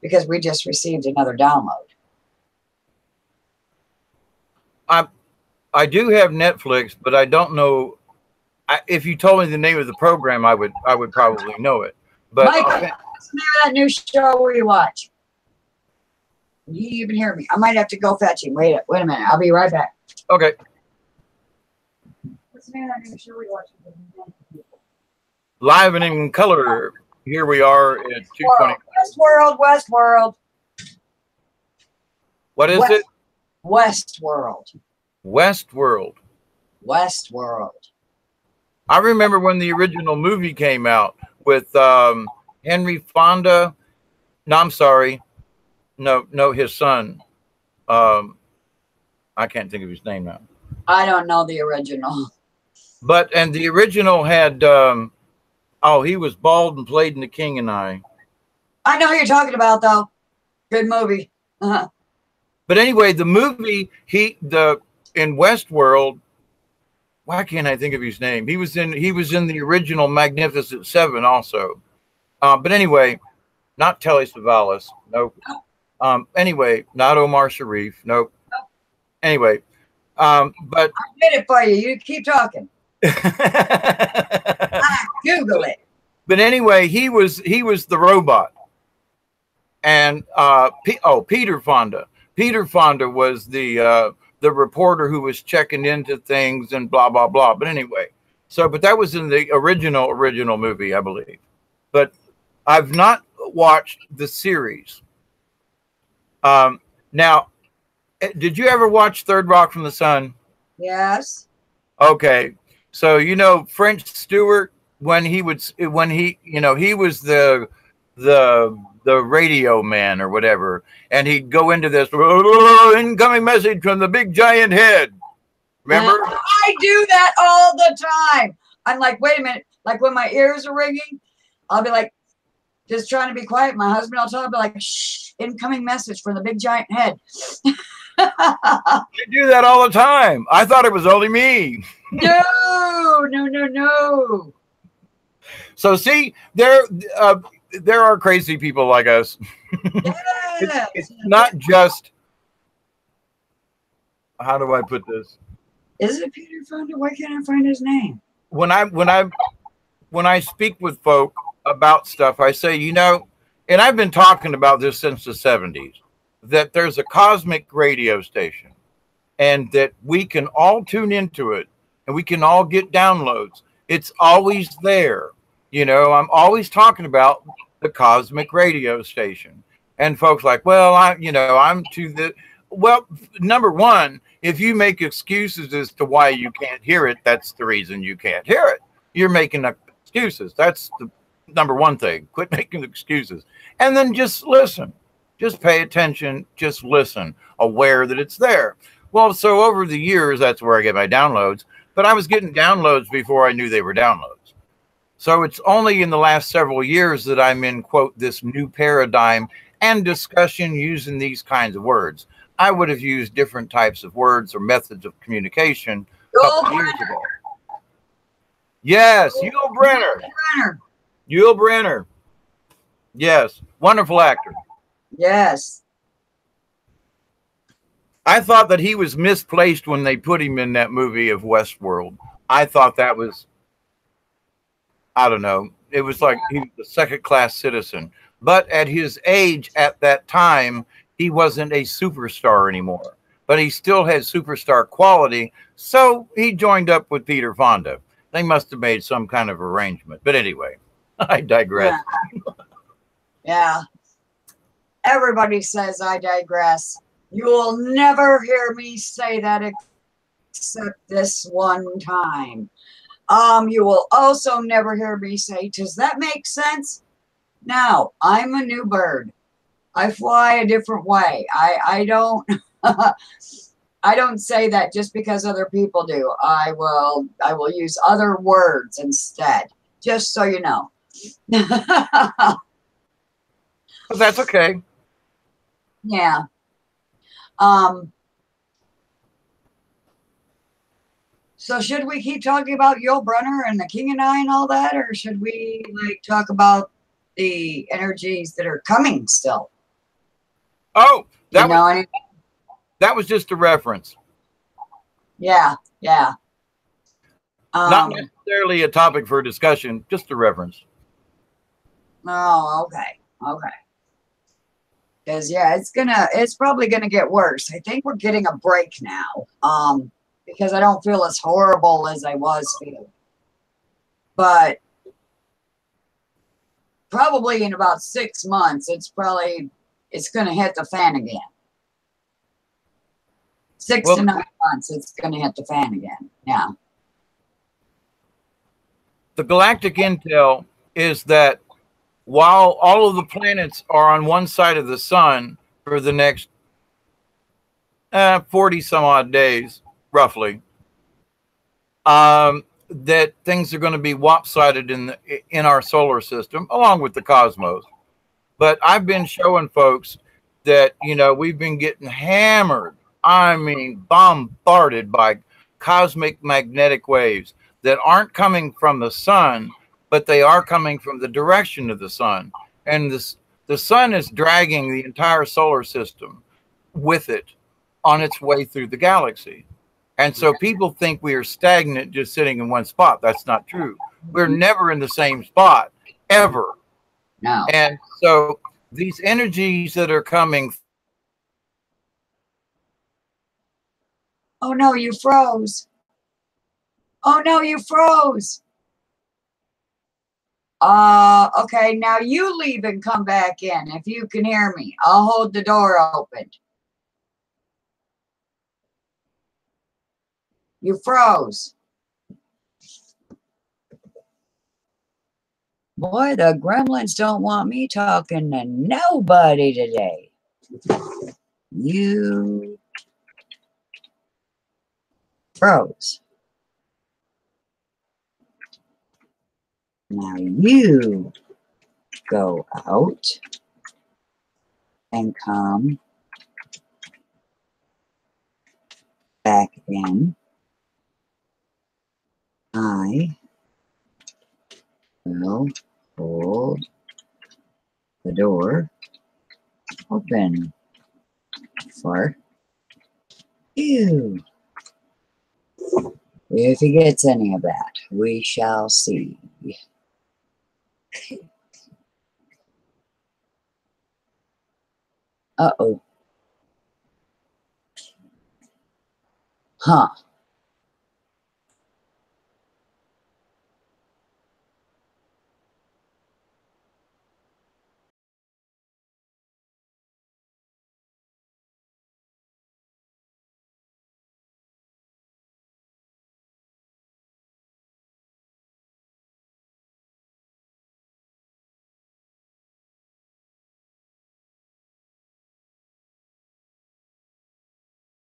because we just received another download. I do have Netflix, but I don't know. If you told me the name of the program, I would probably know it. But Mike, what's the name of that new show we watch? You didn't even hear me. I might have to go fetch him. Wait a minute. I'll be right back. Okay. What's the name of that new show we watch? Live and in color. Here we are at 2:20. Westworld. What is it? Westworld. I remember when the original movie came out with Henry Fonda. No, I'm sorry. No, his son. I can't think of his name now. I don't know the original. And the original had he was bald and played in The King and I. I know who you're talking about, though. Good movie. Uh-huh. But anyway, the movie in Westworld. Why can't I think of his name? He was in the original Magnificent Seven also. But anyway, not Telly Savalas. Nope. Anyway, not Omar Sharif. Nope. Anyway, but I did it for you. You keep talking. Google it. But anyway, he was the robot, and Peter Fonda. Peter Fonda was the reporter who was checking into things and blah blah blah. But anyway, but that was in the original movie, I believe. But I've not watched the series. Now, did you ever watch Third Rock from the Sun? Yes. Okay. So, you know, French Stewart, when he was the radio man or whatever, and he'd go into this incoming message from the big giant head. Remember? I do that all the time. I'm like, wait a minute. Like when my ears are ringing, I'll be like, just trying to be quiet. My husband will talk, be like, shh, incoming message from the big giant head. I do that all the time. I thought it was only me. No, no, no, no. So see, there are crazy people like us. Yes. It's not just, how do I put this? Is it Peter Fonda? Why can't I find his name? When I speak with folk about stuff, I say, you know, and I've been talking about this since the 70s, that there's a cosmic radio station and that we can all tune into it and we can all get downloads. It's always there. You know, I'm always talking about the cosmic radio station. And folks like, well, I'm to the, well, number one, if you make excuses as to why you can't hear it, that's the reason you can't hear it. You're making excuses. That's the number one thing. Quit making excuses. And then just listen. Just pay attention. Just listen, aware that it's there. Well, so over the years, that's where I get my downloads. But I was getting downloads before I knew they were downloads. So it's only in the last several years that I'm in, quote, this new paradigm and discussion using these kinds of words. I would have used different types of words or methods of communication a couple years ago. Yes, Yul Brynner. Yul Brynner. Yes, wonderful actor. Yes. I thought that he was misplaced when they put him in that movie of Westworld. I thought that was, I don't know. It was like he was a second-class citizen. But at his age at that time, he wasn't a superstar anymore. But he still had superstar quality. So he joined up with Peter Fonda. They must have made some kind of arrangement. But anyway, I digress. Yeah. Everybody says I digress. You will never hear me say that except this one time. You will also never hear me say, does that make sense? No, I'm a new bird. I fly a different way. I don't I don't say that just because other people do. I will use other words instead, just so you know. That's okay. Yeah. So should we keep talking about Yul Brynner and the King and I and all that, or should we like talk about the energies that are coming still? Oh, that was just a reference. Yeah, yeah. Not necessarily a topic for discussion, just a reference. Oh, okay, okay. Because yeah, it's probably gonna get worse. I think we're getting a break now. Because I don't feel as horrible as I was feeling. But probably in about 6 months, it's gonna hit the fan again. 6 to 9 months, it's gonna hit the fan again. Yeah. The galactic intel is that while all of the planets are on one side of the sun for the next 40 some odd days, roughly, that things are going to be lopsided in our solar system, along with the cosmos. But I've been showing folks that, you know, we've been getting hammered, I mean, bombarded by cosmic magnetic waves that aren't coming from the sun, but they are coming from the direction of the sun. And the sun is dragging the entire solar system with it on its way through the galaxy. And so people think we are stagnant just sitting in one spot. That's not true. We're never in the same spot, ever. No. And so these energies that are coming. Oh no, you froze. Oh no, you froze. Okay, now you leave and come back in if you can hear me. I'll hold the door open. You froze. Boy, the gremlins don't want me talking to nobody today. You froze. Now you go out and come back in. I will hold the door open for you. If he gets any of that, we shall see. Uh-oh. Huh.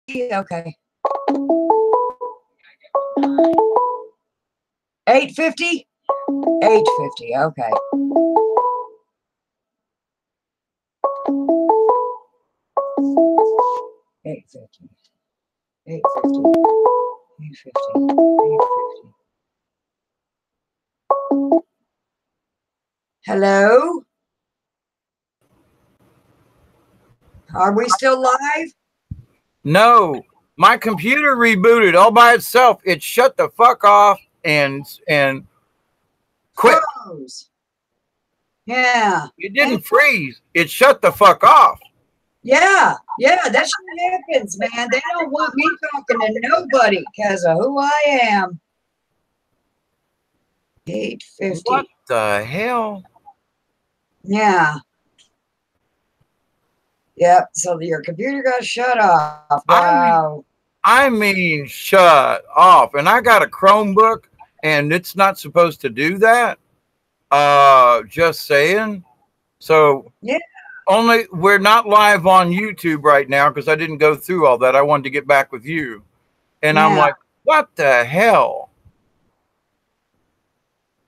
Okay. 850? 850, okay. $8.50. $8.50. $8.50. $8.50. Hello? Are we still live? No, my computer rebooted all by itself. It shut the fuck off and quit. Froze. Yeah. It didn't freeze. It shut the fuck off. Yeah, that shit happens, man. They don't want me talking to nobody because of who I am. 850. What the hell? Yeah. Yep. So your computer got shut off. Wow. I mean, shut off. And I got a Chromebook, and it's not supposed to do that. Just saying. So yeah. Only we're not live on YouTube right now because I didn't go through all that. I wanted to get back with you. And I'm like, what the hell?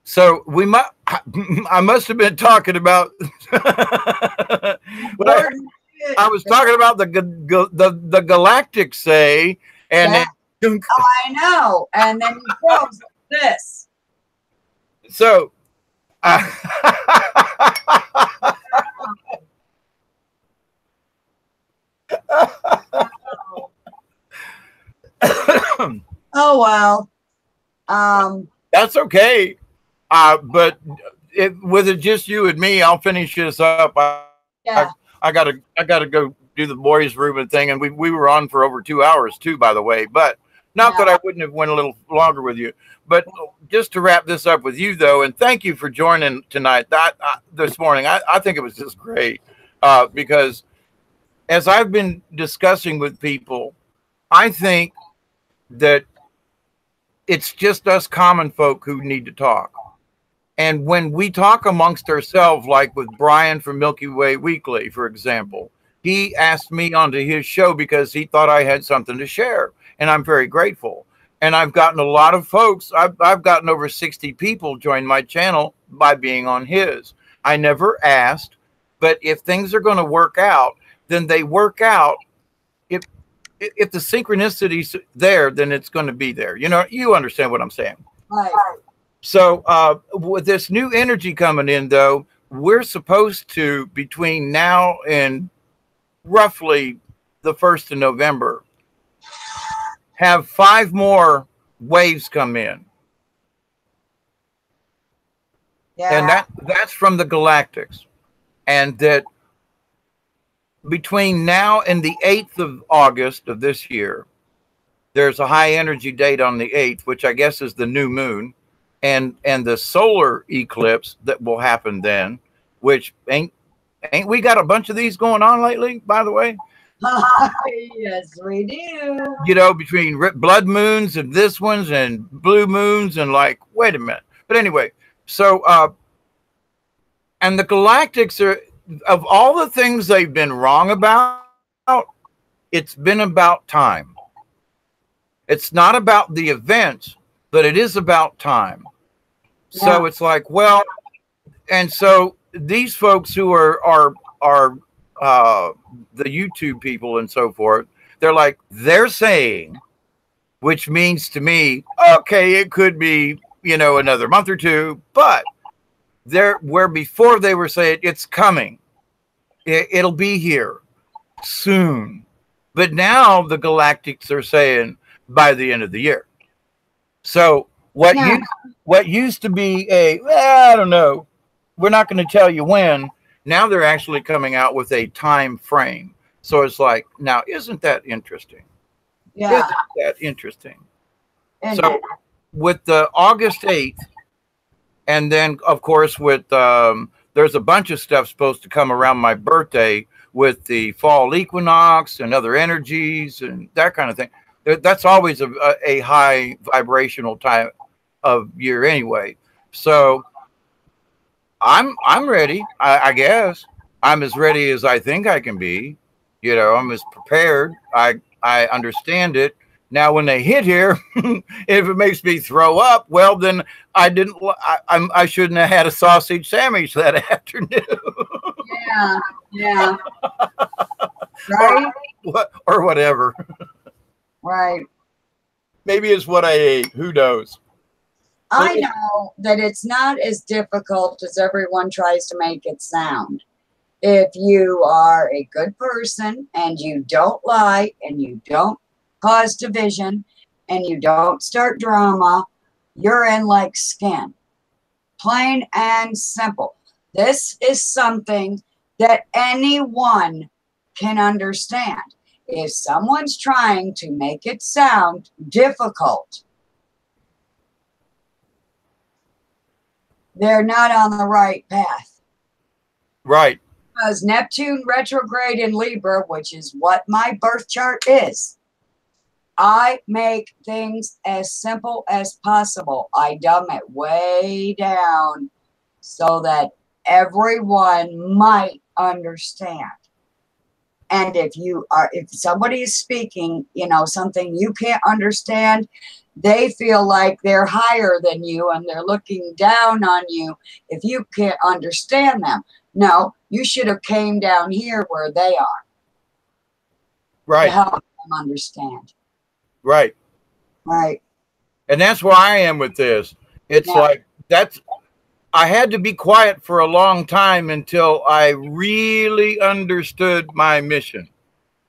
So I must have been talking about I was talking about the galactic say, and then, I know, and then you froze this. So oh well. That's okay. But with it just you and me, I'll finish this up. I gotta go do the boys' room and thing, and we were on for over 2 hours too, by the way. But not that I wouldn't have went a little longer with you. But just to wrap this up with you, though, and thank you for joining tonight. This morning, I think it was just great because as I've been discussing with people, I think that it's just us common folk who need to talk. And when we talk amongst ourselves, like with Brian from Milky Way Weekly, for example, he asked me onto his show because he thought I had something to share. And I'm very grateful. And I've gotten a lot of folks. I've gotten over 60 people join my channel by being on his. I never asked, but if things are going to work out, then they work out. If the synchronicity's there, then it's going to be there. You know, you understand what I'm saying. Right. So with this new energy coming in, though, we're supposed to, between now and roughly the 1st of November, have 5 more waves come in. Yeah. And that's from the galactics. And that between now and the 8th of August of this year, there's a high energy date on the 8th, which I guess is the new moon. And the solar eclipse that will happen then, which ain't we got a bunch of these going on lately, by the way? Yes, we do. You know, between blood moons and this ones and blue moons and like, wait a minute. But anyway, so and the galactics are, of all the things they've been wrong about, it's been about time. It's not about the events, but it is about time. So it's like, well, and so these folks who are the YouTube people and so forth, they're saying, which means to me, okay, it could be, another month or two, but where before they were saying it's coming, it'll be here soon. But now the Galactics are saying by the end of the year. So what used to be I don't know, we're not going to tell you when. Now they're actually coming out with a time frame. So it's like, now, isn't that interesting? Yeah. Isn't that interesting? So with the August 8th, and then, of course, with there's a bunch of stuff supposed to come around my birthday with the fall equinox and other energies and that kind of thing. That's always a high vibrational time of year anyway. So I'm ready. I guess I'm as ready as I think I can be. I'm as prepared. I understand it. Now, when they hit here, if it makes me throw up, well, then I shouldn't have had a sausage sandwich that afternoon. Yeah. Right. Or whatever. Right. Maybe it's what I ate. Who knows? I know that it's not as difficult as everyone tries to make it sound. If you are a good person and you don't lie and you don't cause division and you don't start drama, you're in like skin. Plain and simple. This is something that anyone can understand. If someone's trying to make it sound difficult, they're not on the right path. Right. Because Neptune retrograde in Libra, which is what my birth chart is, I make things as simple as possible. I dumb it way down so that everyone might understand. And if somebody is speaking, something you can't understand, they feel like they're higher than you and they're looking down on you if you can't understand them. No, you should have came down here where they are. Right. To help them understand. Right. Right. And that's where I am with this. It's like I had to be quiet for a long time until I really understood my mission.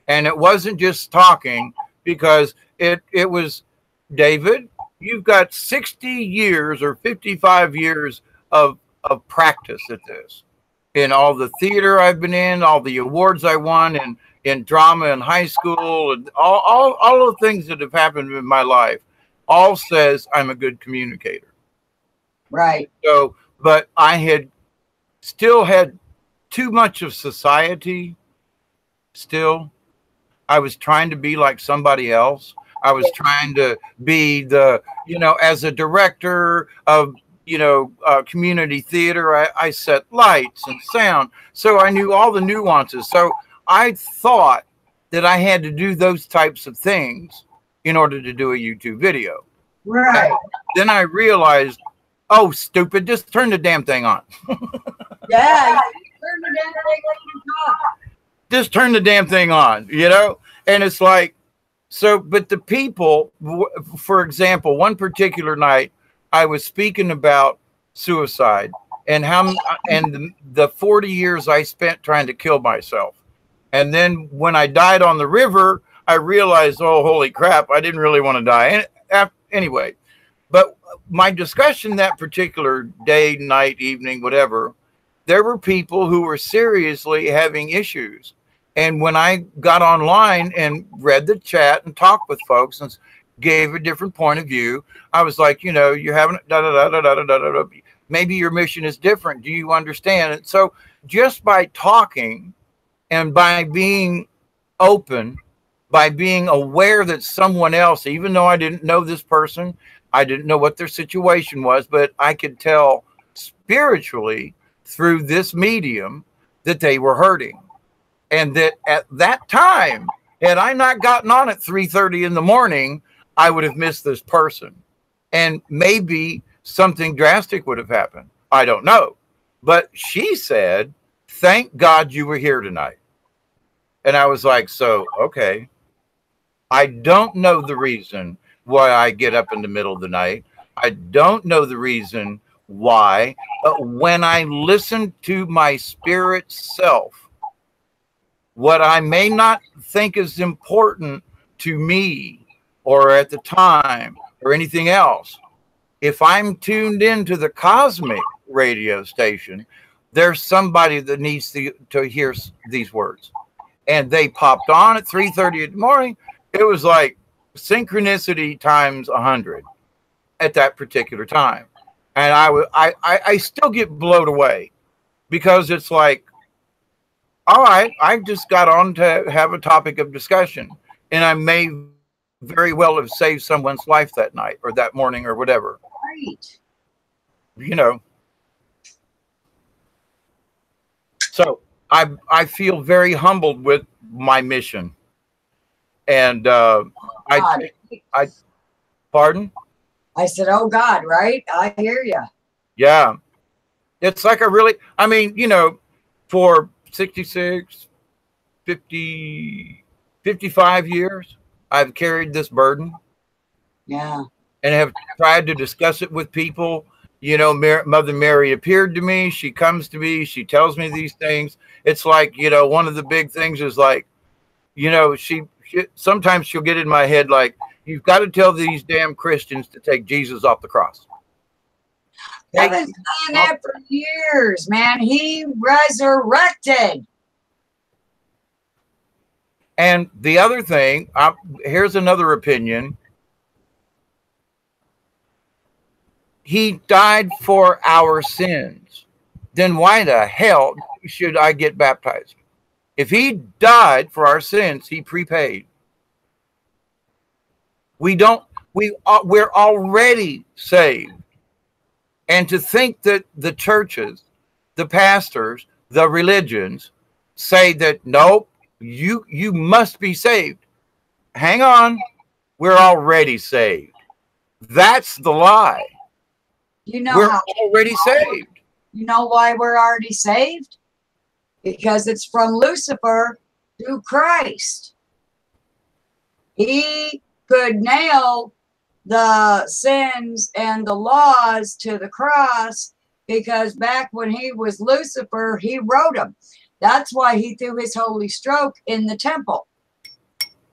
And it wasn't just talking, because it was, David, you've got 60 years or 55 years of practice at this. In all the theater I've been in, all the awards I won in drama in high school, and all the things that have happened in my life, all says I'm a good communicator. Right. So, but I still had too much of society. Still, I was trying to be like somebody else. I was trying to be as a director of, community theater, I set lights and sound. So I knew all the nuances. So I thought that I had to do those types of things in order to do a YouTube video. Right. And then I realized, oh, stupid, just turn the damn thing on. Yeah. Turn the damn thing on. Just turn the damn thing on, And it's like, but the people, for example, one particular night, I was speaking about suicide and the 40 years I spent trying to kill myself. And then when I died on the river, I realized, oh, holy crap, I didn't really want to die. Anyway, but my discussion that particular day, night, evening, whatever, there were people who were seriously having issues. And when I got online and read the chat and talked with folks and gave a different point of view, I was like, you haven't maybe your mission is different. Do you understand it? So just by talking and by being open, by being aware that someone else, even though I didn't know this person, I didn't know what their situation was, but I could tell spiritually through this medium that they were hurting. And that at that time, had I not gotten on at 3:30 in the morning, I would have missed this person. And maybe something drastic would have happened. I don't know. But she said, thank God you were here tonight. And I was like, so, okay. I don't know the reason why I get up in the middle of the night. I don't know the reason why. But when I listen to my spirit self, what I may not think is important to me or at the time or anything else, if I'm tuned into the cosmic radio station, there's somebody that needs to hear these words. And they popped on at 3:30 in the morning. It was like synchronicity times 100 at that particular time. And I still get blown away because it's like, all right, I just got on to have a topic of discussion, and I may very well have saved someone's life that night or that morning or whatever. Right. You know. So I feel very humbled with my mission. And I pardon? I said, oh God, right? I hear you. Yeah. It's like I mean, you know, for 66, 50, 55 years, I've carried this burden. Yeah. And have tried to discuss it with people. You know, Mother Mary appeared to me. She comes to me. She tells me these things. It's like, you know, one of the big things is like, you know, she sometimes she'll get in my head like, you've got to tell these damn Christians to take Jesus off the cross. I've been saying that for years, man. He resurrected. And the other thing, here's another opinion. He died for our sins. Then why the hell should I get baptized? If he died for our sins, he prepaid. We're already saved. And to think that the churches, the pastors, the religions say that, nope, you must be saved. Hang on. We're already saved. That's the lie. You know, we're already saved. You know why we're already saved? Because it's from Lucifer to Christ. He could nail the sins and the laws to the cross because back when he was Lucifer, he wrote them. That's why he threw his holy stroke in the temple.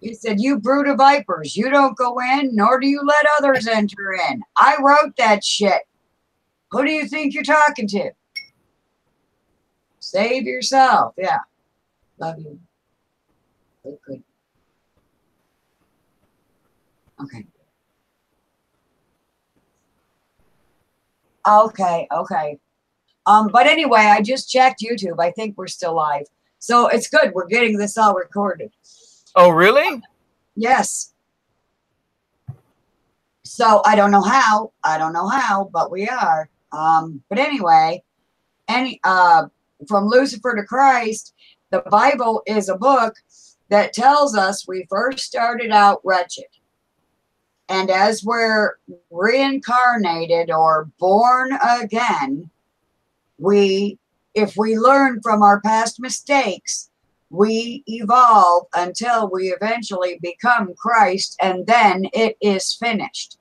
He said, you brood of vipers, you don't go in, nor do you let others enter in. I wrote that shit. Who do you think you're talking to? Save yourself. Yeah. Love you. Good. Okay. Okay. But anyway, I just checked YouTube. I think we're still live. So it's good. We're getting this all recorded. Oh, really? Yes. So I don't know how, but we are. But anyway, from Lucifer to Christ, the Bible is a book that tells us we first started out wretched. And as we're reincarnated or born again, if we learn from our past mistakes, we evolve until we eventually become Christ, and then it is finished.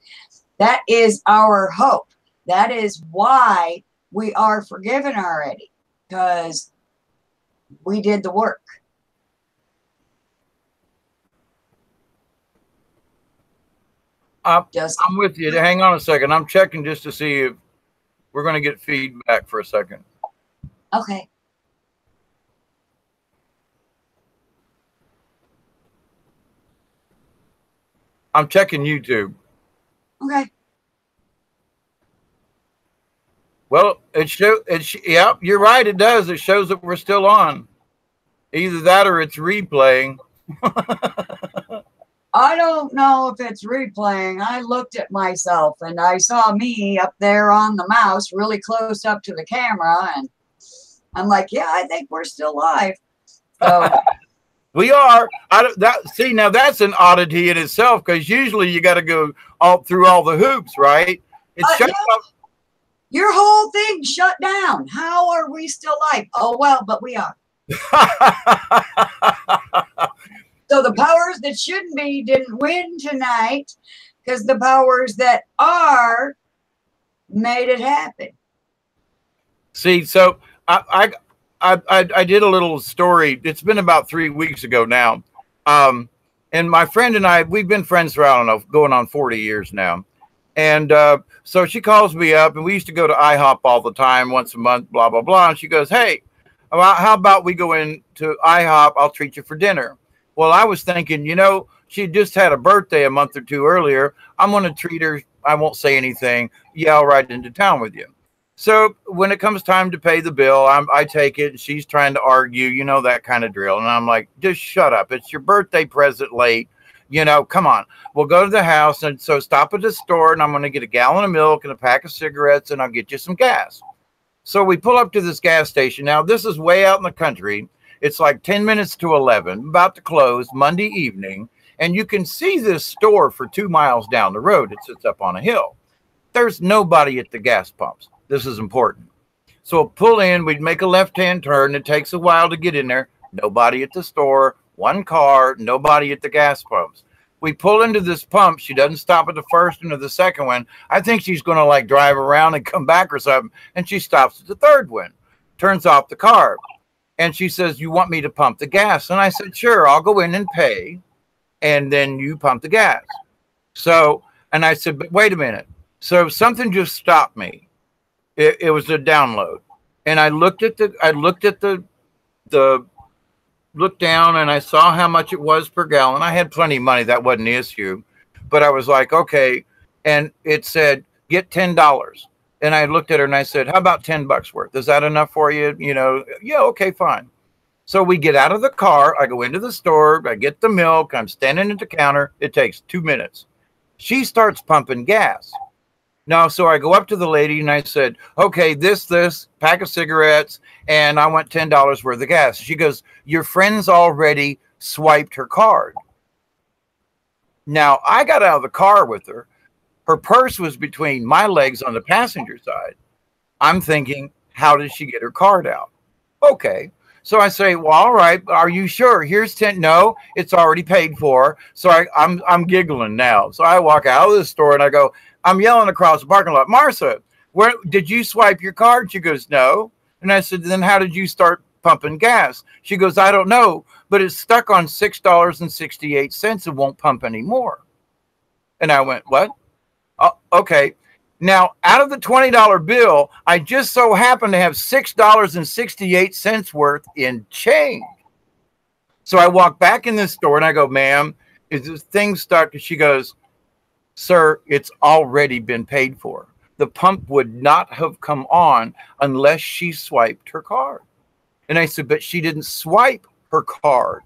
That is our hope. That is why we are forgiven already, because we did the work. I'm with you. Hang on a second. I'm checking just to see if we're going to get feedback for a second. Okay. I'm checking YouTube. Okay. Well, yeah, you're right. It does. It shows that we're still on. Either that or it's replaying. I don't know if it's replaying. I looked at myself and I saw me up there on the mouse really close up to the camera. And I'm like, yeah, I think we're still live. So we are. See, now that's an oddity in itself, because usually you got to go through all the hoops, right? It shows up. Your whole thing shut down. How are we still alive? Oh, well, but we are. So the powers that shouldn't be didn't win tonight because the powers that are made it happen. See, so I did a little story. It's been about 3 weeks ago now. And my friend and I, we've been friends for, I don't know, going on 40 years now. And so she calls me up, and we used to go to IHOP all the time, once a month, blah, blah, blah. And she goes, hey, how about we go into IHOP? I'll treat you for dinner. Well, I was thinking, you know, she just had a birthday a month or two earlier. I'm going to treat her. I won't say anything. Yeah, I'll ride into town with you. So when it comes time to pay the bill, I take it, and she's trying to argue, you know, that kind of drill. And I'm like, just shut up. It's your birthday present late. You know, come on. We'll go to the house. And so stop at the store, and I'm going to get a gallon of milk and a pack of cigarettes, and I'll get you some gas. So we pull up to this gas station. Now, this is way out in the country. It's like 10 minutes to 11, about to close Monday evening. And you can see this store for 2 miles down the road. It sits up on a hill. There's nobody at the gas pumps. This is important. So we'll pull in. We'd make a left-hand turn. It takes a while to get in there. Nobody at the store. One car. Nobody at the gas pumps. We pull into this pump. She doesn't stop at the first one or the second one. I think she's going to like drive around and come back or something. And she stops at the third one. Turns off the car. And she says, you want me to pump the gas? And I said, sure, I'll go in and pay. And then you pump the gas. So, and I said, but wait a minute. So something just stopped me. It was a download. And I looked down, and I saw how much it was per gallon. I had plenty of money. That wasn't the issue. But I was like, okay. And it said, get $10. And I looked at her and I said, how about $10 worth? Is that enough for you? You know, yeah, okay, fine. So we get out of the car. I go into the store. I get the milk. I'm standing at the counter. It takes 2 minutes. She starts pumping gas. Now, so I go up to the lady and I said, okay, this pack of cigarettes, and I want $10 worth of gas. She goes, your friend's already swiped her card. Now, I got out of the car with her. Her purse was between my legs on the passenger side. I'm thinking, how did she get her card out? Okay. So I say, well, all right, are you sure? Here's 10. No, it's already paid for. So I'm giggling now. So I walk out of the store and I go, I'm yelling across the parking lot, Martha, where did you swipe your card? She goes, no. And I said, then how did you start pumping gas? She goes, I don't know, but it's stuck on $6.68 and won't pump anymore. And I went, what? Okay. Now, out of the $20 bill, I just so happened to have $6.68 worth in change. So I walk back in this store and I go, ma'am, is this thing stuck? And she goes, sir, it's already been paid for. The pump would not have come on unless she swiped her card. And I said, but she didn't swipe her card.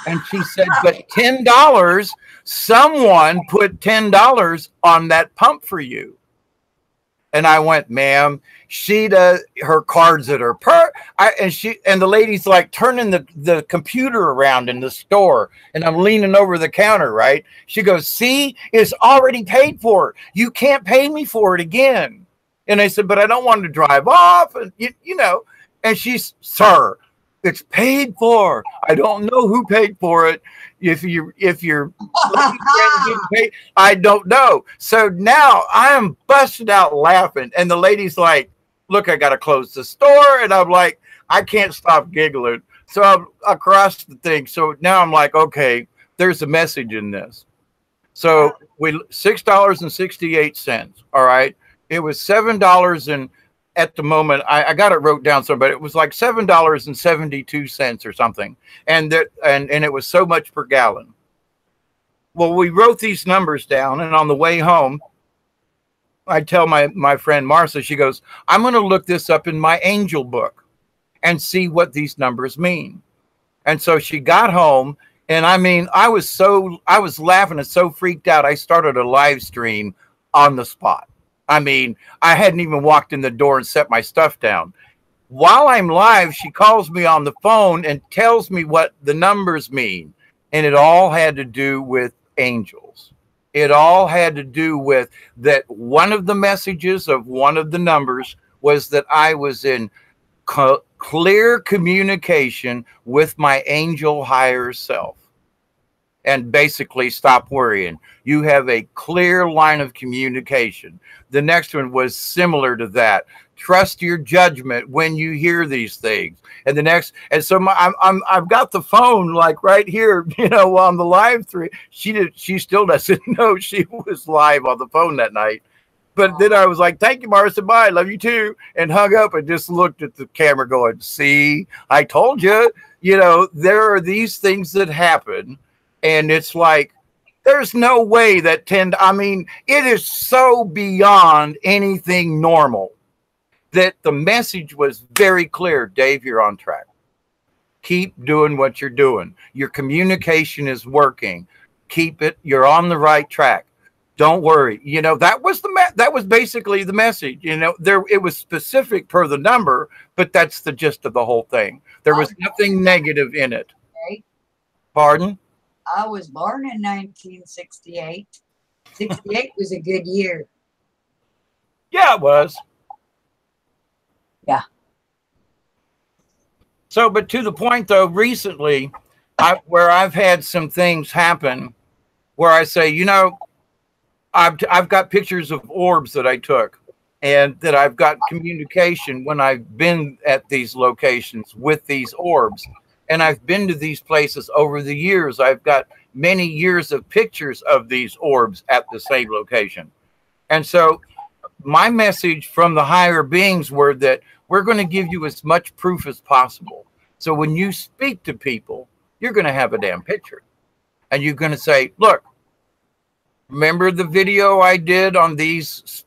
And she said, but $10, someone put $10 on that pump for you. And I went, ma'am, she does her cards at her and the lady's like turning the computer around in the store, and I'm leaning over the counter, right? She goes, see, it's already paid for. You can't pay me for it again. And I said, but I don't want to drive off, and you know. And she's, sir, it's paid for. I don't know who paid for it. If your lady friend didn't pay, I don't know. So now I am busted out laughing, and the lady's like, look, I got to close the store. And I'm like, I can't stop giggling. So I'm across the thing. So now I'm like, okay, there's a message in this. So $6.68. All right. It was $7 and at the moment, I got it wrote down somewhere, but it was like $7.72 or something. And it was so much per gallon. Well, we wrote these numbers down, and on the way home, I tell my friend Martha, she goes, I'm going to look this up in my angel book and see what these numbers mean. And so she got home, and I mean, I was laughing and so freaked out. I started a live stream on the spot. I mean, I hadn't even walked in the door and set my stuff down. While I'm live, she calls me on the phone and tells me what the numbers mean. And it all had to do with angels. It all had to do with that one of the messages of one of the numbers was that I was in clear communication with my angel higher self. And basically, stop worrying. You have a clear line of communication. The next one was similar to that. Trust your judgment when you hear these things. And the next, and so I've got the phone like right here, you know, on the live stream. She still doesn't know she was live on the phone that night. But then I was like, thank you, Marcia. Bye. Love you too. And hung up and just looked at the camera going, see, I told you, you know, there are these things that happen. And it's like, there's no way that I mean, it is so beyond anything normal that the message was very clear. Dave, you're on track. Keep doing what you're doing. Your communication is working. Keep it. You're on the right track. Don't worry. You know, that was basically the message. You know, it was specific per the number, but that's the gist of the whole thing. There was nothing negative in it. Okay. Pardon? I was born in 1968. 68 was a good year. Yeah, it was. Yeah. So, but to the point though, recently, where I've had some things happen where I say, you know, I've got pictures of orbs that I took, and that I've got communication when I've been at these locations with these orbs. And I've been to these places over the years. I've got many years of pictures of these orbs at the same location. And so my message from the higher beings were that we're going to give you as much proof as possible. So when you speak to people, you're going to have a damn picture. And you're going to say, look, remember the video I did on these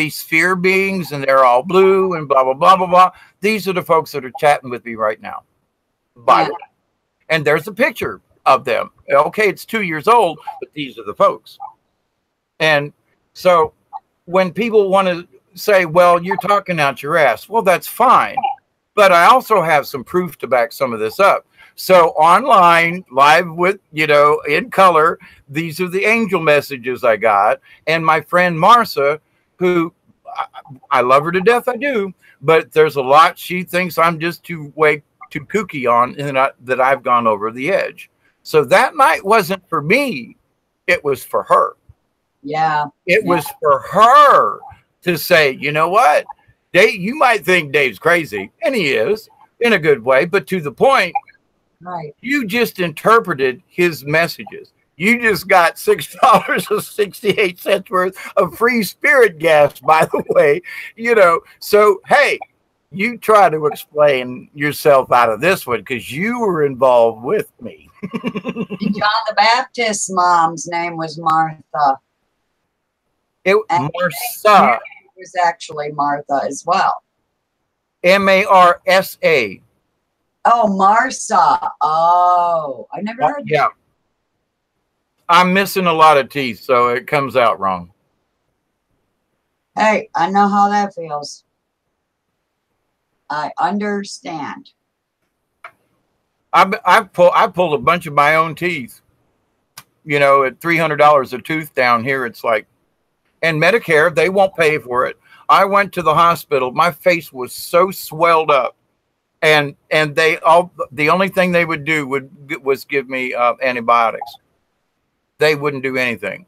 sphere beings, and they're all blue and blah, blah, blah, blah, blah. These are the folks that are chatting with me right now. By the way. And there's a picture of them. Okay, it's 2 years old, but these are the folks. And so when people want to say, well, you're talking out your ass, well, that's fine. But I also have some proof to back some of this up. So online, live with, you know, in color, these are the angel messages I got. And my friend Marcia, who I love her to death, I do, but there's a lot she thinks I'm just too kooky on, and that I've gone over the edge. So that night wasn't for me. It was for her. Yeah. It was for her to say, you know what, Dave, you might think Dave's crazy, and he is in a good way, but to the point, right. You just interpreted his messages. You just got $6.68 worth of free spirit gas, by the way, you know. So, hey, you try to explain yourself out of this one because you were involved with me. John the Baptist's mom's name was Martha. Martha was actually Martha as well. Marsa. Oh, Marsa. Oh, I never heard that. Yeah. I'm missing a lot of teeth, so it comes out wrong. Hey, I know how that feels. I understand. I pulled a bunch of my own teeth. You know, at $300 a tooth down here, it's like, and Medicare, they won't pay for it. I went to the hospital. My face was so swelled up, and the only thing they would do was give me antibiotics. They wouldn't do anything.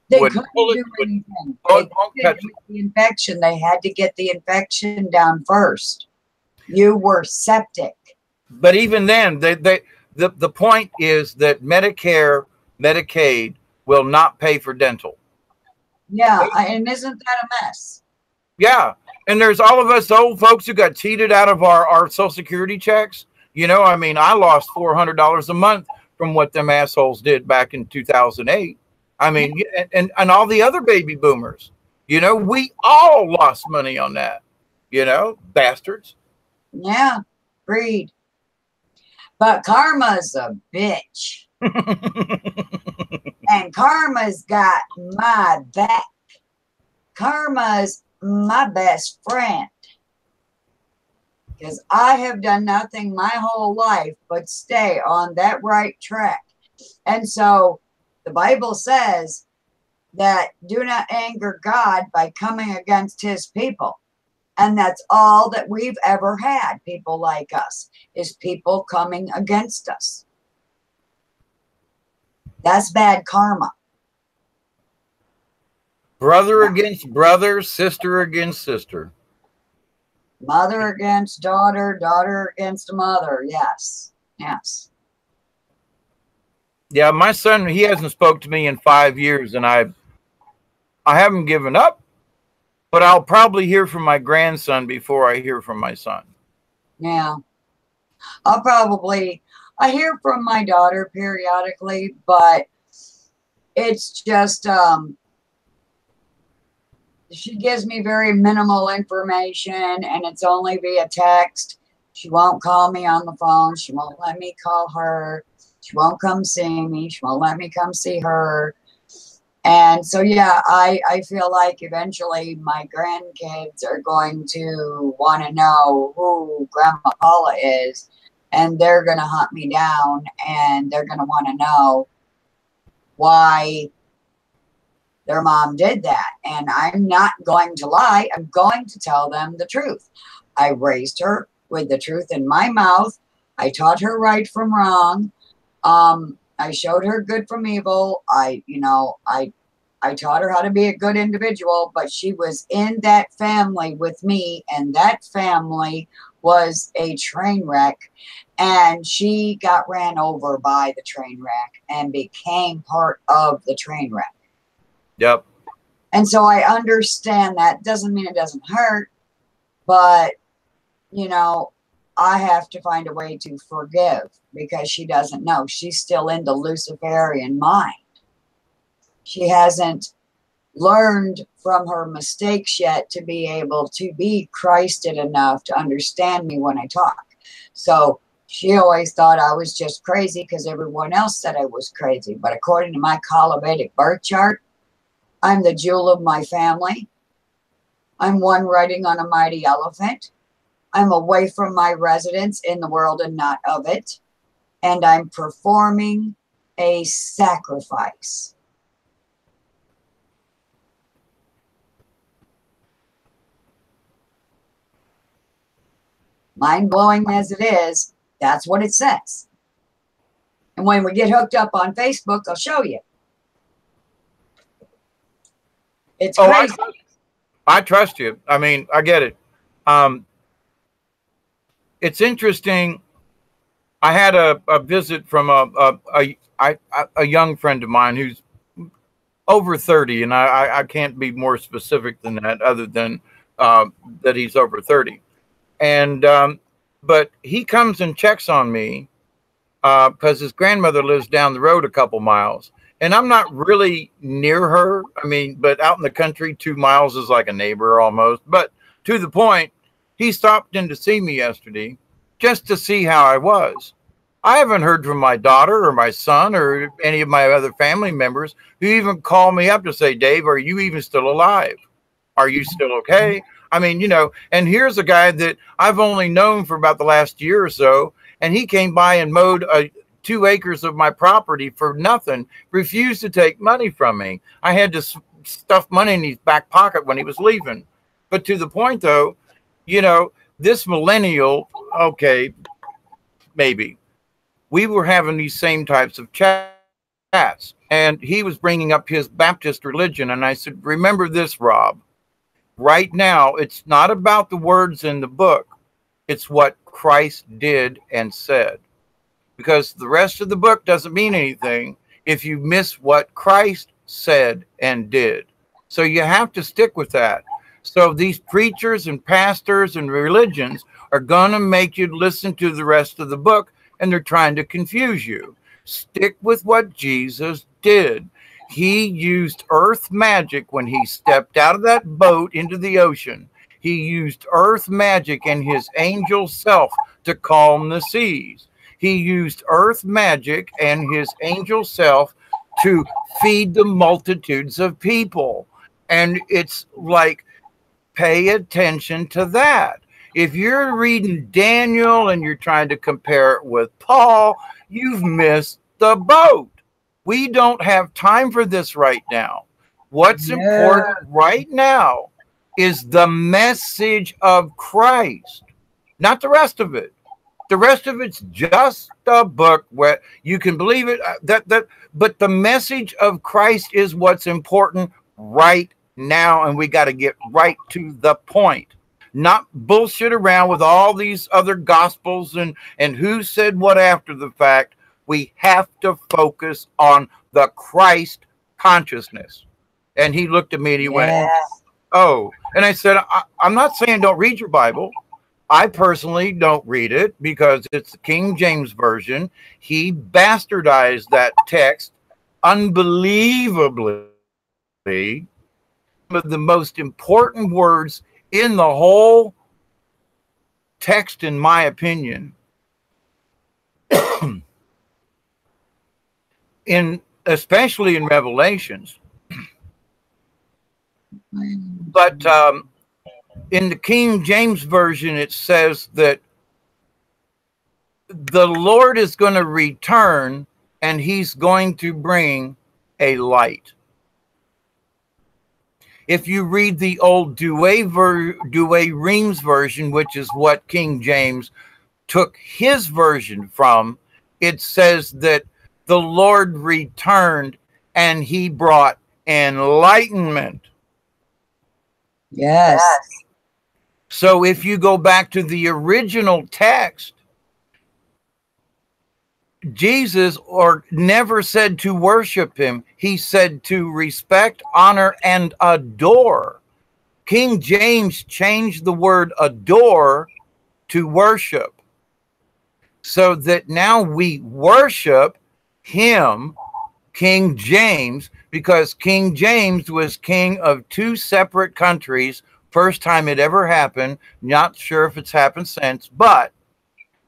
They couldn't do anything. They couldn't get the infection. They had to get the infection down first. You were septic. But even then, the point is that Medicare, Medicaid will not pay for dental. Yeah, and isn't that a mess? Yeah, and there's all of us old folks who got cheated out of our Social Security checks. You know, I mean, I lost $400 a month from what them assholes did back in 2008. I mean, and all the other baby boomers. You know, we all lost money on that. You know, bastards. Yeah, greed. But karma's a bitch. And karma's got my back. Karma's my best friend. Because I have done nothing my whole life but stay on that right track. And so the Bible says, that do not anger God by coming against his people. And that's all that we've ever had, people like us, is people coming against us. That's bad karma. Brother against brother, sister against sister. Mother against daughter, daughter against mother. Yes. Yes. Yeah, my son, he hasn't spoke to me in 5 years, and I haven't given up, but I'll probably hear from my grandson before I hear from my son. Yeah. I hear from my daughter periodically, but it's just, she gives me very minimal information, and it's only via text. She won't call me on the phone. She won't let me call her. She won't come see me. She won't let me come see her. And so, yeah, I feel like eventually my grandkids are going to want to know who Grandma Paula is, and they're going to hunt me down, and they're going to want to know why their mom did that. And I'm not going to lie. I'm going to tell them the truth. I raised her with the truth in my mouth. I taught her right from wrong. I showed her good from evil. I taught her how to be a good individual, but she was in that family with me, and that family was a train wreck, and she got ran over by the train wreck and became part of the train wreck. Yep. And so I understand that. Doesn't mean it doesn't hurt, but, I have to find a way to forgive, because she doesn't know. She's still in the Luciferian mind. She hasn't learned from her mistakes yet to be able to be Christed enough to understand me when I talk. So she always thought I was just crazy because everyone else said I was crazy. But according to my Kaleidoscope birth chart, I'm the jewel of my family. I'm one riding on a mighty elephant. I'm away from my residence in the world and not of it. And I'm performing a sacrifice. Mind-blowing as it is, that's what it says. And when we get hooked up on Facebook, I'll show you. It's crazy. I trust you. I mean, I get it. It's interesting. I had a visit from a young friend of mine who's over 30, and I can't be more specific than that, other than that he's over 30. And but he comes and checks on me because his grandmother lives down the road a couple miles, and I'm not really near her. I mean, but out in the country, 2 miles is like a neighbor almost. But to the point, he stopped in to see me yesterday just to see how I was. I haven't heard from my daughter or my son or any of my other family members who even call me up to say, Dave, are you even still alive? Are you still okay? I mean, and here's a guy that I've only known for about the last year or so, and he came by and mowed 2 acres of my property for nothing, refused to take money from me. I had to stuff money in his back pocket when he was leaving. But to the point, though, this millennial, okay, maybe, we were having these same types of chats, and he was bringing up his Baptist religion. And I said, remember this, Rob, right now, it's not about the words in the book. It's what Christ did and said, because the rest of the book doesn't mean anything if you miss what Christ said and did. So you have to stick with that. So these preachers and pastors and religions are going to make you listen to the rest of the book, and they're trying to confuse you. Stick with what Jesus did. He used earth magic when he stepped out of that boat into the ocean. He used earth magic and his angel self to calm the seas. He used earth magic and his angel self to feed the multitudes of people. And it's like, pay attention to that. If you're reading Daniel and you're trying to compare it with Paul, you've missed the boat. We don't have time for this right now. What's important right now is the message of Christ, not the rest of it. The rest of it's just a book where you can believe it. But the message of Christ is what's important right now, and we got to get right to the point. Not bullshit around with all these other gospels and who said what after the fact. We have to focus on the Christ consciousness. And he looked at me and he went, oh. And I said, I'm not saying don't read your Bible. I personally don't read it because it's the King James Version. He bastardized that text unbelievably. Some of the most important words in the whole text, in my opinion, especially in Revelations. But in the King James Version, it says that the Lord is going to return and he's going to bring a light. If you read the old Douay-Rheims version, which is what King James took his version from, it says that the Lord returned and he brought enlightenment. Yes. So if you go back to the original text, Jesus never said to worship him. He said to respect, honor, and adore. King James changed the word adore to worship, so that now we worship him, King James, because King James was king of two separate countries. First time it ever happened. Not sure if it's happened since, but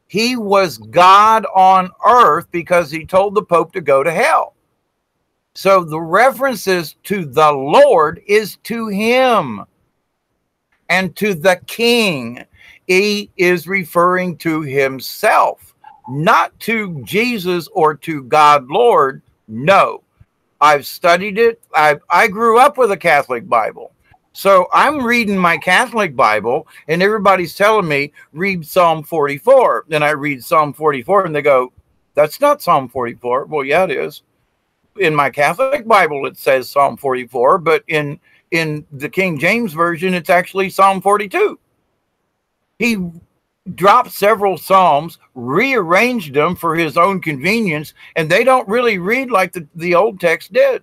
he was God on earth because he told the Pope to go to hell. So the references to the Lord is to him and to the king. He is referring to himself, not to Jesus or to God Lord. No, I've studied it. I grew up with a Catholic Bible. So I'm reading my Catholic Bible and everybody's telling me, read Psalm 44. Then I read Psalm 44 and they go, that's not Psalm 44. Well, yeah, it is. In my Catholic Bible, it says Psalm 44, but in the King James Version, it's actually Psalm 42. He dropped several Psalms, rearranged them for his own convenience, and they don't really read like the old text did.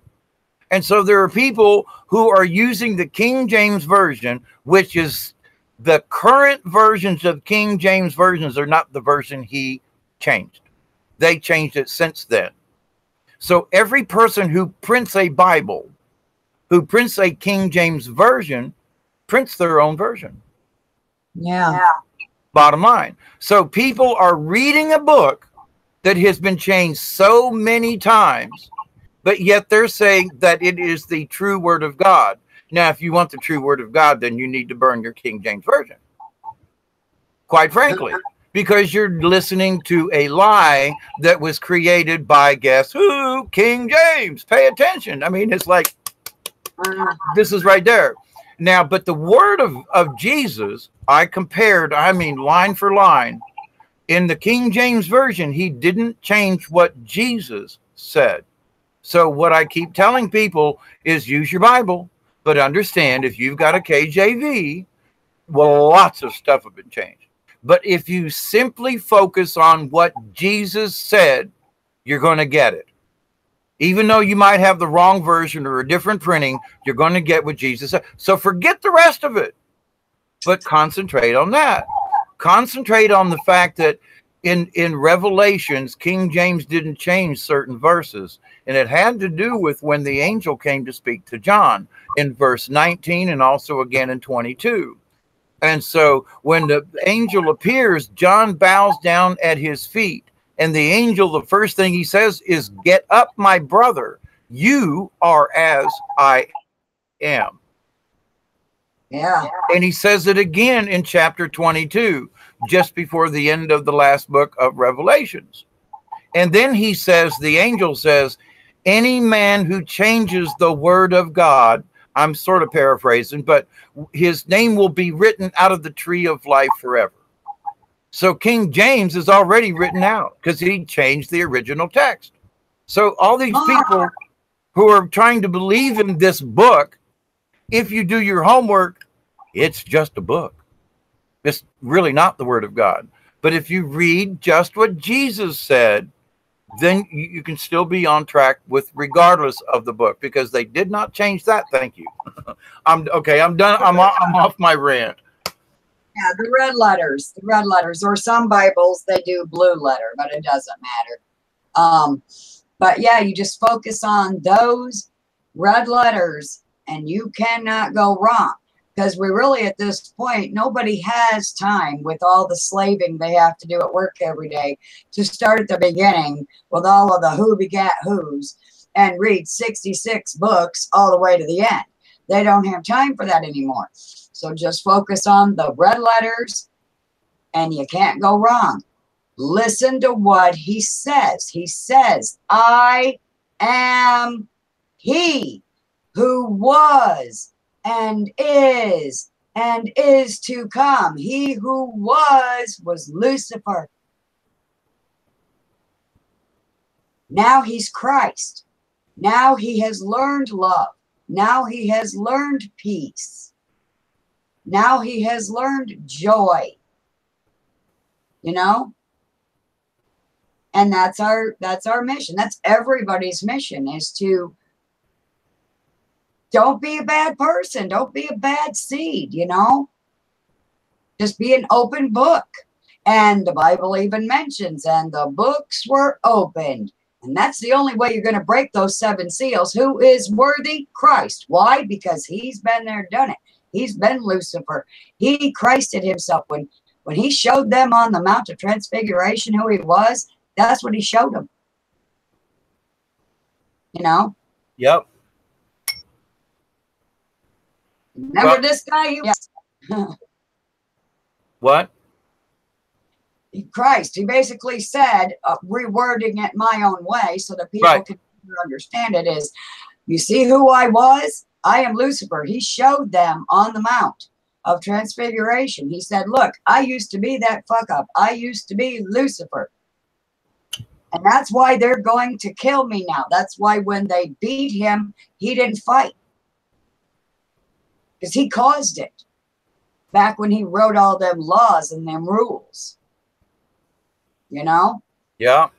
And so there are people who are using the King James Version, which is the current versions of King James versions are not the version he changed. They changed it since then. So every person who prints a Bible, who prints a King James Version, prints their own version. Yeah. Bottom line. So people are reading a book that has been changed so many times, but yet they're saying that it is the true word of God. Now, if you want the true word of God, then you need to burn your King James Version. Quite frankly, because you're listening to a lie that was created by, guess who? King James. Pay attention. I mean, it's like, this is right there. Now, but the word of Jesus, I compared, I mean, line for line. In the King James Version, he didn't change what Jesus said. So what I keep telling people is use your Bible, but understand if you've got a KJV, well, lots of stuff have been changed. But if you simply focus on what Jesus said, you're going to get it. Even though you might have the wrong version or a different printing, you're going to get what Jesus said. So forget the rest of it, but concentrate on that. Concentrate on the fact that in Revelations, King James didn't change certain verses. And it had to do with when the angel came to speak to John in verse 19 and also again in 22. And so when the angel appears, John bows down at his feet. And the angel, the first thing he says is, get up, my brother. You are as I am. Yeah. And he says it again in chapter 22, just before the end of the last book of Revelations. And then he says, the angel says, Any man who changes the word of God, I'm sort of paraphrasing, but his name will be written out of the tree of life forever. So King James is already written out because he changed the original text. So all these people who are trying to believe in this book, if you do your homework, it's just a book. It's really not the word of God. But if you read just what Jesus said, then you can still be on track with regardless of the book, because they did not change that. Thank you. I'm done. I'm off my rant. Yeah, the red letters, or some Bibles, they do blue letter, but it doesn't matter. But yeah, you just focus on those red letters and you cannot go wrong. Because we really, at this point, nobody has time with all the slaving they have to do at work every day to start at the beginning with all of the who begat who's and read 66 books all the way to the end. They don't have time for that anymore. So just focus on the red letters and you can't go wrong. Listen to what he says. He says, I am he who was and is to come. He who was Lucifer. Now he's Christ. Now he has learned love. Now he has learned peace. Now he has learned joy. You know? And that's our mission. That's everybody's mission, is to don't be a bad person. Don't be a bad seed, you know? Just be an open book. And the Bible even mentions, and the books were opened. And that's the only way you're going to break those 7 seals. Who is worthy? Christ. Why? Because he's been there, done it. He's been Lucifer. He Christed himself. When he showed them on the Mount of Transfiguration who he was, that's what he showed them. You know? Yep. Remember this guy? What? Christ. He basically said, rewording it my own way so that people can understand it, is, you see who I was? I am Lucifer. He showed them on the Mount of Transfiguration. He said, look, I used to be that fuck up. I used to be Lucifer. And that's why they're going to kill me now. That's why when they beat him, he didn't fight. Because he caused it. Back when he wrote all them laws and them rules. You know? Yeah.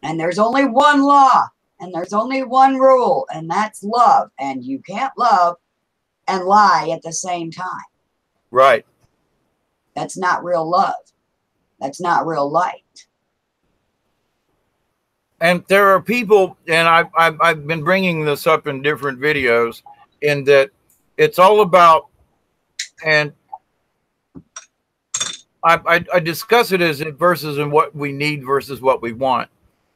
And there's only one law. And there's only one rule. And that's love. And you can't love and lie at the same time. Right. That's not real love. That's not real light. And there are people, and I've been bringing this up in different videos, in that it's all about, and I discuss it as versus in what we need versus what we want.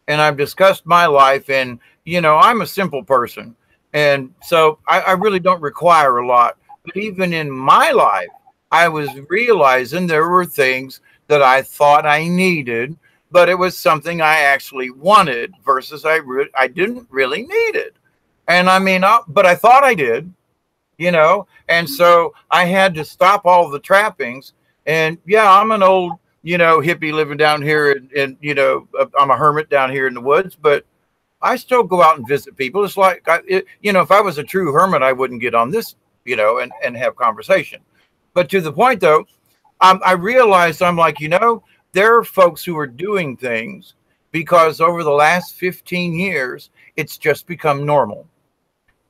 And I've discussed my life, and, you know, I'm a simple person. And so I really don't require a lot. But even in my life, I was realizing there were things that I thought I needed, but it was something I actually wanted versus I didn't really need it. And I mean, but I thought I did, you know, and so I had to stop all the trappings. And yeah, I'm an old, you know, hippie living down here, and you know, I'm a hermit down here in the woods, but I still go out and visit people. It's like, you know, if I was a true hermit, I wouldn't get on this, you know, and have conversation. But to the point, though, I realized, I'm like, you know, there are folks who are doing things because over the last 15 years, it's just become normal.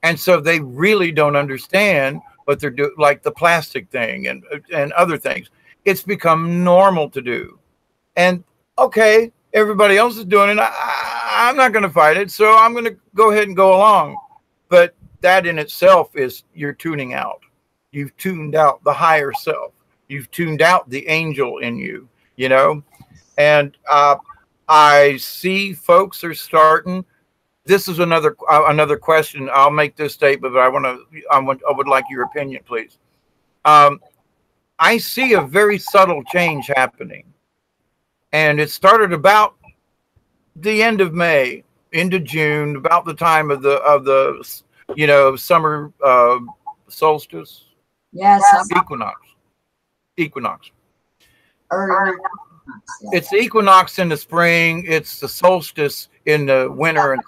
And so they really don't understand what they're doing, like the plastic thing and other things. It's become normal to do. And okay, everybody else is doing it. I'm not going to fight it. So I'm going to go ahead and go along. But that in itself is, you're tuning out. You've tuned out the higher self. You've tuned out the angel in you, you know. And I see folks are starting. This is another question. I'll make this statement, but I would like your opinion, please. I see a very subtle change happening, and it started about the end of May into June, about the time of the summer solstice. Yes. Equinox. Or, it's the equinox in the spring. It's the solstice in the winter.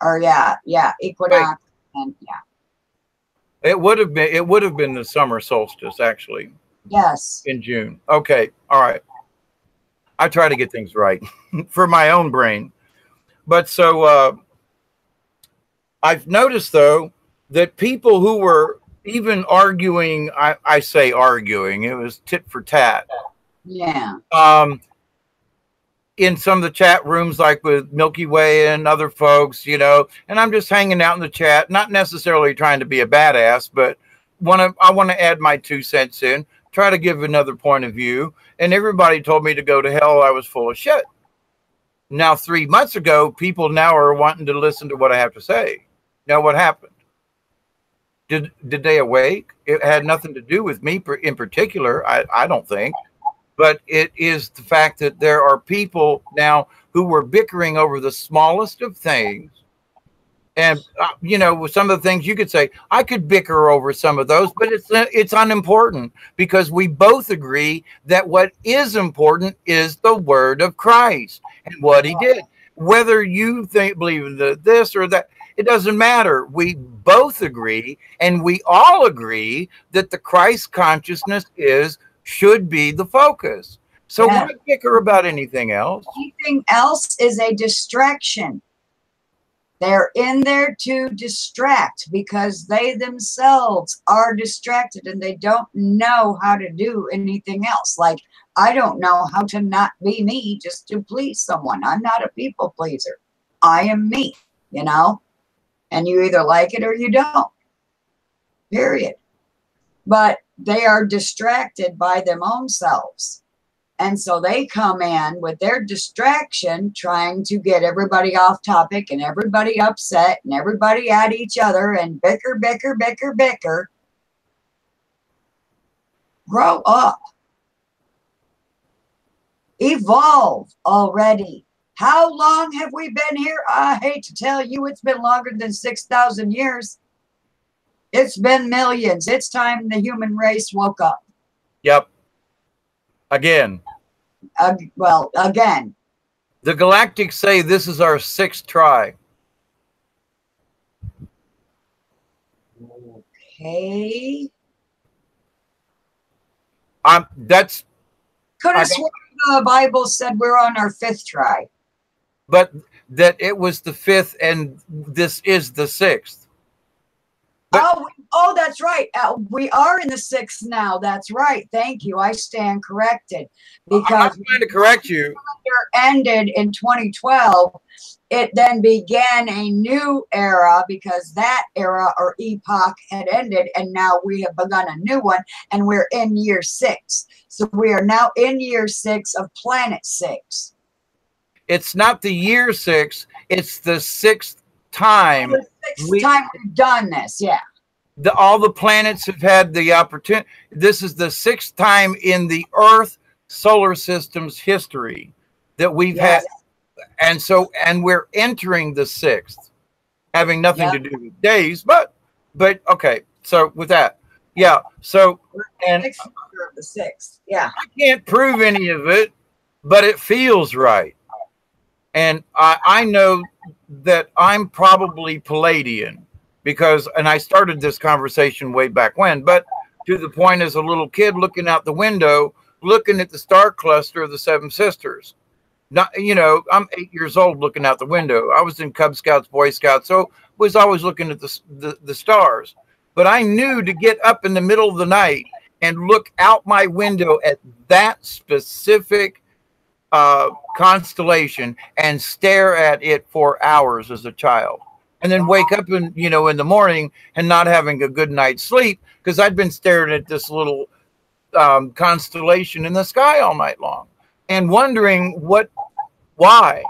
Or yeah, equinox. And yeah. It would have been the summer solstice, actually. Yes. In June. Okay. All right. I try to get things right for my own brain. But so I've noticed, though, that people who were even arguing, I say arguing, it was tit for tat. Yeah. In some of the chat rooms, like with Milky Way and other folks, and I'm just hanging out in the chat, not necessarily trying to be a badass, but I want to add my 2 cents in, try to give another point of view. And everybody told me to go to hell. I was full of shit. Now, 3 months ago, people now are wanting to listen to what I have to say. Now, what happened? Did they awake? It had nothing to do with me in particular, I don't think. But it is the fact that there are people now who were bickering over the smallest of things. And, with some of the things you could say, I could bicker over some of those, but it's unimportant, because we both agree that what is important is the word of Christ and what he did. Whether you believe in this or that, it doesn't matter. We both agree, and we all agree that the Christ consciousness should be the focus. So why bicker about anything else? Anything else is a distraction. They're in there to distract, because they themselves are distracted and they don't know how to do anything else. Like, I don't know how to not be me just to please someone. I'm not a people pleaser. I am me, and you either like it or you don't, period. But they are distracted by their own selves. And so they come in with their distraction, trying to get everybody off topic and everybody upset and everybody at each other and bicker, bicker, bicker, bicker. Grow up. Evolve already. How long have we been here? I hate to tell you, it's been longer than 6,000 years. It's been millions. It's time the human race woke up. Yep. Again. Again. The Galactics say this is our 6th try. Okay. That's. Could have sworn the Bible said we're on our 5th try. But that it was the 5th, and this is the 6th. Oh, that's right. We are in the 6th now. That's right. Thank you. I stand corrected. Because I'm not trying to correct you. Ended in 2012. It then began a new era, because that era or epoch had ended, and now we have begun a new one, and we're in year 6. So we are now in year 6 of planet 6. It's not the year 6. It's the 6th time. The 6th time we've done this, yeah. All the planets have had the opportunity. This is the 6th time in the Earth solar system's history that we've had. And we're entering the 6th, having nothing to do with days, but okay. So with that, yeah. So, and the 6th, yeah. I can't prove any of it, but it feels right. And I know that I'm probably Palladian, and I started this conversation way back when, but to the point as a little kid looking out the window, looking at the star cluster of the 7 Sisters. I'm 8 years old looking out the window. I was in Cub Scouts, Boy Scouts, so was always looking at the stars. But I knew to get up in the middle of the night and look out my window at that specific constellation and stare at it for hours as a child, and then wake up in the morning and not having a good night's sleep because I'd been staring at this little constellation in the sky all night long and wondering why.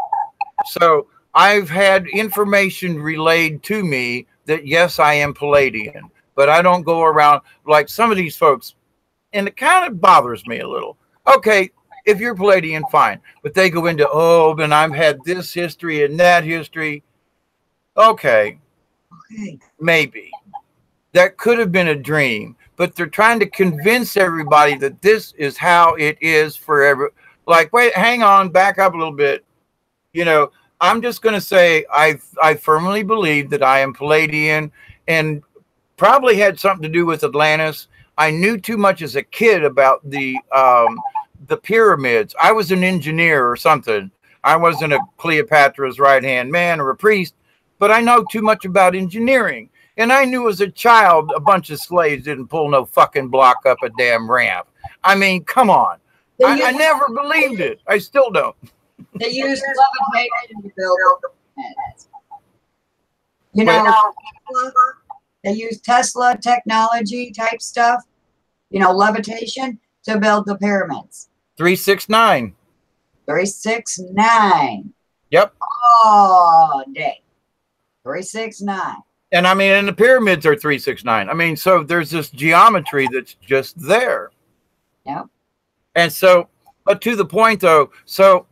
So I've had information relayed to me that yes, I am Palladian, but I don't go around like some of these folks, and it kind of bothers me a little. Okay, If you're Palladian, fine. But they go into, oh, and I've had this history and that history. Okay, maybe. That could have been a dream, but they're trying to convince everybody that this is how it is forever. Like, wait, hang on, back up a little bit. You know, I'm just going to say I firmly believe that I am Palladian, and probably had something to do with Atlantis. I knew too much as a kid about the pyramids. I was an engineer or something. I wasn't a Cleopatra's right-hand man or a priest, but I know too much about engineering. And I knew as a child a bunch of slaves didn't pull no fucking block up a damn ramp. I mean, come on. I never believed it. I still don't. They use levitation to build pyramids. You know, they use Tesla technology type stuff, you know, levitation to build the pyramids. 369. 369. Yep. All day. 369. And I mean, and the pyramids are 369. I mean, so there's this geometry that's just there. Yep. And so, but to the point though,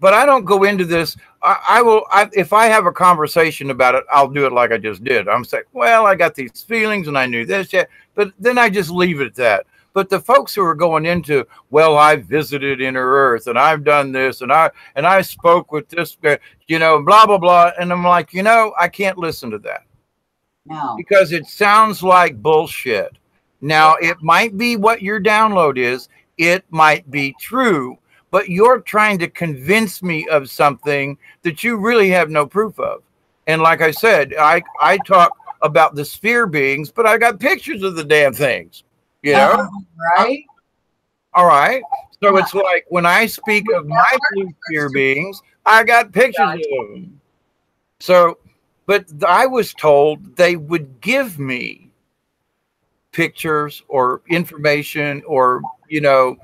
but I don't go into this. If I have a conversation about it, I'll do it like I just did. I'm saying, well, I got these feelings and I knew this, yeah, but then I just leave it at that. But the folks who are going into, well, I visited Inner Earth and I've done this and I spoke with this, you know, blah, blah, blah. And I'm like, you know, I can't listen to that. No. Because it sounds like bullshit. Now, it might be what your download is. It might be true, but you're trying to convince me of something that you really have no proof of. And like I said, I talk about the sphere beings, but I got pictures of the damn things, you know? Right. All right. So it's like when I speak of my blue sphere beings, I got pictures of them. So, but I was told they would give me pictures or information or, you know,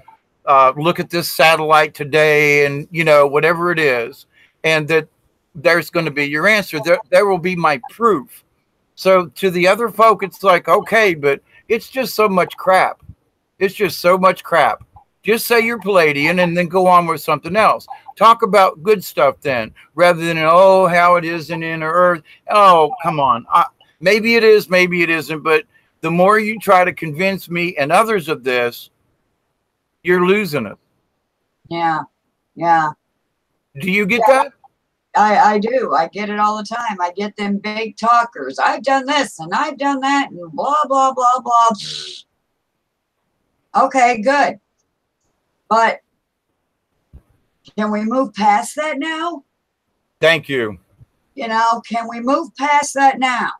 look at this satellite today and, you know, whatever it is. And that there's going to be your answer. There will be my proof. So to the other folk, it's like, okay, but it's just so much crap. It's just so much crap. Just say you're Palladian and then go on with something else. Talk about good stuff then, rather than, oh, how it is in Inner Earth. Oh, come on. Maybe it is, maybe it isn't. But the more you try to convince me and others of this, you're losing it. Yeah. Yeah. Do you get that? I do. I get it all the time. I get them big talkers. I've done this and I've done that and blah, blah, blah, blah. Okay, good. But can we move past that now? Thank you. You know, can we move past that now?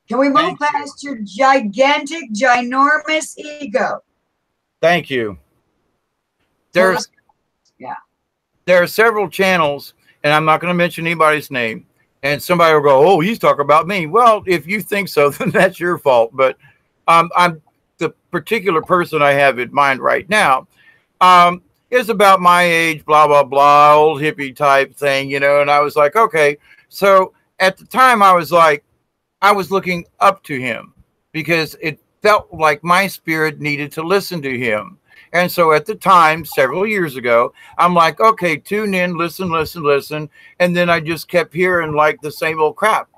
Can we move past your gigantic, ginormous ego? Thank you. There are several channels, and I'm not going to mention anybody's name, and somebody will go, oh, he's talking about me. Well, if you think so, then that's your fault. But I'm the particular person I have in mind right now is about my age, blah, blah, blah, old hippie type thing, you know. And I was like, okay. So at the time I was like, I was looking up to him because it felt like my spirit needed to listen to him. And so at the time, several years ago, I'm like, okay, tune in, listen, listen, listen. And then I just kept hearing like the same old crap.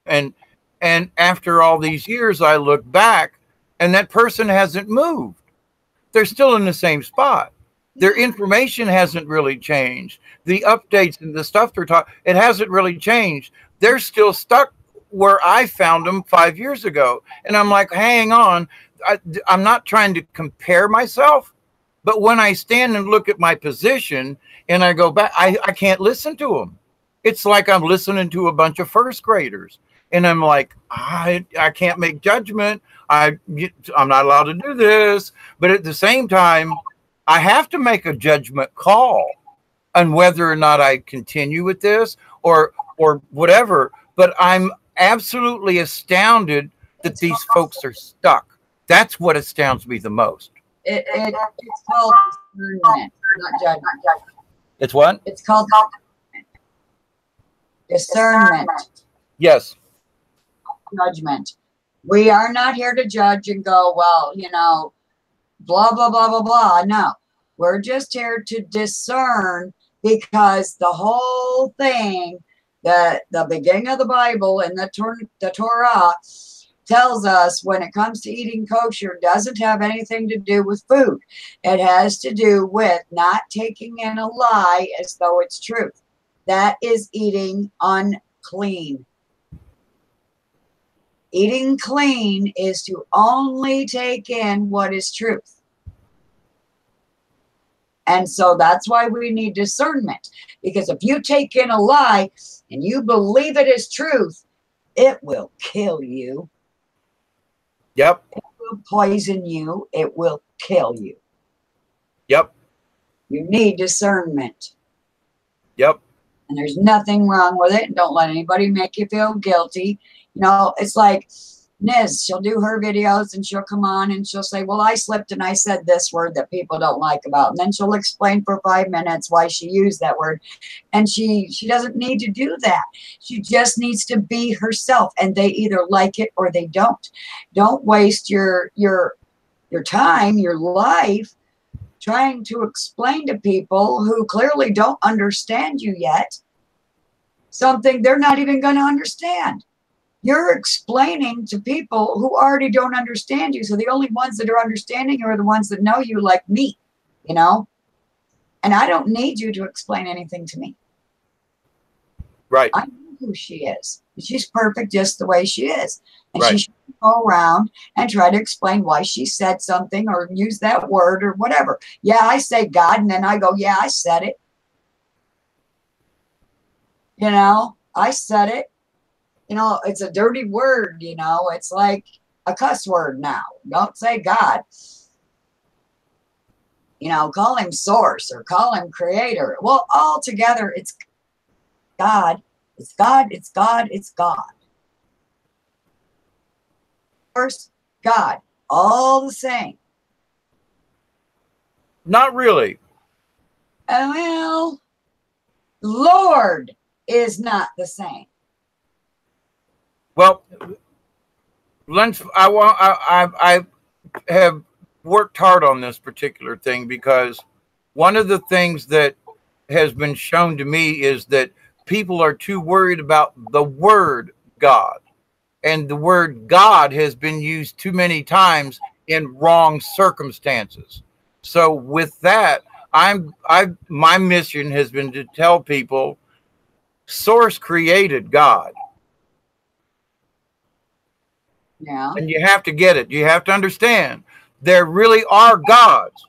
And after all these years, I look back and that person hasn't moved. They're still in the same spot. Their information hasn't really changed. The updates and the stuff they're talking, it hasn't really changed. They're still stuck where I found them 5 years ago. And I'm like, hang on. I'm not trying to compare myself, but when I stand and look at my position and I go back, I can't listen to them. It's like I'm listening to a bunch of first graders. And I'm like, I can't make judgment. I'm not allowed to do this. But at the same time, I have to make a judgment call on whether or not I continue with this or whatever. But I'm absolutely astounded that these folks are stuck. That's what astounds me the most. It's called discernment, not judgment. It's what? It's called discernment. Yes. Judgment. We are not here to judge and go, well, you know, blah, blah, blah, blah, blah. No. We're just here to discern, because the whole thing, the beginning of the Bible and the Torah tells us when it comes to eating kosher doesn't have anything to do with food. It has to do with not taking in a lie as though it's truth. That is eating unclean. Eating clean is to only take in what is truth. And so that's why we need discernment. Because if you take in a lie and you believe it is truth, it will kill you. Yep. It will poison you. It will kill you. Yep. You need discernment. Yep. And there's nothing wrong with it. And don't let anybody make you feel guilty. You know, it's like Niz, she'll do her videos and she'll come on and she'll say, well, I slipped and I said this word that people don't like about. And then she'll explain for 5 minutes why she used that word. And she doesn't need to do that. She just needs to be herself, and they either like it or they don't. Don't waste your time, your life, trying to explain to people who clearly don't understand you yet something they're not even going to understand. You're explaining to people who already don't understand you. So the only ones that are understanding you are the ones that know you, like me, you know? And I don't need you to explain anything to me. Right. I know who she is. She's perfect just the way she is. And right. She shouldn't go around and try to explain why she said something or use that word or whatever. Yeah, I say God, and then I go, yeah, I said it. You know, I said it. You know, it's a dirty word, you know. It's like a cuss word now. Don't say God. You know, call him source or call him creator. Well, all together, it's God. It's God. It's God. It's God. Source, God. All the same. Not really. Well, Lord is not the same. Well, I have worked hard on this particular thing, because one of the things that has been shown to me is that people are too worried about the word God, and the word God has been used too many times in wrong circumstances. So with that, my mission has been to tell people Source created God. Yeah. And you have to get it. You have to understand there really are gods,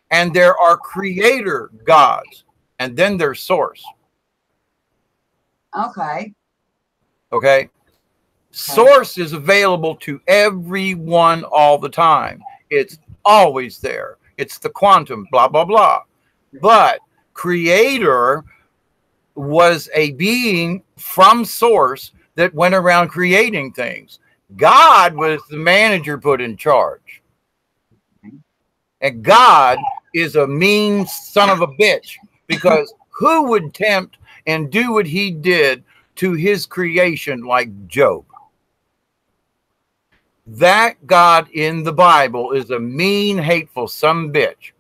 and there are creator gods, and then there's source. Okay. Okay. Source is available to everyone all the time. It's always there. It's the quantum, blah, blah, blah. But creator was a being from source that went around creating things. God was the manager put in charge. And God is a mean son of a bitch, because who would tempt and do what he did to his creation like Job? That God in the Bible is a mean, hateful son of a bitch.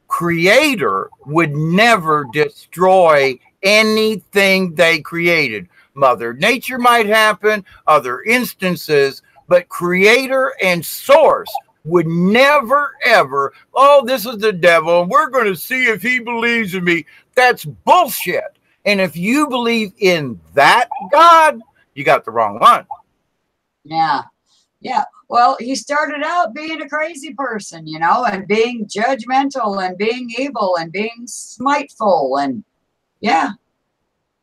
Creator would never destroy anything they created. Mother Nature might happen, other instances, but creator and source would never, ever, oh, this is the devil, and we're going to see if he believes in me. That's bullshit. And if you believe in that God, you got the wrong one. Yeah. Yeah. Well, he started out being a crazy person, you know, and being judgmental and being evil and being smiteful, and yeah.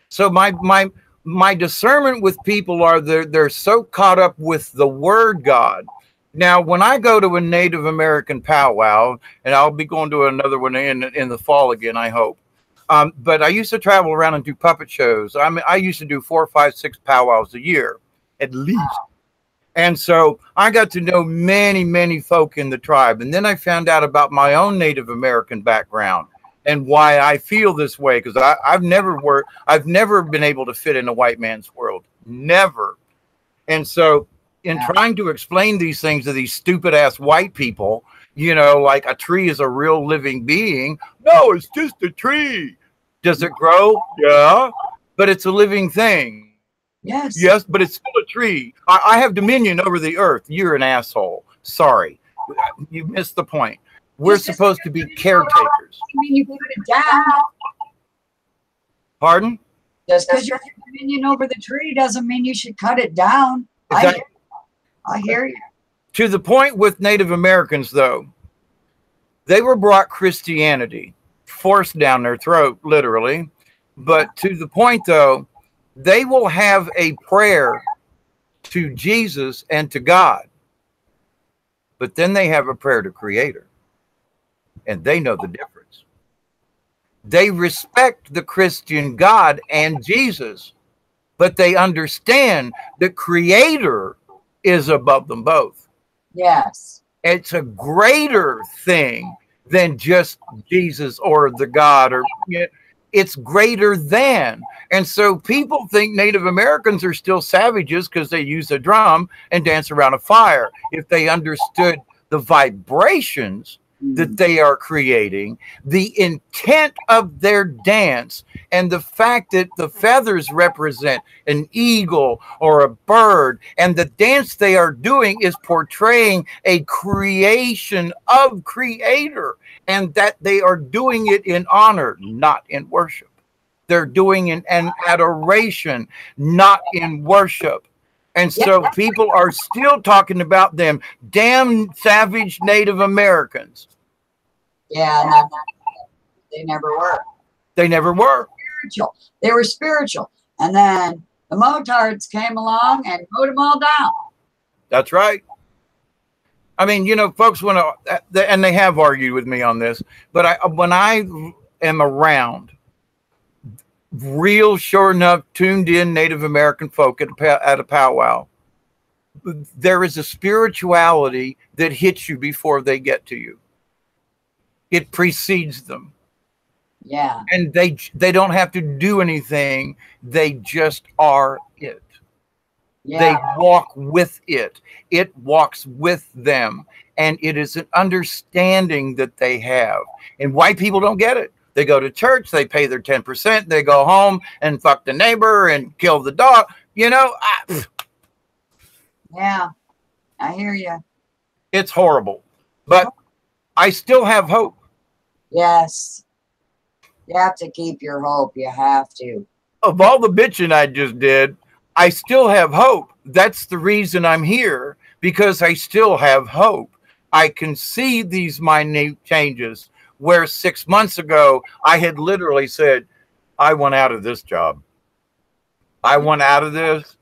So my discernment with people are they're so caught up with the word God. Now, when I go to a Native American powwow, and I'll be going to another one in the fall again, I hope. But I used to travel around and do puppet shows. I used to do 4, 5, 6 powwows a year, at least. And so I got to know many, many folk in the tribe. And then I found out about my own Native American background and why I feel this way. Because I've never been able to fit in a white man's world. Never. And so in trying to explain these things to these stupid ass white people, you know, like a tree is a real living being. No, it's just a tree. Does it grow? Yeah, but it's a living thing. Yes. Yes, but it's still a tree. I have dominion over the earth. You're an asshole. Sorry. You missed the point. We're supposed to be caretakers. I mean, you put it down. Pardon? Just because you're dominion over the tree doesn't mean you should cut it down. Exactly. I hear you. To the point with Native Americans, though, they were brought Christianity forced down their throat, literally. But to the point, though, they will have a prayer to Jesus and to God, but then they have a prayer to Creator, and they know the difference. They respect the Christian God and Jesus, but they understand the Creator is above them both. Yes. It's a greater thing than just Jesus or the God, or it's greater than. And so people think Native Americans are still savages because they use a drum and dance around a fire. If they understood the vibrations that they are creating, the intent of their dance, and the fact that the feathers represent an eagle or a bird, and the dance they are doing is portraying a creation of Creator, and that they are doing it in honor, not in worship. They're doing it in adoration, not in worship. And so people are still talking about them damn savage Native Americans. Yeah, no, they never were. They never were. Spiritual. They were spiritual. And then the motards came along and mowed them all down. That's right. I mean, you know, folks, and they have argued with me on this, but when I am around real, sure enough, tuned in Native American folk at a powwow, there is a spirituality that hits you before they get to you. It precedes them. Yeah. And they don't have to do anything. They just are it. Yeah. They walk with it. It walks with them. And it is an understanding that they have. And white people don't get it. They go to church, they pay their 10%, they go home and fuck the neighbor and kill the dog. You know, yeah, I hear you. It's horrible. But I still have hope. Yes. You have to keep your hope. You have to. Of all the bitching I just did, I still have hope. That's the reason I'm here, because I still have hope. I can see these minute changes where 6 months ago I had literally said, I want out of this job. I want out of this.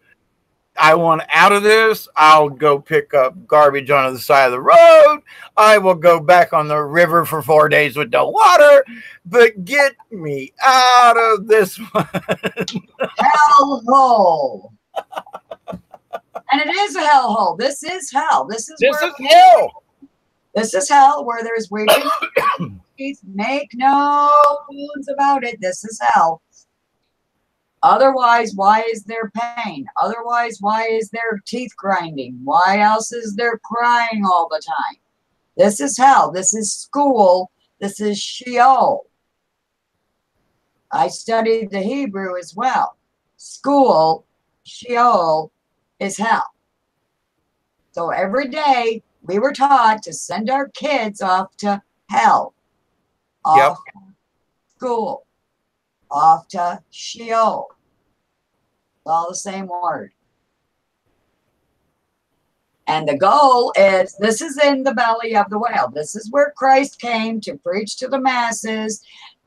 I want out of this. I'll go pick up garbage on the side of the road. I will go back on the river for 4 days with no water, but get me out of this one. Hellhole. And it is a hellhole. This is hell. This is hell. This is hell where there's weeping. Make no bones about it. This is hell. Otherwise, why is there pain? Otherwise, why is there teeth grinding? Why else is there crying all the time? This is hell. This is school. This is Sheol. I studied the Hebrew as well. School, Sheol, is hell. So every day we were taught to send our kids off to hell. Off to school. Off to Sheol. All the same word. And the goal is, this is in the belly of the whale. This is where Christ came to preach to the masses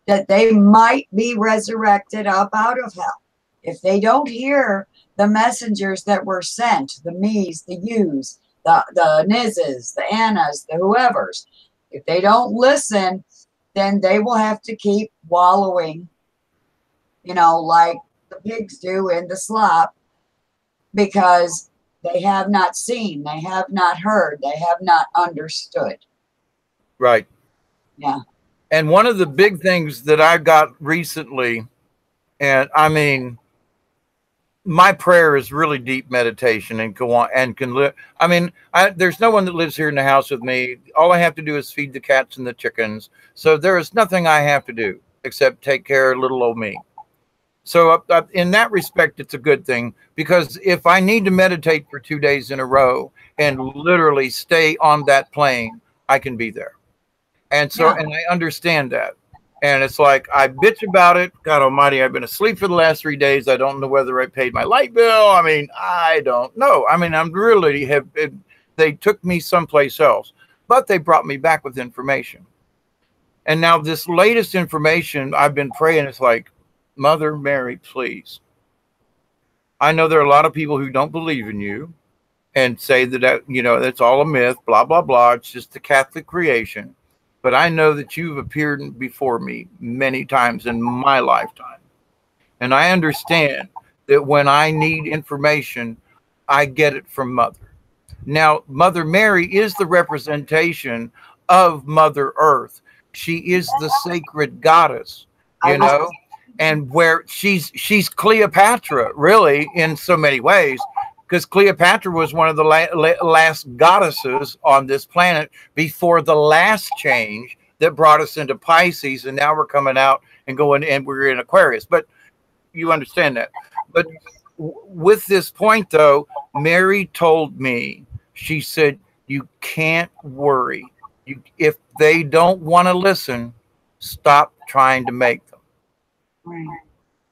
that they might be resurrected up out of hell. If they don't hear the messengers that were sent, the me's, the you's, the nizzes, the annas, the whoever's, if they don't listen, then they will have to keep wallowing, you know, like the pigs do in the slop, because they have not seen, they have not heard, they have not understood. Right. Yeah. And one of the big things that I got recently, and I mean, my prayer is really deep meditation and go on and can live. I mean, there's no one that lives here in the house with me. All I have to do is feed the cats and the chickens. So there is nothing I have to do except take care of little old me. So in that respect, it's a good thing, because if I need to meditate for 2 days in a row and literally stay on that plane, I can be there. And so, and I understand that. And it's like, I bitch about it. God almighty, I've been asleep for the last 3 days. I don't know whether I paid my light bill. I mean, I don't know. I mean, I'm really they took me someplace else, but they brought me back with information. And now this latest information, I've been praying. It's like, Mother Mary, please. I know there are a lot of people who don't believe in you and say that, you know, that's all a myth, blah, blah, blah. It's just the Catholic creation. But I know that you've appeared before me many times in my lifetime. And I understand that when I need information, I get it from Mother. Now, Mother Mary is the representation of Mother Earth. She is the sacred goddess, you know, and where she's Cleopatra, really, in so many ways. Because Cleopatra was one of the last goddesses on this planet before the last change that brought us into Pisces. And now we're coming out and going, and we're in Aquarius. But you understand that. But with this point, though, Mary told me, she said, you can't worry. If they don't want to listen, stop trying to make them. Right.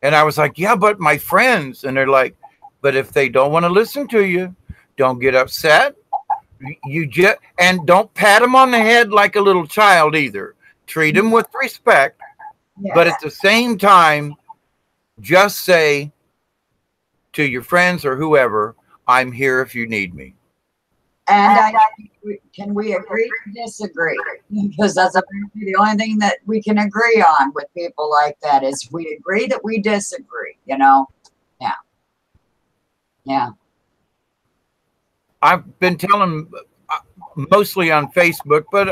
And I was like, yeah, but my friends. And they're like, but if they don't want to listen to you, don't get upset. You just, and don't pat them on the head like a little child either. Treat them with respect, but at the same time, just say to your friends or whoever, I'm here if you need me. And can we agree or disagree? Because that's the only thing that we can agree on with people like that is we agree that we disagree, you know? Yeah. Yeah. I've been telling mostly on Facebook, but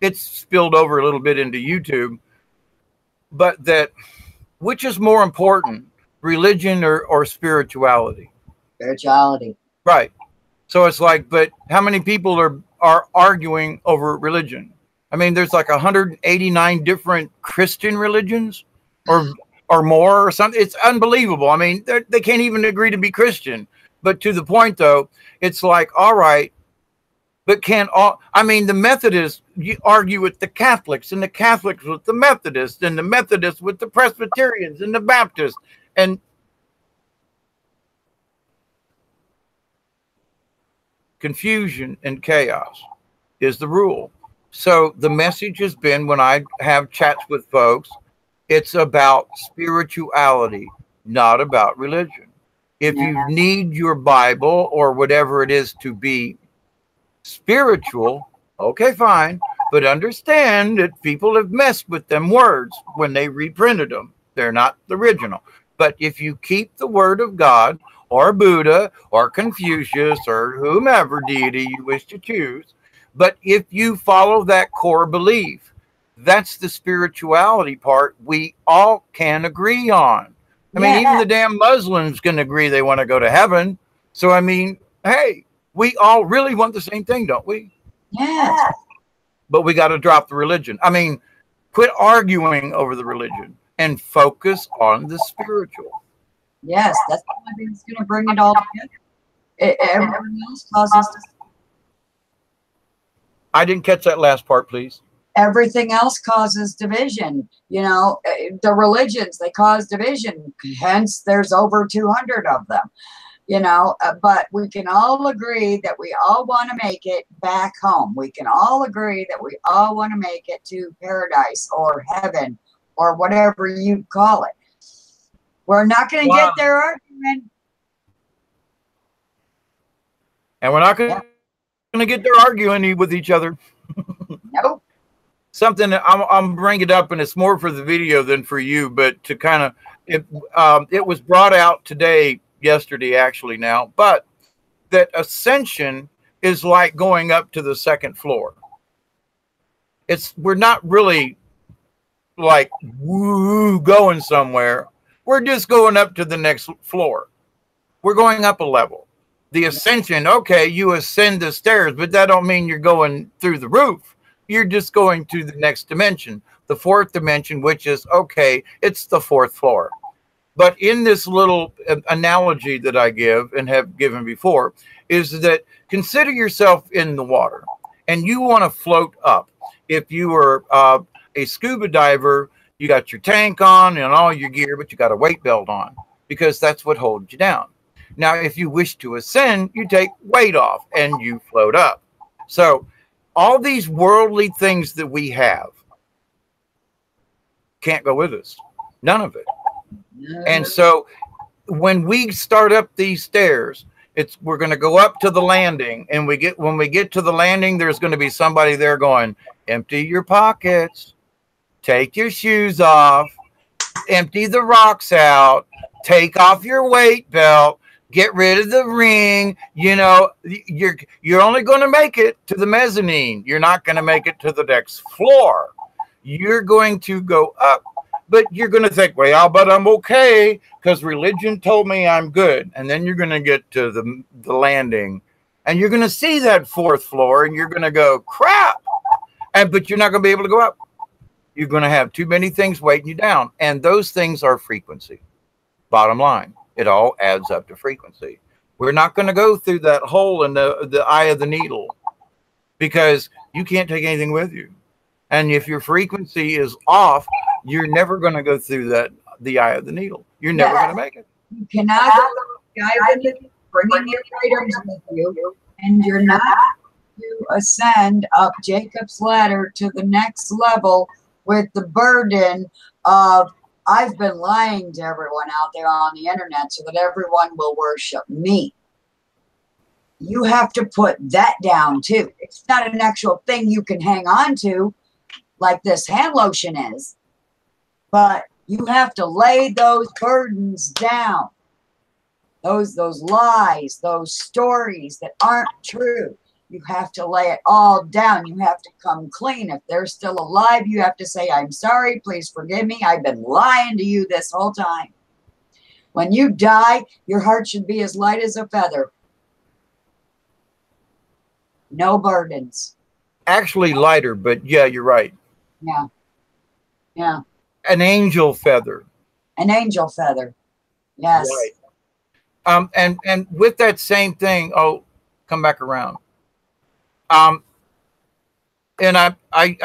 it's spilled over a little bit into YouTube. But that, which is more important, religion or spirituality? Spirituality. Right. So it's like, but how many people are arguing over religion? I mean, there's like 189 different Christian religions or more or something. It's unbelievable. I mean, they can't even agree to be Christian. But to the point, though, it's like, all right, but I mean, the Methodists, you argue with the Catholics, and the Catholics with the Methodists, and the Methodists with the Presbyterians and the Baptists. And confusion and chaos is the rule. So the message has been, when I have chats with folks, it's about spirituality, not about religion. If you need your Bible or whatever it is to be spiritual, okay, fine. But understand that people have messed with them words when they reprinted them. They're not the original. But if you keep the word of God, or Buddha, or Confucius, or whomever deity you wish to choose, but if you follow that core belief, that's the spirituality part we all can agree on. I mean, even the damn Muslims can agree they want to go to heaven. So, I mean, hey, we all really want the same thing, don't we? Yes. But we got to drop the religion. I mean, quit arguing over the religion and focus on the spiritual. Yes, that's the only thing that's going to bring it all together. Everyone else causes. I didn't catch that last part, please. Everything else causes division. You know, the religions, they cause division. Hence, there's over 200 of them. You know, but we can all agree that we all want to make it back home. We can all agree that we all want to make it to paradise or heaven or whatever you call it. We're not going to get their argument. And we're not going to get their arguing with each other. Nope. Something that I'm bringing it up, and it's more for the video than for you, but to kind of, it was brought out yesterday actually now, but that ascension is like going up to the second floor. We're not really like woo going somewhere. We're just going up to the next floor. We're going up a level. The ascension, okay, you ascend the stairs, but that don't mean you're going through the roof. You're just going to the next dimension, the fourth dimension, which is, okay, it's the fourth floor. But in this little analogy that I give and have given before is that consider yourself in the water and you want to float up. If you were a scuba diver, you got your tank on and all your gear, but you got a weight belt on because that's what holds you down. Now, if you wish to ascend, you take weight off and you float up. So all these worldly things that we have can't go with us. None of it. And so when we start up these stairs, we're going to go up to the landing, and when we get to the landing, there's going to be somebody there going, empty your pockets, take your shoes off, empty the rocks out, take off your weight belt, get rid of the ring. You know, you're only going to make it to the mezzanine. You're not going to make it to the next floor. You're going to go up. But you're going to think, well, but I'm okay because religion told me I'm good. And then you're going to get to the landing and you're going to see that fourth floor and you're going to go, crap. But you're not going to be able to go up. You're going to have too many things weighting you down. And those things are frequency. Bottom line, it all adds up to frequency. We're not going to go through that hole in the eye of the needle because you can't take anything with you. And if your frequency is off, you're never going to go through the eye of the needle. You're never going to make it. You cannot go through the eye of the needle, bringing your items with you, and you're not to ascend up Jacob's ladder to the next level with the burden of, I've been lying to everyone out there on the internet so that everyone will worship me. You have to put that down too. It's not an actual thing you can hang on to like this hand lotion is. But you have to lay those burdens down. Those lies, those stories that aren't true. You have to lay it all down. You have to come clean. If they're still alive, you have to say, I'm sorry, please forgive me. I've been lying to you this whole time. When you die, your heart should be as light as a feather. No burdens. Actually lighter, but yeah, you're right. Yeah. Yeah. An angel feather. An angel feather. Yes. Right. And with that same thing, come back around. And I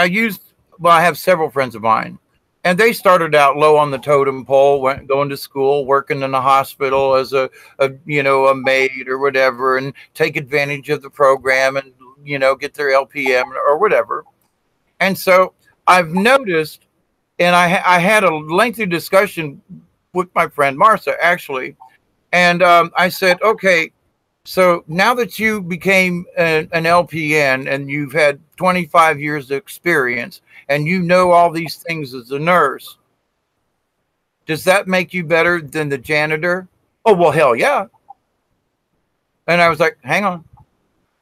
used, well, I have several friends of mine, and they started out low on the totem pole, going to school, working in a hospital as a maid or whatever, and take advantage of the program and, get their LPM or whatever. And so I've noticed, and I had a lengthy discussion with my friend Martha, actually. And I said, okay, so now that you became an LPN and you've had 25 years of experience and you know all these things as a nurse, does that make you better than the janitor? Oh, well, hell yeah. And I was like, hang on.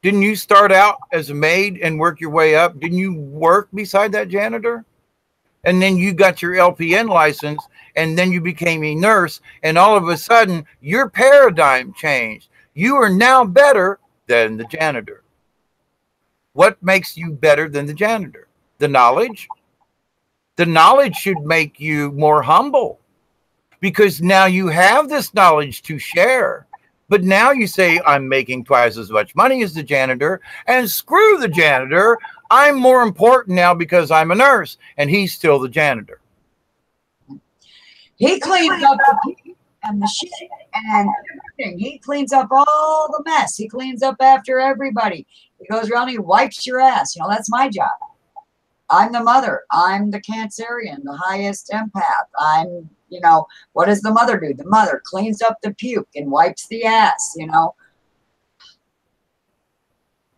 Didn't you start out as a maid and work your way up? Didn't you work beside that janitor? And then you got your LPN license, and then you became a nurse, and all of a sudden, your paradigm changed. You are now better than the janitor. What makes you better than the janitor? The knowledge. The knowledge should make you more humble, because now you have this knowledge to share. But now you say, I'm making twice as much money as the janitor, and screw the janitor. I'm more important now because I'm a nurse, and he's still the janitor. He cleans up the and the shit and everything. He cleans up all the mess. He cleans up after everybody. He goes around, he wipes your ass. That's my job. I'm the mother. I'm the Cancerian, the highest empath. I'm, what does the mother do? The mother cleans up the puke and wipes the ass,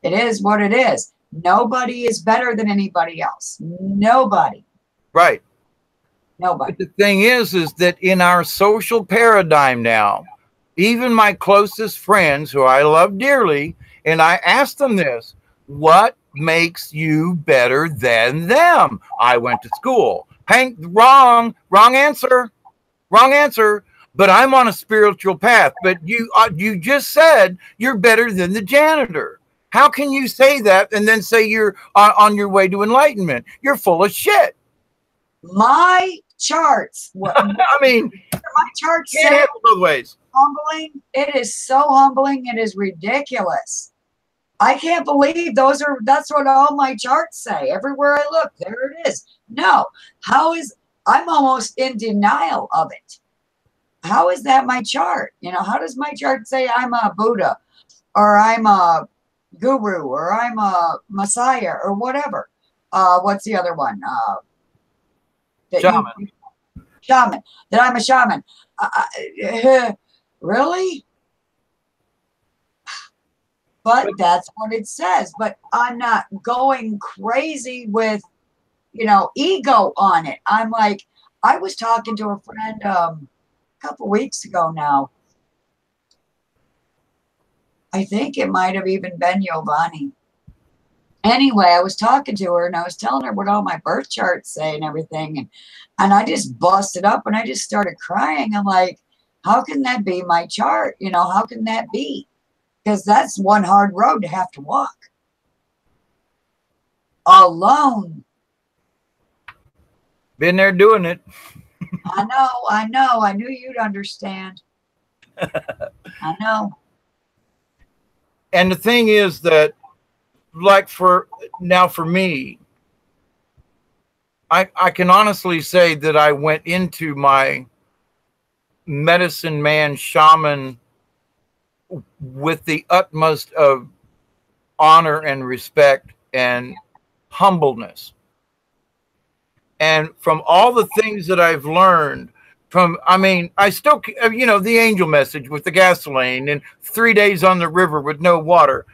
It is what it is. Nobody is better than anybody else. Nobody. Right. Nobody. But the thing is that in our social paradigm now, even my closest friends who I love dearly, and I ask them this, what makes you better than them? I went to school. Hank, wrong answer. Wrong answer. But I'm on a spiritual path. But you just said you're better than the janitor. How can you say that and then say you're on your way to enlightenment? You're full of shit. My charts. I mean, my charts can't say handle both ways. humbling. It is so humbling. It is ridiculous. I can't believe that's what all my charts say. Everywhere I look, there it is. No, I'm almost in denial of it. How is that my chart? You know, how does my chart say I'm a Buddha or I'm a guru or I'm a Messiah or whatever? What's the other one? Shaman. Shaman. That I'm a shaman. Really? But that's what it says. But I'm not going crazy with, ego on it. I'm like, I was talking to a friend a couple weeks ago now. I think it might have even been Giovanni. Anyway, I was talking to her and I was telling her what all my birth charts say and everything. And I just busted up and I just started crying. I'm like, how can that be my chart? How can that be? Because that's one hard road to have to walk. Alone. Been there doing it. I know. I knew you'd understand. I know. And the thing is that, like for me, I can honestly say that I went into my medicine man shaman with the utmost of honor and respect and humbleness. And from all the things that I've learned I still, the angel message with the gasoline and 3 days on the river with no water.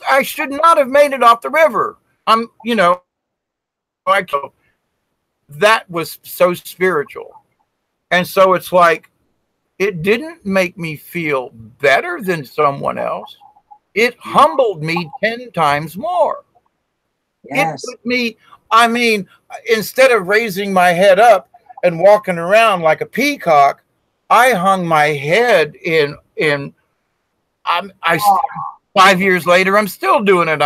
I should not have made it off the river. That was so spiritual. And so it's like, it didn't make me feel better than someone else. It humbled me 10 times more. Yes. It put me, instead of raising my head up and walking around like a peacock, I hung my head in 5 years later, I'm still doing it.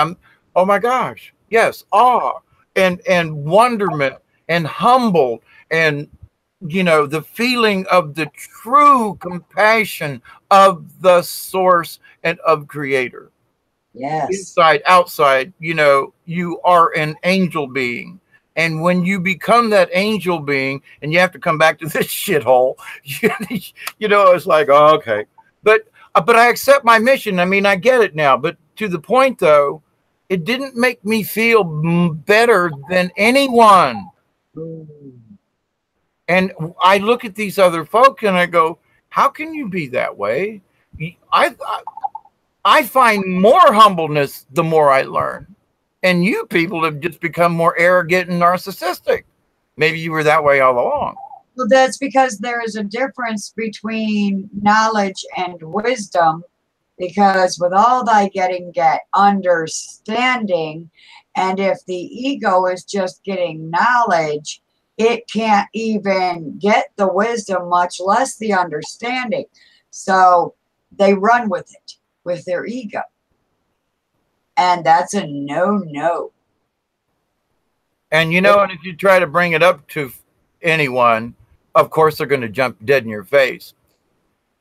Oh my gosh. Yes. Awe and wonderment and humbled and, the feeling of the true compassion of the source and of creator. Yes. Inside, outside, you are an angel being. And when you become that angel being and you have to come back to this shithole, it's like, oh, okay. But I accept my mission. I get it now. But to the point, though, it didn't make me feel better than anyone. And I look at these other folk and I go, how can you be that way? I find more humbleness the more I learn. And you people have just become more arrogant and narcissistic. Maybe you were that way all along. Well, that's because there is a difference between knowledge and wisdom. Because with all thy getting, get understanding. And if the ego is just getting knowledge, it can't even get the wisdom, much less the understanding. So they run with it, with their ego. And that's a no-no. And and if you try to bring it up to anyone, of course they're going to jump dead in your face.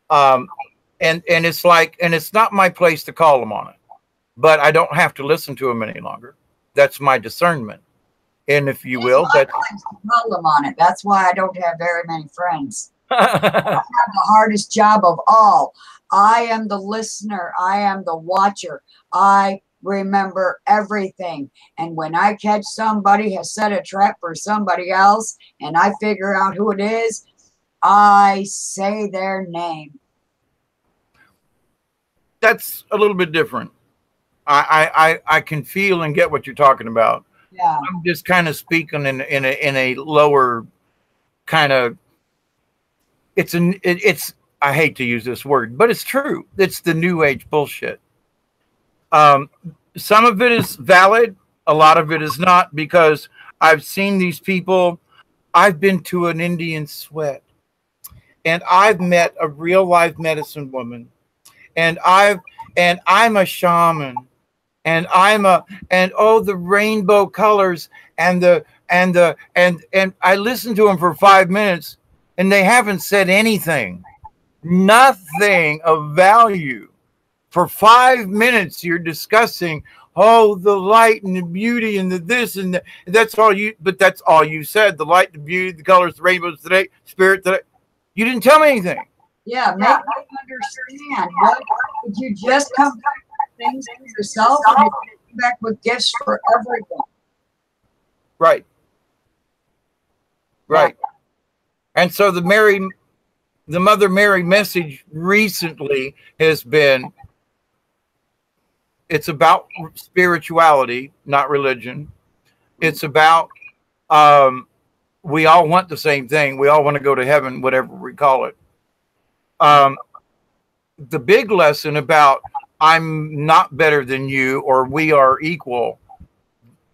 And it's like, and it's not my place to call them on it, but I don't have to listen to them any longer. That's my discernment. And if you will, that's call them on it. That's why I don't have very many friends. I have the hardest job of all. I am the listener. I am the watcher. I remember everything. And when I catch somebody has set a trap for somebody else and I figure out who it is, I say their name. That's a little bit different. I can feel and get what you're talking about. Yeah. I'm just kind of speaking in a lower kind of, it's I hate to use this word, but it's true. It's the new age bullshit. Some of it is valid. A lot of it is not, because I've seen these people. I've been to an Indian sweat. and I've met a real life medicine woman, and I'm a shaman, and and oh, the rainbow colors, and I listened to them for 5 minutes, and they haven't said anything, nothing of value. For 5 minutes, you're discussing, oh, the light and the beauty and the this and the, that's all you. But that's all you said: the light, the beauty, the colors, the rainbows, today, spirit. Today. You didn't tell me anything. Yeah, make me understand. What would you just come back with things for yourself, and come back with gifts for everyone? Right. Right. And so the Mother Mary message recently has been, it's about spirituality, not religion. It's about, we all want the same thing. We all want to go to heaven, whatever we call it. The big lesson about I'm not better than you or we are equal,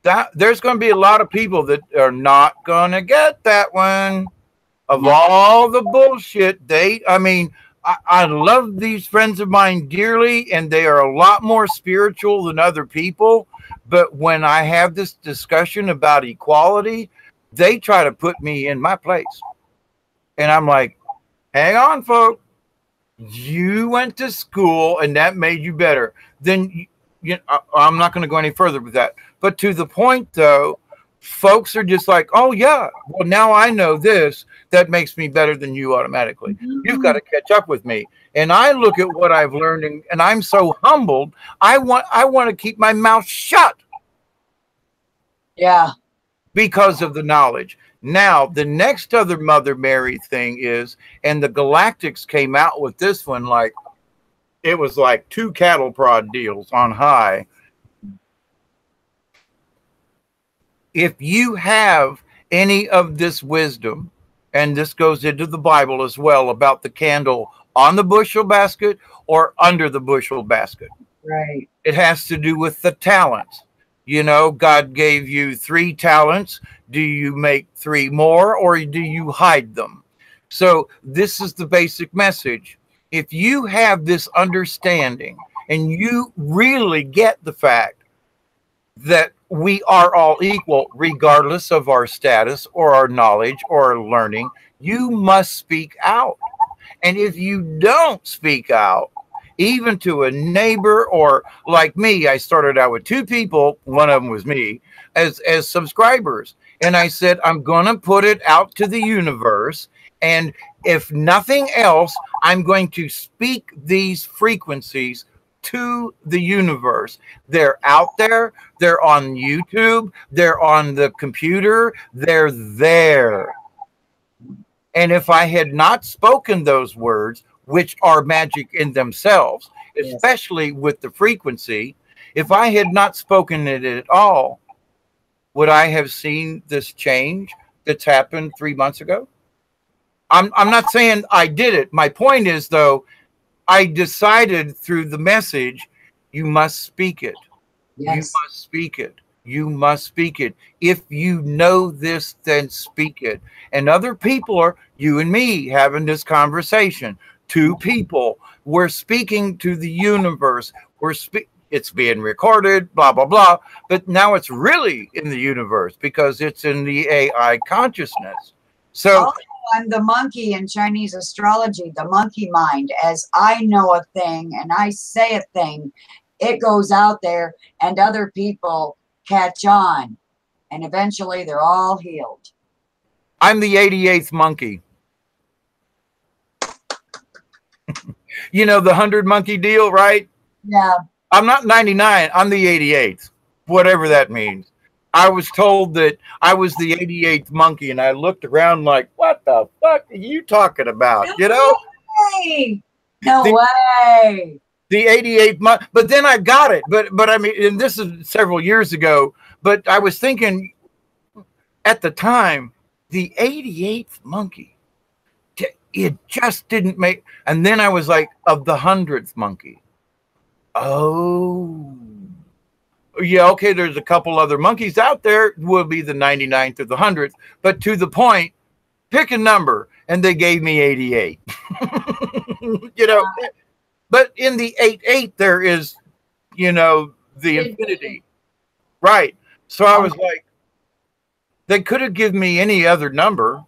that there's going to be a lot of people that are not going to get that one. Of all the bullshit, I love these friends of mine dearly, and they are a lot more spiritual than other people. But when I have this discussion about equality, they try to put me in my place. And I'm like, hang on, folks. You went to school and that made you better. Then I'm not going to go any further with that. But to the point, though, folks are just like, oh, yeah, well, now I know this. That makes me better than you automatically. You've got to catch up with me. And I look at what I've learned, and I'm so humbled. I want to keep my mouth shut. Yeah. Because of the knowledge. Now, the next other Mother Mary thing is, and the Galactics came out with this one, like, it was like 2 cattle prod deals on high. If you have any of this wisdom, and this goes into the Bible as well, about the candle on the bushel basket or under the bushel basket. Right. It has to do with the talents. You know, God gave you 3 talents. Do you make 3 more, or do you hide them? So this is the basic message. If you have this understanding and you really get the fact that we are all equal, regardless of our status or our knowledge or our learning, you must speak out. And if you don't speak out, even to a neighbor, or like me, I started out with 2 people, one of them was me, as subscribers. And I said, I'm going to put it out to the universe. And if nothing else, I'm going to speak these frequencies to the universe. They're out there. They're on YouTube. They're on the computer. They're there. And if I had not spoken those words, which are magic in themselves, especially with the frequency, if I had not spoken it at all, would I have seen this change that's happened 3 months ago? I'm not saying I did it. My point is, though, I decided through the message, you must speak it. Yes. You must speak it. You must speak it. If you know this, then speak it. And other people are, you and me, having this conversation. 2 people. We're speaking to the universe. It's being recorded, blah, blah, blah. But now it's really in the universe because it's in the AI consciousness. So I'm the monkey in Chinese astrology, the monkey mind. As I know a thing and I say a thing, it goes out there and other people catch on. And eventually they're all healed. I'm the 88th monkey. You know, the 100 monkey deal, right? Yeah. I'm not 99. I'm the 88th, whatever that means. I was told that I was the 88th monkey, and I looked around like, what the fuck are you talking about? No, you know? Way. No way. The 88th month. But then I got it. But I mean, and this is several years ago, but I was thinking at the time, the 88th monkey, it just didn't make, and then I was like, of the 100th monkey. Oh. Yeah, okay, there's a couple other monkeys out there, will be the 99th or the 100th, but to the point, pick a number. And they gave me 88. You know, but in the 88, there is, you know, the infinity. Right. So I was like, they could have given me any other number,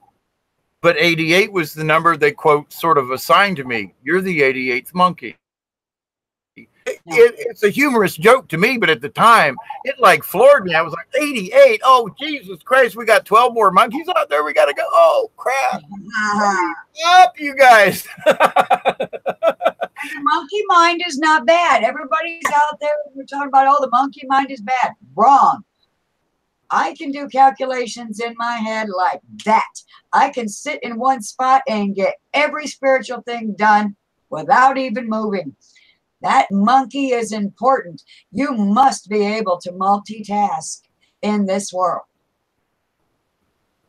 but 88 was the number they, quote, sort of assigned to me. You're the 88th monkey. It's a humorous joke to me, but at the time, it like floored me. I was like, 88? Oh, Jesus Christ, we got 12 more monkeys out there. We got to go. Oh, crap. Up, you guys. The monkey mind is not bad. Everybody's out there, we're talking about, oh, the monkey mind is bad. Wrong. I can do calculations in my head like that. I can sit in one spot and get every spiritual thing done without even moving. That monkey is important. You must be able to multitask in this world.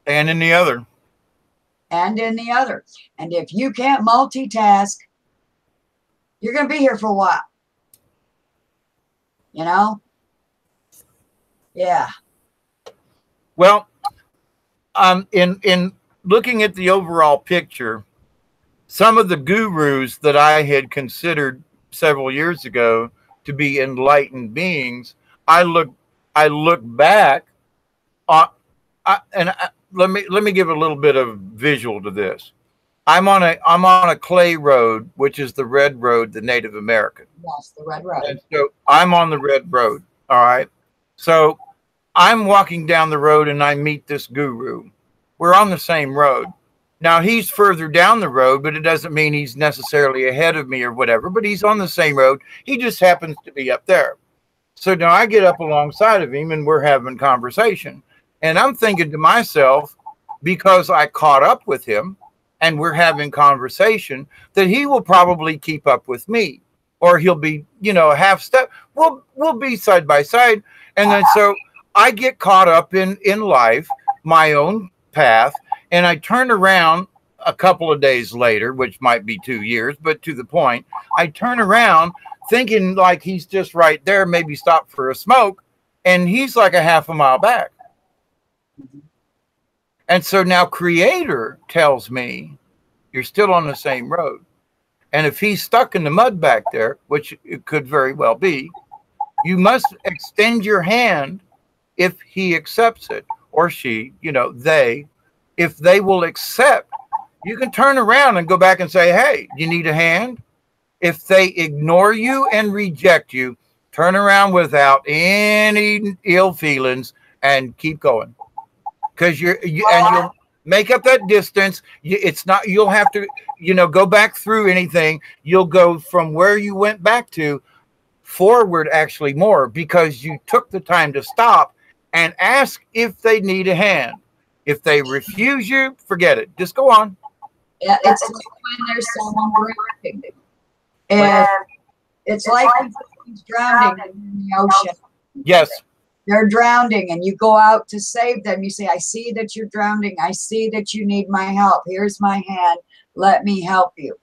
And in the other. And in the other. And if you can't multitask, you're going to be here for a while. You know? Yeah. Well, in looking at the overall picture, some of the gurus that I had considered several years ago to be enlightened beings, I look back let me give a little bit of visual to this. I'm on a clay road, which is the red road, the Native American. Yes, the red road. And so I'm on the red road. All right. So I'm walking down the road and I meet this guru. We're on the same road. Now he's further down the road, but it doesn't mean he's necessarily ahead of me or whatever, but he's on the same road. He just happens to be up there. So now I get up alongside of him and we're having conversation. And I'm thinking to myself, because I caught up with him and we're having conversation, that he will probably keep up with me, or he'll be, you know, a half step. We'll be side by side. And then so I get caught up in life, my own path, and I turn around a couple of days later, which might be 2 years, but to the point, I turn around thinking like he's just right there, maybe stop for a smoke, and he's like a half a mile back. And so now Creator tells me you're still on the same road. And if he's stuck in the mud back there, which it could very well be, you must extend your hand if he accepts it, or she, you know, they, if they will accept, you can turn around and go back and say, hey, you need a hand? If they ignore you and reject you, turn around without any ill feelings and keep going. Because and you'll make up that distance. It's not, you'll have to, you know, go back through anything. You'll go from where you went back to forward actually more, because you took the time to stop and ask if they need a hand. If they refuse you, forget it. Just go on. Yeah, it's like when there's someone drowning. And it's like when someone's drowning in the ocean. Yes. They're drowning and you go out to save them. You say, I see that you're drowning. I see that you need my help. Here's my hand. Let me help you.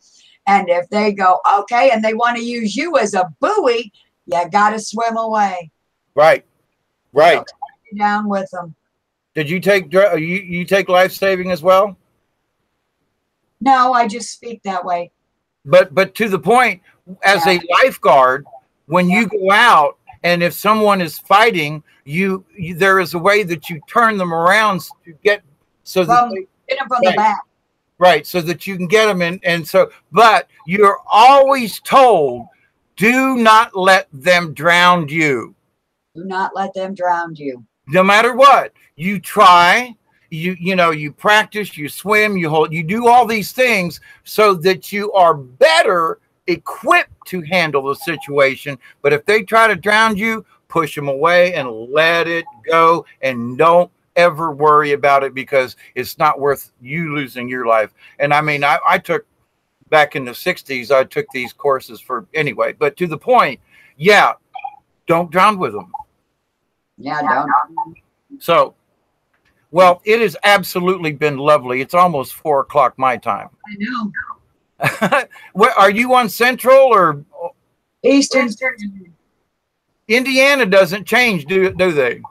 And if they go, okay, and they want to use you as a buoy, you got to swim away. Right. Right. Down with them. Did you take you take life saving as well? No, I just speak that way. But to the point, as a lifeguard, when you go out and if someone is fighting, you there is a way that you turn them around to get so that they get them from the back. Right, so that you can get them in, and so, but you're always told, do not let them drown you. Do not let them drown you. No matter what, you try, you know, you practice, you swim, you do all these things so that you are better equipped to handle the situation. But if they try to drown you, push them away and let it go, and don't ever worry about it, because it's not worth you losing your life. And I mean, I took back in the 60s, I took these courses for anyway, but to the point, yeah, don't drown with them. Yeah, don't. So, well, it has absolutely been lovely. It's almost 4 o'clock my time. I know. What, are you on Central or Eastern? Indiana doesn't change, do they?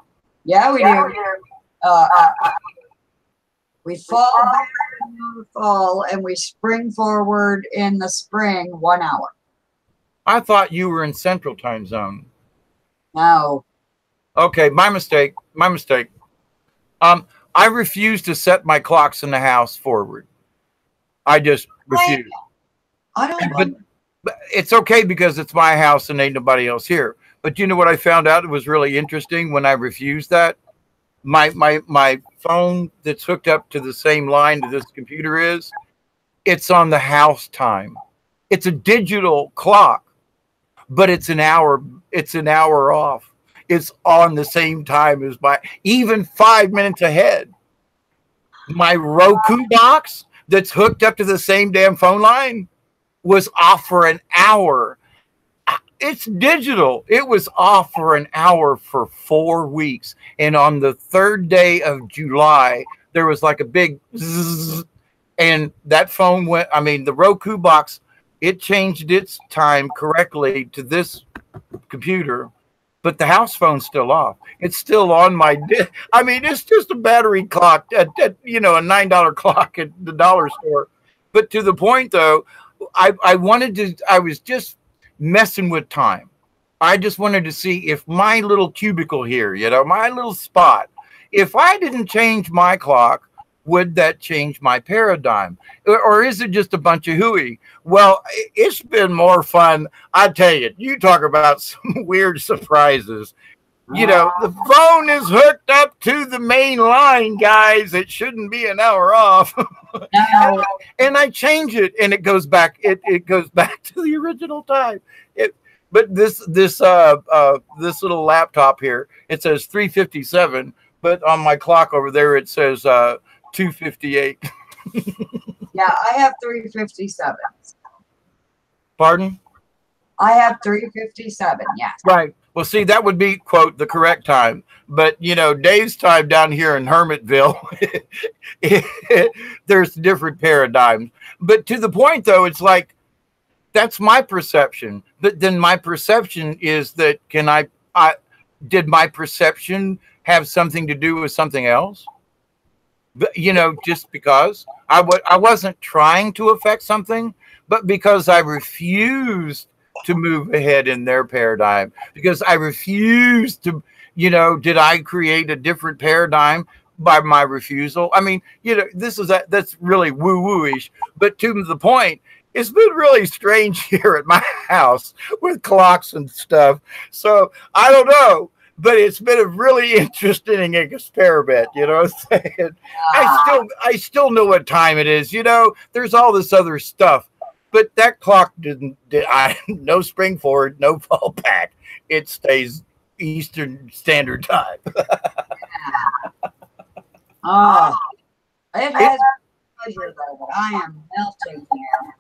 Yeah, we do. We fall back the fall, and we spring forward in the spring 1 hour. I thought you were in Central Time Zone. No. Okay, my mistake. My mistake. I refuse to set my clocks in the house forward. I just refuse. I don't. But it's okay because it's my house and ain't nobody else here. But you know what I found out? It was really interesting when I refused that. My phone that's hooked up to the same line that this computer is, it's on the house time. It's a digital clock, but it's an hour off. It's on the same time as even 5 minutes ahead. My Roku box that's hooked up to the same damn phone line was off for an hour. It's digital. It was off for an hour for 4 weeks. And on the 3rd day of July, there was like a big zzz, and that phone went, the Roku box, it changed its time correctly to this computer, but the house phone's still off. It's still on my, it's just a battery clock at a $9 clock at the dollar store. But to the point though, I was just messing with time. I just wanted to see if my little cubicle here, my little spot, if I didn't change my clock, would that change my paradigm? Or is it just a bunch of hooey? Well, it's been more fun. I tell you, you talk about some weird surprises. The phone is hooked up to the main line, guys. It shouldn't be an hour off. No. And I change it and it goes back. It goes back to the original time. But this little laptop here, it says 3:57, but on my clock over there it says 2:58. Yeah, I have 3:57. Pardon? I have 3:57. Yes. Right. Well, see, that would be, quote, the correct time. But, Dave's time down here in Hermitville, there's different paradigms. But to the point, though, it's like, that's my perception. But then my perception is that, did my perception have something to do with something else? But, just because I wasn't trying to affect something, but because I refused to move ahead in their paradigm, because I refused to, did I create a different paradigm by my refusal? That's really woo-woo-ish, but to the point, it's been really strange here at my house with clocks and stuff. So I don't know, but it's been a really interesting experiment. You know what I'm saying? I still know what time it is. There's all this other stuff. But that clock no spring forward, no fall back. It stays Eastern Standard Time. Oh, it has been a pleasure, though, but I am melting here.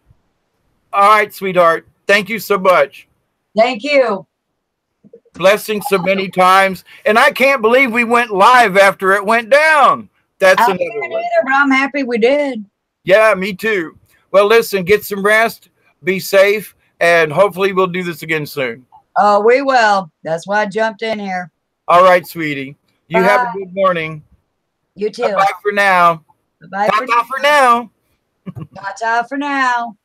All right, sweetheart. Thank you so much. Thank you. Blessings so many times. And I can't believe we went live after it went down. That's another one. Either, but I'm happy we did. Yeah, me too. Well, listen, get some rest, be safe, and hopefully we'll do this again soon. Oh, we will. That's why I jumped in here. All right, sweetie. You Bye. have a good morning. You too. Bye for now. Bye Ta-ta for now. Ta-ta for now.